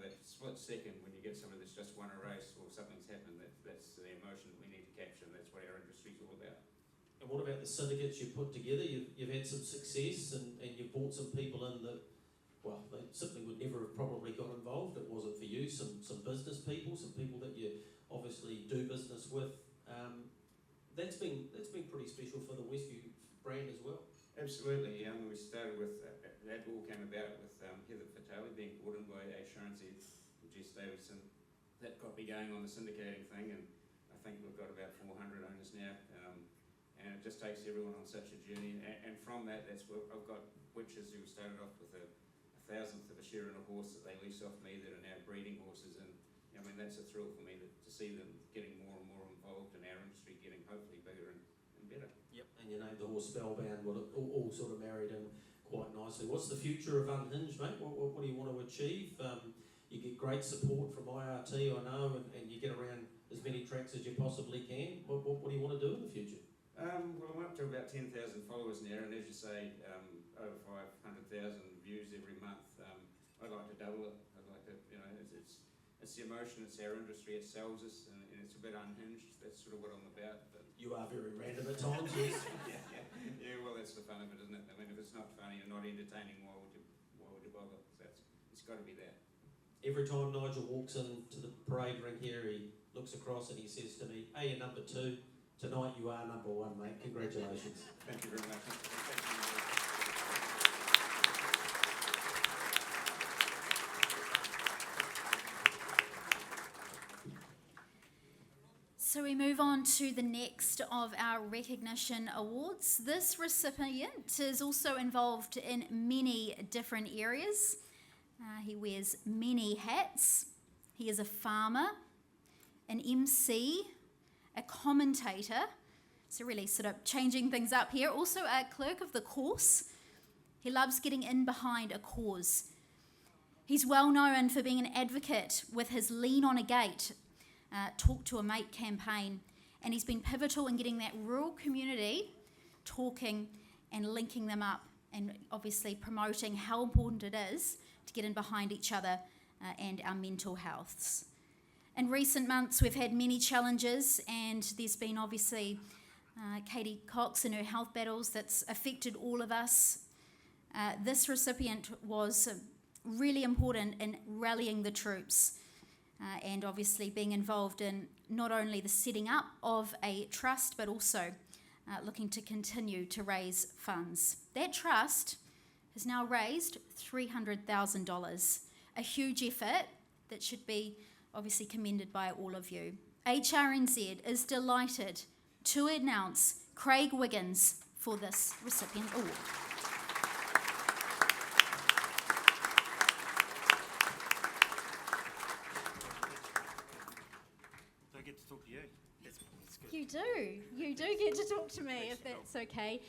that split second when you get somebody that's just won a race or something's happened. That's the emotion that we need to capture. And that's what our industry's all about. And what about the syndicates you put together? You've had some success and you've brought some people in that, well, they simply would never have probably got involved. It wasn't for you. Some business people, some people that you obviously do business with. That's been pretty special for the Westview brand as well. Absolutely. We started with that all came about with Heather Fatale being brought in by HRNZ, Jess Davidson, that got me going on the syndicating thing, and I think we've got about 400 owners now, and it just takes everyone on such a journey. And from that, that's where I've got witches who started off with a thousandth of a share in a horse that they lease off me that are now breeding horses, and I mean that's a thrill for me to see them getting more and more involved in our industry, getting hopefully bigger and better. Yep. And you named the horse Spellbound, all sort of married in quite nicely. What's the future of Unhinged, mate? What do you want to achieve? You get great support from IRT, I know, and you get around as many tracks as you possibly can. What do you want to do in the future? Well, I'm up to about 10,000 followers now, and as you say, over 500,000 views every month. I'd like to double it. I'd like to, you know, it's the emotion, it's our industry, it sells us, and it's a bit unhinged. That's sort of what I'm about. But you are very random at times, yes. yeah, well, that's the fun of it, isn't it? I mean, if it's not funny and not entertaining, why would you bother? It's got to be that. Every time Nigel walks into the parade ring here, he looks across and he says to me, "Hey, you're number 2. Tonight you are number 1, mate. Congratulations." Thank you very much. So we move on to the next of our recognition awards. This recipient is also involved in many different areas. He wears many hats. He is a farmer, an MC, a commentator, so really sort of changing things up here. Also a clerk of the course. He loves getting in behind a cause. He's well known for being an advocate with his Lean on a Gate, Talk to a Mate campaign, and he's been pivotal in getting that rural community talking and linking them up, and obviously promoting how important it is to get in behind each other and our mental healths. In recent months, we've had many challenges, and there's been obviously Katie Cox and her health battles that's affected all of us. This recipient was really important in rallying the troops and obviously being involved in not only the setting up of a trust, but also looking to continue to raise funds. That trust has now raised $300,000, a huge effort that should be obviously commended by all of you. HRNZ is delighted to announce Craig Wiggins for this recipient award. I get to talk to you. That's good. You do get to talk to me, if that's okay.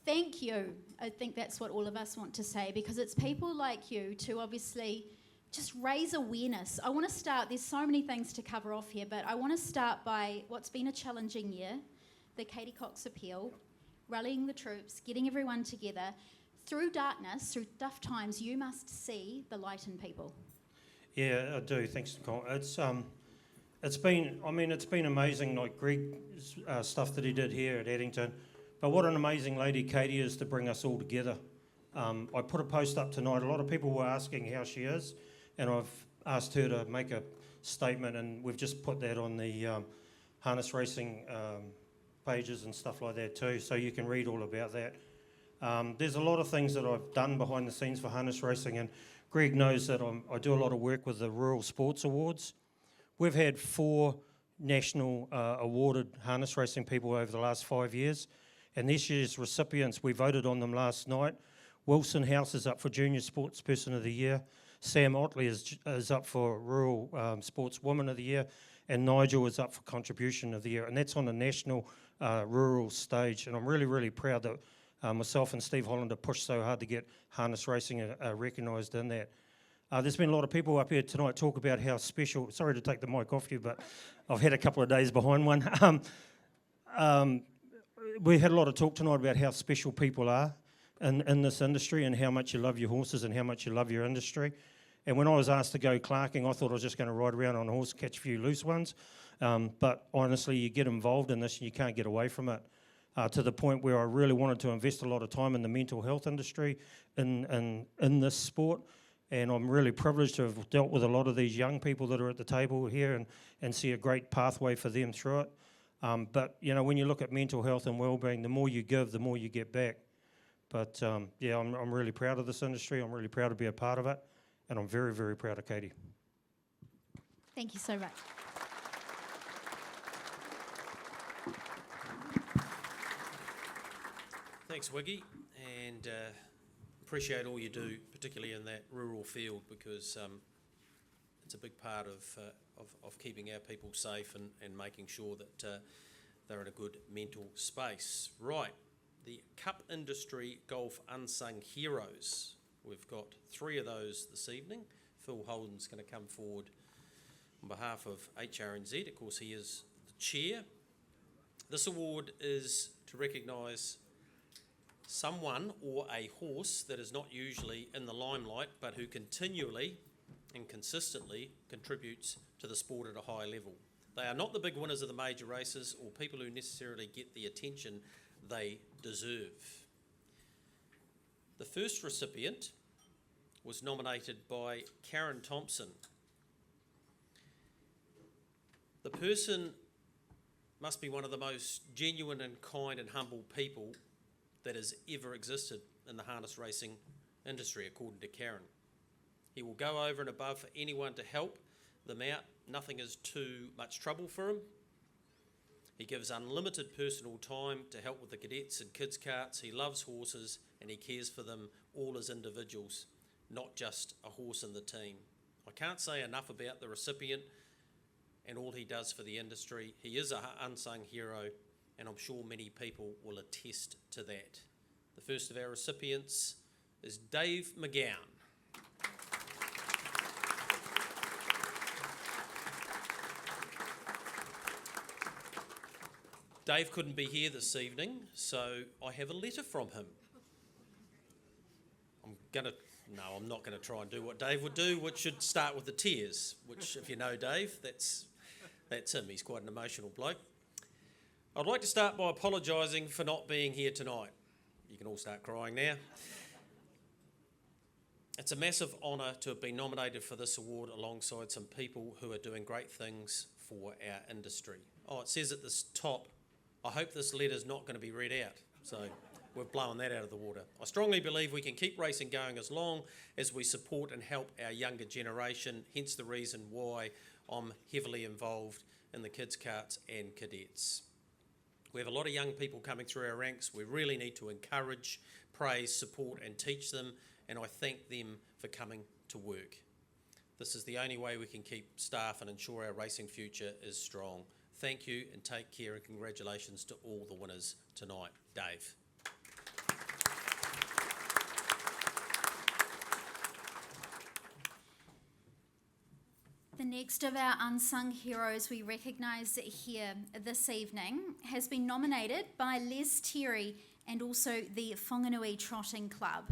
Thank you. I think that's what all of us want to say, because it's people like you to obviously just raise awareness. I want to start, there's so many things to cover off here, but I want to start by what's been a challenging year, the Katie Cox appeal, rallying the troops, getting everyone together. Through darkness, through tough times, you must see the light in people. Yeah, I do. Thanks, Nicole. It's been amazing, like Greg's stuff that he did here at Addington. But what an amazing lady Katie is to bring us all together. I put a post up tonight. A lot of people were asking how she is, and I've asked her to make a statement, and we've just put that on the harness racing pages and stuff like that too, so you can read all about that. There's a lot of things that I've done behind the scenes for harness racing, and Greg knows that I do a lot of work with the Rural Sports Awards. We've had 4 national awarded harness racing people over the last 5 years, and this year's recipients, we voted on them last night. Wilson House is up for Junior Sportsperson of the Year. Sam Otley is up for Rural Sportswoman of the Year, and Nigel is up for Contribution of the Year, and that's on a national rural stage. And I'm really, really proud that myself and Steve Hollander pushed so hard to get harness racing recognised in that. There's been a lot of people up here tonight talk about how special, sorry to take the mic off you, but I've had a couple of days behind one. We had a lot of talk tonight about how special people are in this industry, and how much you love your horses and how much you love your industry. And when I was asked to go clarking, I thought I was just going to ride around on a horse, catch a few loose ones. But honestly, you get involved in this and you can't get away from it. To the point where I really wanted to invest a lot of time in the mental health industry in this sport. And I'm really privileged to have dealt with a lot of these young people that are at the table here and see a great pathway for them through it. But, you know, when you look at mental health and well-being, the more you give, the more you get back. But, yeah, I'm really proud of this industry. I'm really proud to be a part of it. And I'm very, very proud of Katie. Thank you so much. Thanks, Wiggy, and appreciate all you do, particularly in that rural field, because it's a big part of keeping our people safe and making sure that they're in a good mental space. Right, the Cup Industry Golf Unsung Heroes. We've got 3 of those this evening. Phil Holden's going to come forward on behalf of HRNZ. Of course, he is the chair. This award is to recognise someone or a horse that is not usually in the limelight, but who continually and consistently contributes to the sport at a high level. They are not the big winners of the major races or people who necessarily get the attention they deserve. The first recipient was nominated by Karen Thompson. The person must be one of the most genuine and kind and humble people that has ever existed in the harness racing industry, according to Karen. He will go over and above for anyone to help them out. Nothing is too much trouble for him. He gives unlimited personal time to help with the cadets and kids' carts. He loves horses and he cares for them all as individuals, not just a horse in the team. I can't say enough about the recipient and all he does for the industry. He is an unsung hero, and I'm sure many people will attest to that. The first of our recipients is Dave McGowan. Dave couldn't be here this evening, so I have a letter from him. I'm not going to try and do what Dave would do, which should start with the tears, which, if you know Dave, that's him. He's quite an emotional bloke. I'd like to start by apologising for not being here tonight. You can all start crying now. It's a massive honour to have been nominated for this award alongside some people who are doing great things for our industry. Oh, it says at the top, I hope this letter's not going to be read out. So we've blown that out of the water. I strongly believe we can keep racing going as long as we support and help our younger generation, hence the reason why I'm heavily involved in the kids' carts and cadets. We have a lot of young people coming through our ranks. We really need to encourage, praise, support and teach them, and I thank them for coming to work. This is the only way we can keep staff and ensure our racing future is strong. Thank you and take care, and congratulations to all the winners tonight. Dave. The next of our unsung heroes we recognise here this evening has been nominated by Les Terry and also the Whanganui Trotting Club.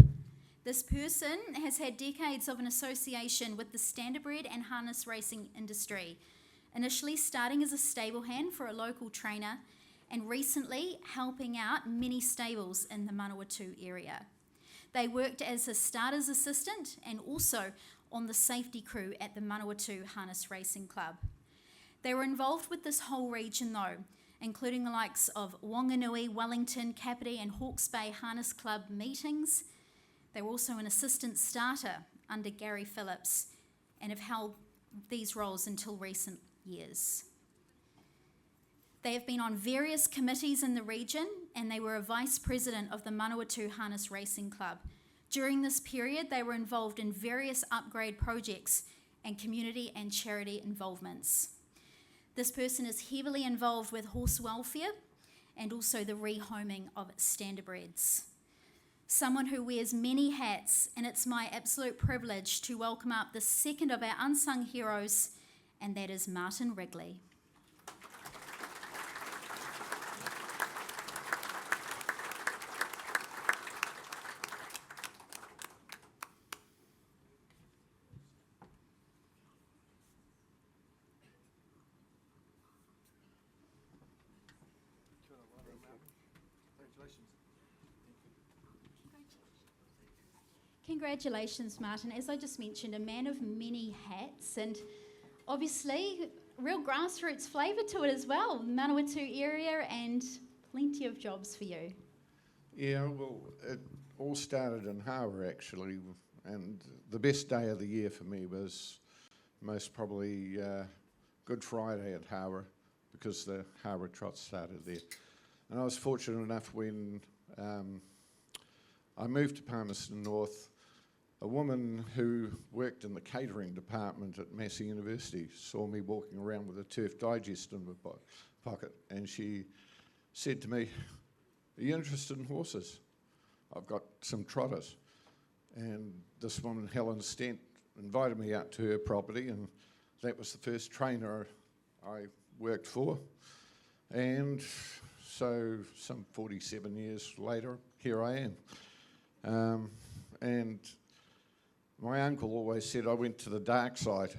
This person has had decades of an association with the standardbred and harness racing industry, initially starting as a stable hand for a local trainer and recently helping out many stables in the Manawatu area. They worked as a starter's assistant and also on the safety crew at the Manawatu Harness Racing Club. They were involved with this whole region though, including the likes of Wanganui, Wellington, Kapiti and Hawke's Bay Harness Club meetings. They were also an assistant starter under Gary Phillips and have held these roles until recent years. They have been on various committees in the region and they were a vice president of the Manawatu Harness Racing Club. During this period, they were involved in various upgrade projects and community and charity involvements. This person is heavily involved with horse welfare and also the rehoming of standardbreds. Someone who wears many hats, and it's my absolute privilege to welcome up the second of our unsung heroes, and that is Martin Wrigley. Congratulations, Martin. As I just mentioned, a man of many hats and obviously real grassroots flavour to it as well. Manawatu area and plenty of jobs for you. Yeah, well, it all started in Harbour actually, and the best day of the year for me was most probably Good Friday at Harbour, because the Harbour Trot started there. And I was fortunate enough when I moved to Palmerston North, a woman who worked in the catering department at Massey University saw me walking around with a Turf Digest in my pocket, and she said to me, "Are you interested in horses? I've got some trotters." And this woman, Helen Stent, invited me out to her property, and that was the first trainer I worked for. And so some 47 years later, here I am. And my uncle always said I went to the dark side.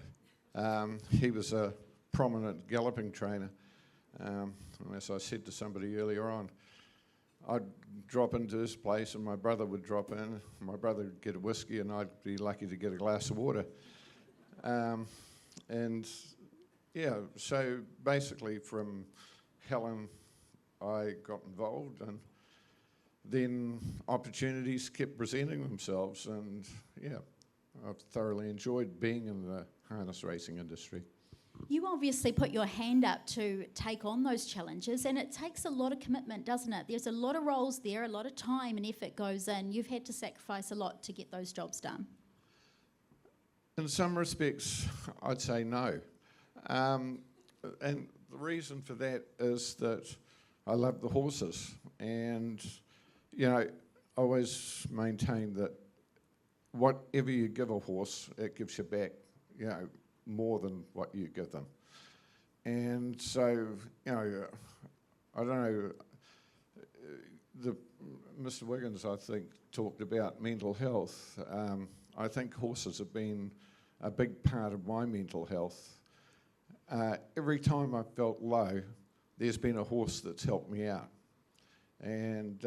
He was a prominent galloping trainer. And as I said to somebody earlier on, I'd drop into his place and my brother would drop in. My brother would get a whiskey and I'd be lucky to get a glass of water. And yeah, so basically from Helen, I got involved, and then opportunities kept presenting themselves, and yeah, I've thoroughly enjoyed being in the harness racing industry. You obviously put your hand up to take on those challenges, and it takes a lot of commitment, doesn't it? There's a lot of roles there, a lot of time and effort goes in. You've had to sacrifice a lot to get those jobs done. In some respects, I'd say no. And the reason for that is that I love the horses, and you know, I always maintain that whatever you give a horse, it gives you back, you know, more than what you give them. And so, you know, I don't know, Mr. Wiggins, I think, talked about mental health. I think horses have been a big part of my mental health. Every time I felt low, there's been a horse that's helped me out. And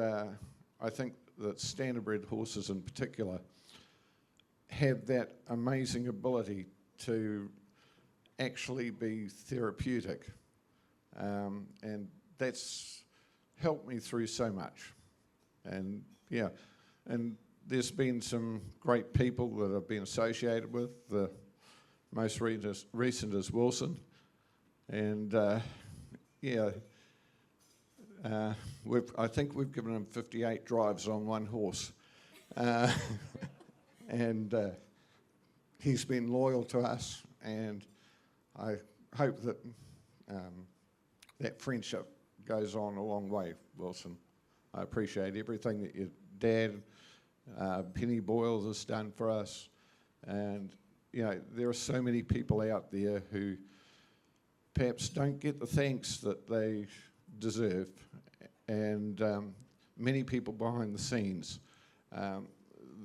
I think that standardbred horses in particular have that amazing ability to actually be therapeutic. And that's helped me through so much. And yeah, and there's been some great people that I've been associated with. The most recent is Wilson. And yeah, I think we've given him 58 drives on one horse. And he's been loyal to us, and I hope that that friendship goes on a long way, Wilson. I appreciate everything that your dad, Penny Boyle, has done for us. And, you know, there are so many people out there who perhaps don't get the thanks that they deserve, and many people behind the scenes.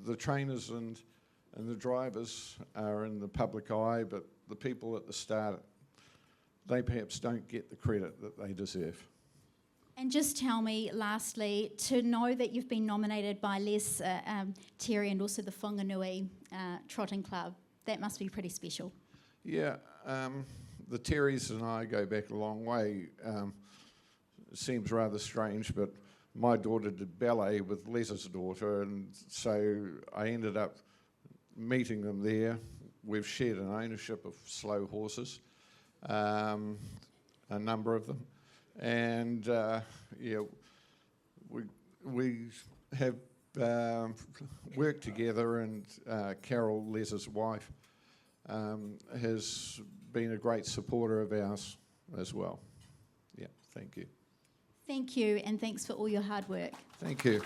The trainers and the drivers are in the public eye, but the people at the start, they perhaps don't get the credit that they deserve. And just tell me, lastly, to know that you've been nominated by Les, Terry, and also the Whanganui Trotting Club, that must be pretty special. Yeah, the Terrys and I go back a long way. It seems rather strange, but my daughter did ballet with Les's daughter, and so I ended up meeting them there. We've shared an ownership of slow horses, a number of them. And yeah, we have worked together, and Carol, Les's wife, has been a great supporter of ours as well. Yeah, thank you. Thank you, and thanks for all your hard work. Thank you.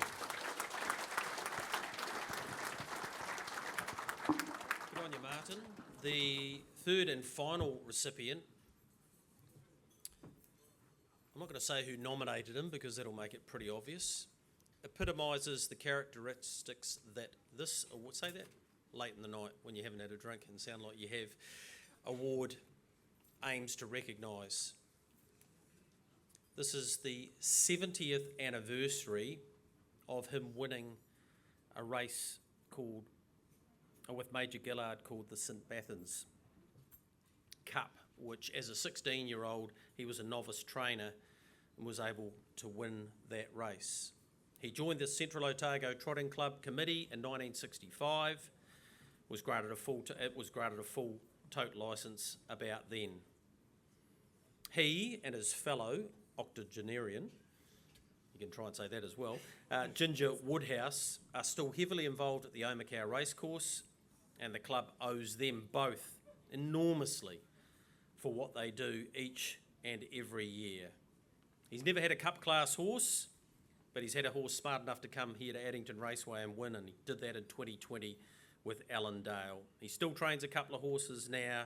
Good on you, Martin. The third and final recipient, I'm not going to say who nominated him because that'll make it pretty obvious, epitomises the characteristics that this, say that late in the night when you haven't had a drink and sound like you have, award aims to recognise. This is the 70th anniversary of him winning a race called, with Major Gillard, called the St Bathans Cup, which as a 16-year-old, he was a novice trainer and was able to win that race. He joined the Central Otago Trotting Club Committee in 1965, was granted a full tote licence about then. He and his fellow octogenarian, you can try and say that as well, Ginger Woodhouse, are still heavily involved at the Omakau Racecourse, and the club owes them both enormously for what they do each and every year. He's never had a cup class horse, but he's had a horse smart enough to come here to Addington Raceway and win, and he did that in 2020 with Allendale. He still trains a couple of horses now.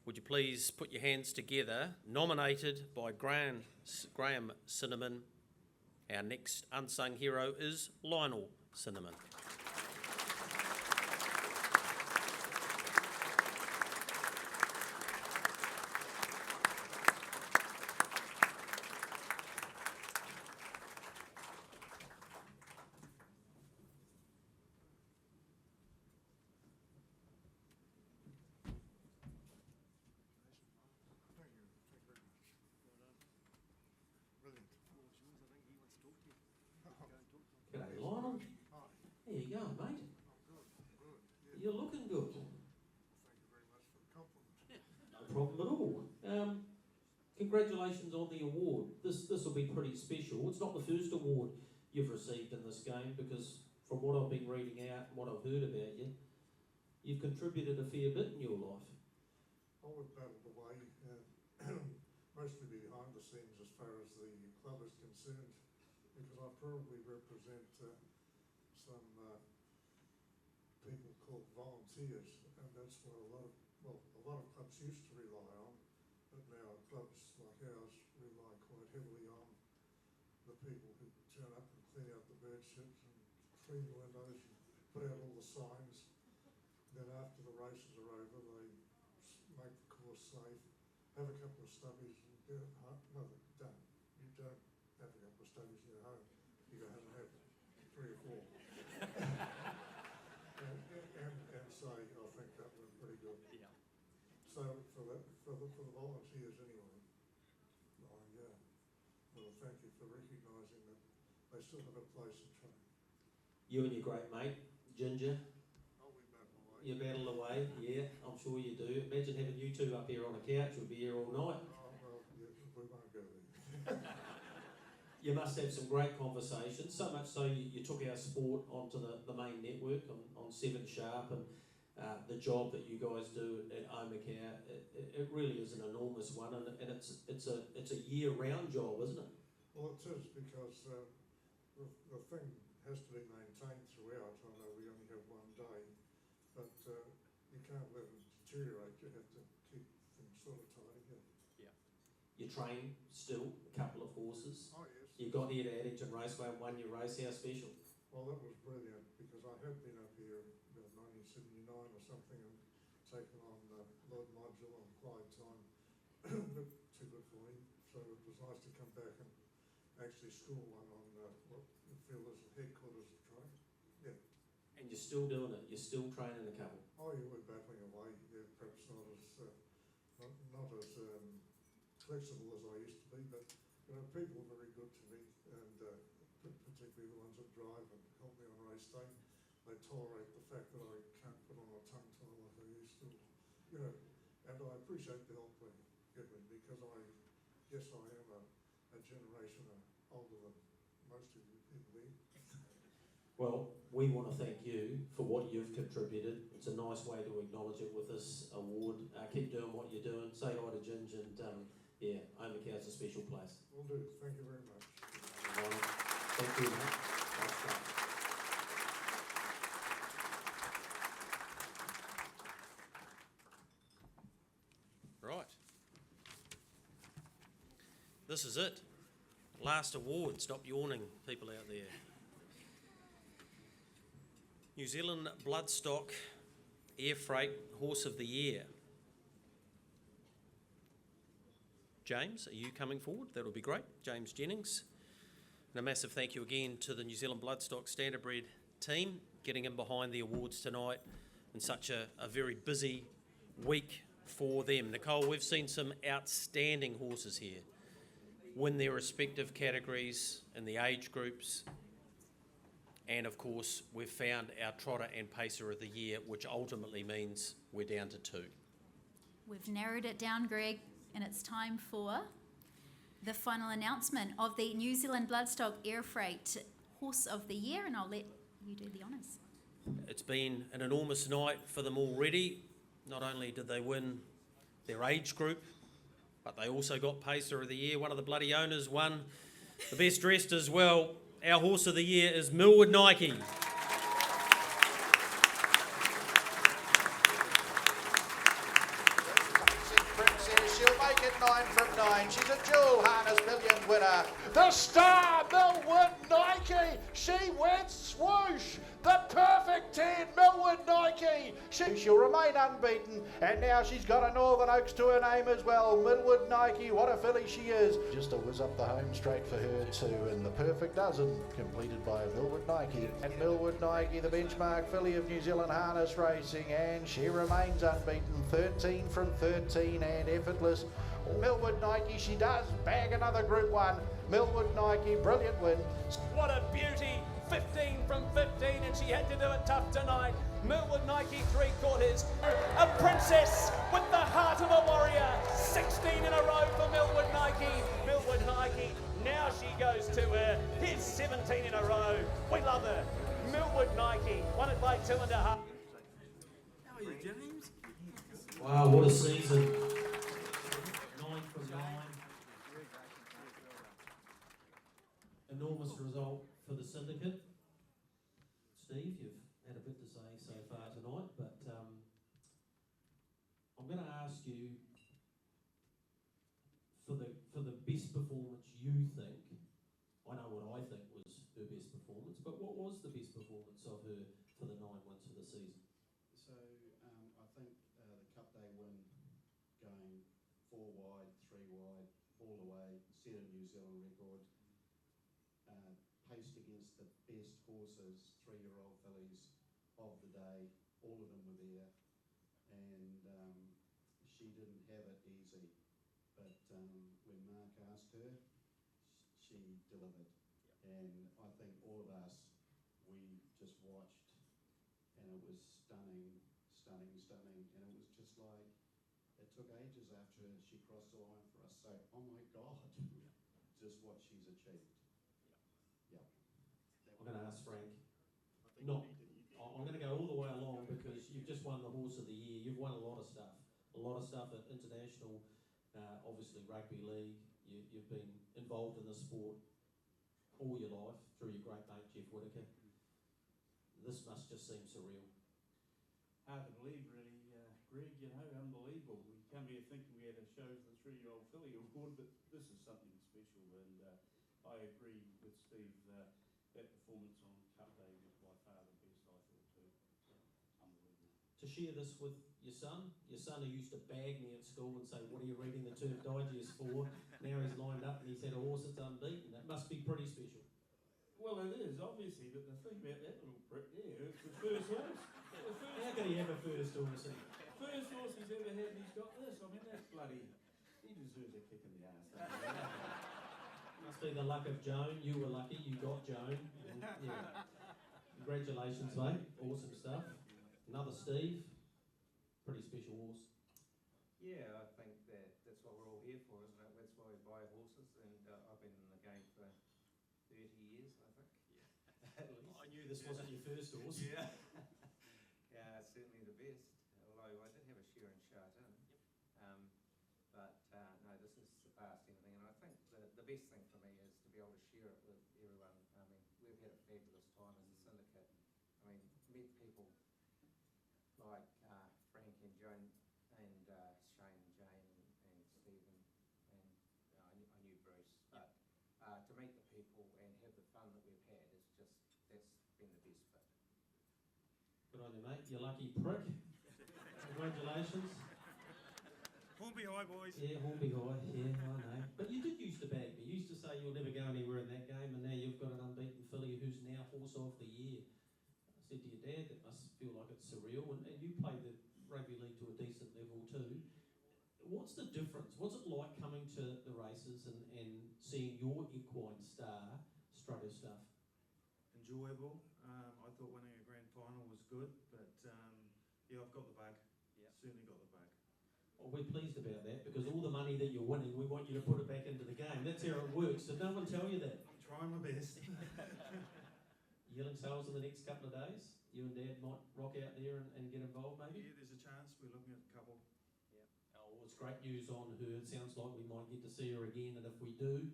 Would you please put your hands together, nominated by Graham Cinnamon. Our next unsung hero is Lionel Cinnamon. G'day, Lionel. How you going, mate? You're looking good. No problem at all. Congratulations on the award. This will be pretty special. It's not the first award you've received in this game, because from what I've been reading out and what I've heard about you, you've contributed a fair bit in your life. I would battle away, mostly behind the scenes as far as the club is concerned, because I probably represent some people called volunteers, and that's what a lot of clubs used to rely on, but now clubs like ours rely quite heavily on the people who turn up and clean out the bird sheds and clean the windows and put out all the signs. Then after the races are over, they make the course safe, have a couple of stubbies, and don't. You don't have a couple of stubbies in your home. You go home and have 3 or 4. and say, I think that went pretty good. Yeah. So for the volunteers anyway, well, thank you for recognising that they still have a place to train. You and your great mate, Ginger. Oh, we battle away. You battle away, yeah, I'm sure you do. Imagine having you two up here on a couch. We'd be here all night. Oh, well, yeah, we won't go there. You must have some great conversations, so much so you took our sport onto the main network on 7 Sharp, and the job that you guys do at Omakau, it really is an enormous one, and it's a year-round job, isn't it? Well, it is, because the thing has to be maintained throughout. I know we only have 1 day, but you can't let it deteriorate. You have to keep things sort of tidy. Yeah. You train still a couple of horses. Oh, yes. You got here to Addington Raceway and won your race. How special? Well, that was brilliant, because I had been up here about 1979 or something and taken on Lord Module and Clyde time, but too good for him. So it was nice to come back and actually score one on what you feel is the headquarters of train. Yeah. And you're still doing it. You're still training a couple. Oh, yeah, we're battling away. Yeah, perhaps not as flexible as I used to be, but people are very good to me, and particularly the ones that drive and help me on race day. They tolerate the fact that I can't put on a tongue tie like I used to, and I appreciate the help they give me, because I am a generation older than most of you people here. Well, we want to thank you for what you've contributed. It's a nice way to acknowledge it with this award. Keep doing what you're doing. Say hi to Ginge, and yeah, Omakau's a special place. Will do. Thank you very much. Thank you, mate. That's great. Right. This is it. Last award. Stop yawning, people out there. New Zealand Bloodstock Air Freight Horse of the Year. James, are you coming forward? That would be great. James Jennings. And a massive thank you again to the New Zealand Bloodstock Standardbred team, getting in behind the awards tonight in such a very busy week for them. Nicole, we've seen some outstanding horses here win their respective categories and the age groups. And of course, we've found our trotter and pacer of the year, which ultimately means we're down to 2. We've narrowed it down, Greg, and it's time for the final announcement of the New Zealand Bloodstock Air Freight Horse of the Year, and I'll let you do the honours. It's been an enormous night for them already. Not only did they win their age group, but they also got Pacer of the Year. One of the bloody owners won the best dressed as well. Our Horse of the Year is Millwood Nike. Princess, she'll make it 9 from 9. She's a dual harness million winner. The star, Millwood Nike. She went swoosh. The perfect 10, Millwood Nike. She'll remain unbeaten, and now she's got a Northern Oaks to her name as well. Millwood Nike, what a filly she is. Just a whiz up the home straight for her too, and the perfect dozen completed by Millwood Nike. And Millwood Nike, the benchmark filly of New Zealand harness racing, and she remains unbeaten, 13 from 13 and effortless. Millwood Nike, she does bag another Group 1. Millwood Nike, brilliant win. What a beauty! 15 from 15, and she had to do it tough tonight. Millwood Nike 3/4. A princess with the heart of a warrior. 16 in a row for Millwood Nike. Millwood Nike, now she goes to her. Here's 17 in a row. We love her. Millwood Nike, won it by 2.5. How are you, James? Wow, what a season. 9 from 9. Enormous result for the syndicate. Steve, you've had a bit to say so far tonight, but I'm going to ask you for the best performance you think. I know what I think was her best performance, but what was the best performance of her for the 9 wins for the season? So I think the Cup Day win, going 4 wide, 3 wide, all the way, set a New Zealand record. Paced against the best horses, 3-year-old fillies of the day. All of them were there, and she didn't have it easy. But when Mark asked her, she delivered. And I think all of us, we just watched, and it was stunning, stunning, stunning. And it was just like, it took ages after she crossed the line for us to say, oh my God, just what she's achieved. I'm going to ask Frank. I'm going to go all the way along because you've just won the Horse of the Year. You've won a lot of stuff at international, obviously rugby league. You've been involved in the sport all your life through your great mate Jeff Whittaker. This must just seem surreal. Hard to believe, really, Greg. You know, unbelievable. We come here thinking we had a show for the 3-year-old filly award, but this is something special, and I agree with Steve. That performance on Cup Day was by far the best, I thought, too. Unbelievable. To share this with your son who used to bag me at school and say, what are you reading the Turf Digest for? Now he's lined up and he's had a horse that's unbeaten. That must be pretty special. Well, it is, obviously, but the thing about that little prick there, it's the first horse. How can he have a first horse? First horse he's ever had, and he's got this. I mean, that's bloody... He deserves a kick in the arse. Must be the luck of Joan. You were lucky. You got Joan. And, yeah. Congratulations, mate. Awesome stuff. Another Steve. Pretty special horse. Yeah, I think that's what we're all here for, isn't it? That's why we buy horses, and I've been in the game for 30 years, I think. Yeah. At least. I knew this wasn't your first horse. Yeah. Yeah, certainly the best. Although I did have a share in Chartin. No, this has surpassed anything, and I think the best thing for me is to be able to share it with everyone. I mean, we've had a fabulous time as a syndicate. I mean, met people like Frank and Joan and Shane and Jane and Stephen, and I knew Bruce, but to meet the people and have the fun that we've had is just, that's been the best bit. Good on you, mate. You lucky prick. Congratulations. Hornby High, boys. Yeah, Hornby High. Yeah, I know. But you did used to bag me. You used to say you'll never go anywhere in that game, and now you've got an unbeaten filly who's now Horse of the Year. I said to your dad, that must feel like it's surreal, and you played the rugby league to a decent level too. What's the difference? What's it like coming to the races and seeing your equine star strut her stuff? Enjoyable. thought winning a grand final was good, but yeah, I've got the bug. Certainly got the bug. Well, we're pleased about that because all the money that you're winning, we want you to put it back into the game. That's how it works. Did no one tell you that? I'm trying my best. Yearling sales in the next couple of days? You and Dad might rock out there and get involved maybe? Yeah, there's a chance. We're looking at a couple. Oh, it's great news on her. It sounds like we might get to see her again, and if we do,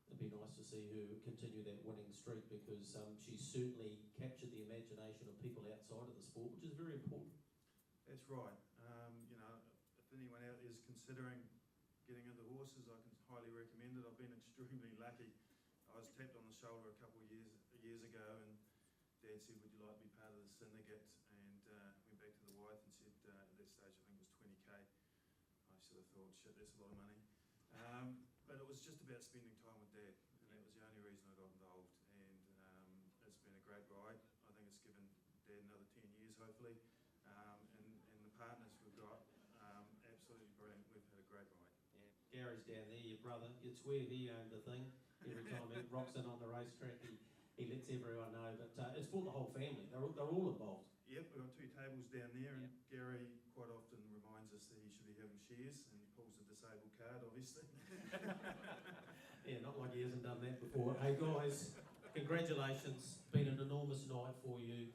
it'd be nice to see her continue that winning streak because she's certainly captured the imagination of people outside of the sport, which is very important. That's right. You know, if anyone out there is considering getting into horses, I can highly recommend it. I've been extremely lucky. I was tapped on the shoulder a couple of years ago, and Dad said, "Would you like to be part of the syndicate?" And went back to the wife and said, at that stage, I think it was 20k. I sort of thought, shit, that's a lot of money. But it was just about spending time with Dad, and that was the only reason I got involved. And it's been a great ride. I think it's given Dad another 10 years, hopefully. And the partners we've got, absolutely brilliant. We've had a great ride. Yeah. Gary's down there, your brother. You'd swear he owned the thing. Every time he rocks in on the racetrack, he lets everyone know. But it's for the whole family. They're all involved. Yep, we've got 2 tables down there, and Gary quite often reminds us that he should be having shares, and he pulls a disabled card, obviously. Yeah, not like he hasn't done that before. Hey guys, congratulations. Been an enormous night for you.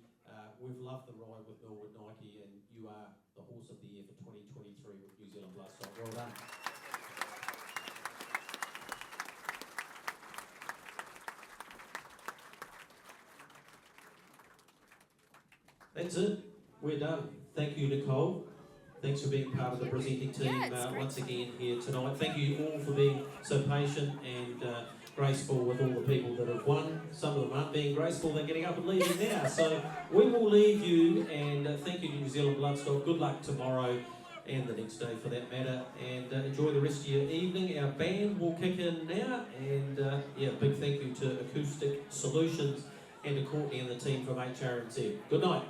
We've loved the ride with Millwood Nike, and you are the horse of the year for 2023 with New Zealand Bloodstock. Well done. That's it. We're done. Thank you, Nicole. Thanks for being part of the presenting team once again here tonight. Thank you all for being so patient and graceful with all the people that have won. Some of them aren't being graceful, they're getting up and leaving now. So we will leave you, and thank you to New Zealand Bloodstock. Good luck tomorrow and the next day for that matter, and enjoy the rest of your evening. Our band will kick in now, and yeah, big thank you to Acoustic Solutions and to Courtney and the team from HRNZ. Good night.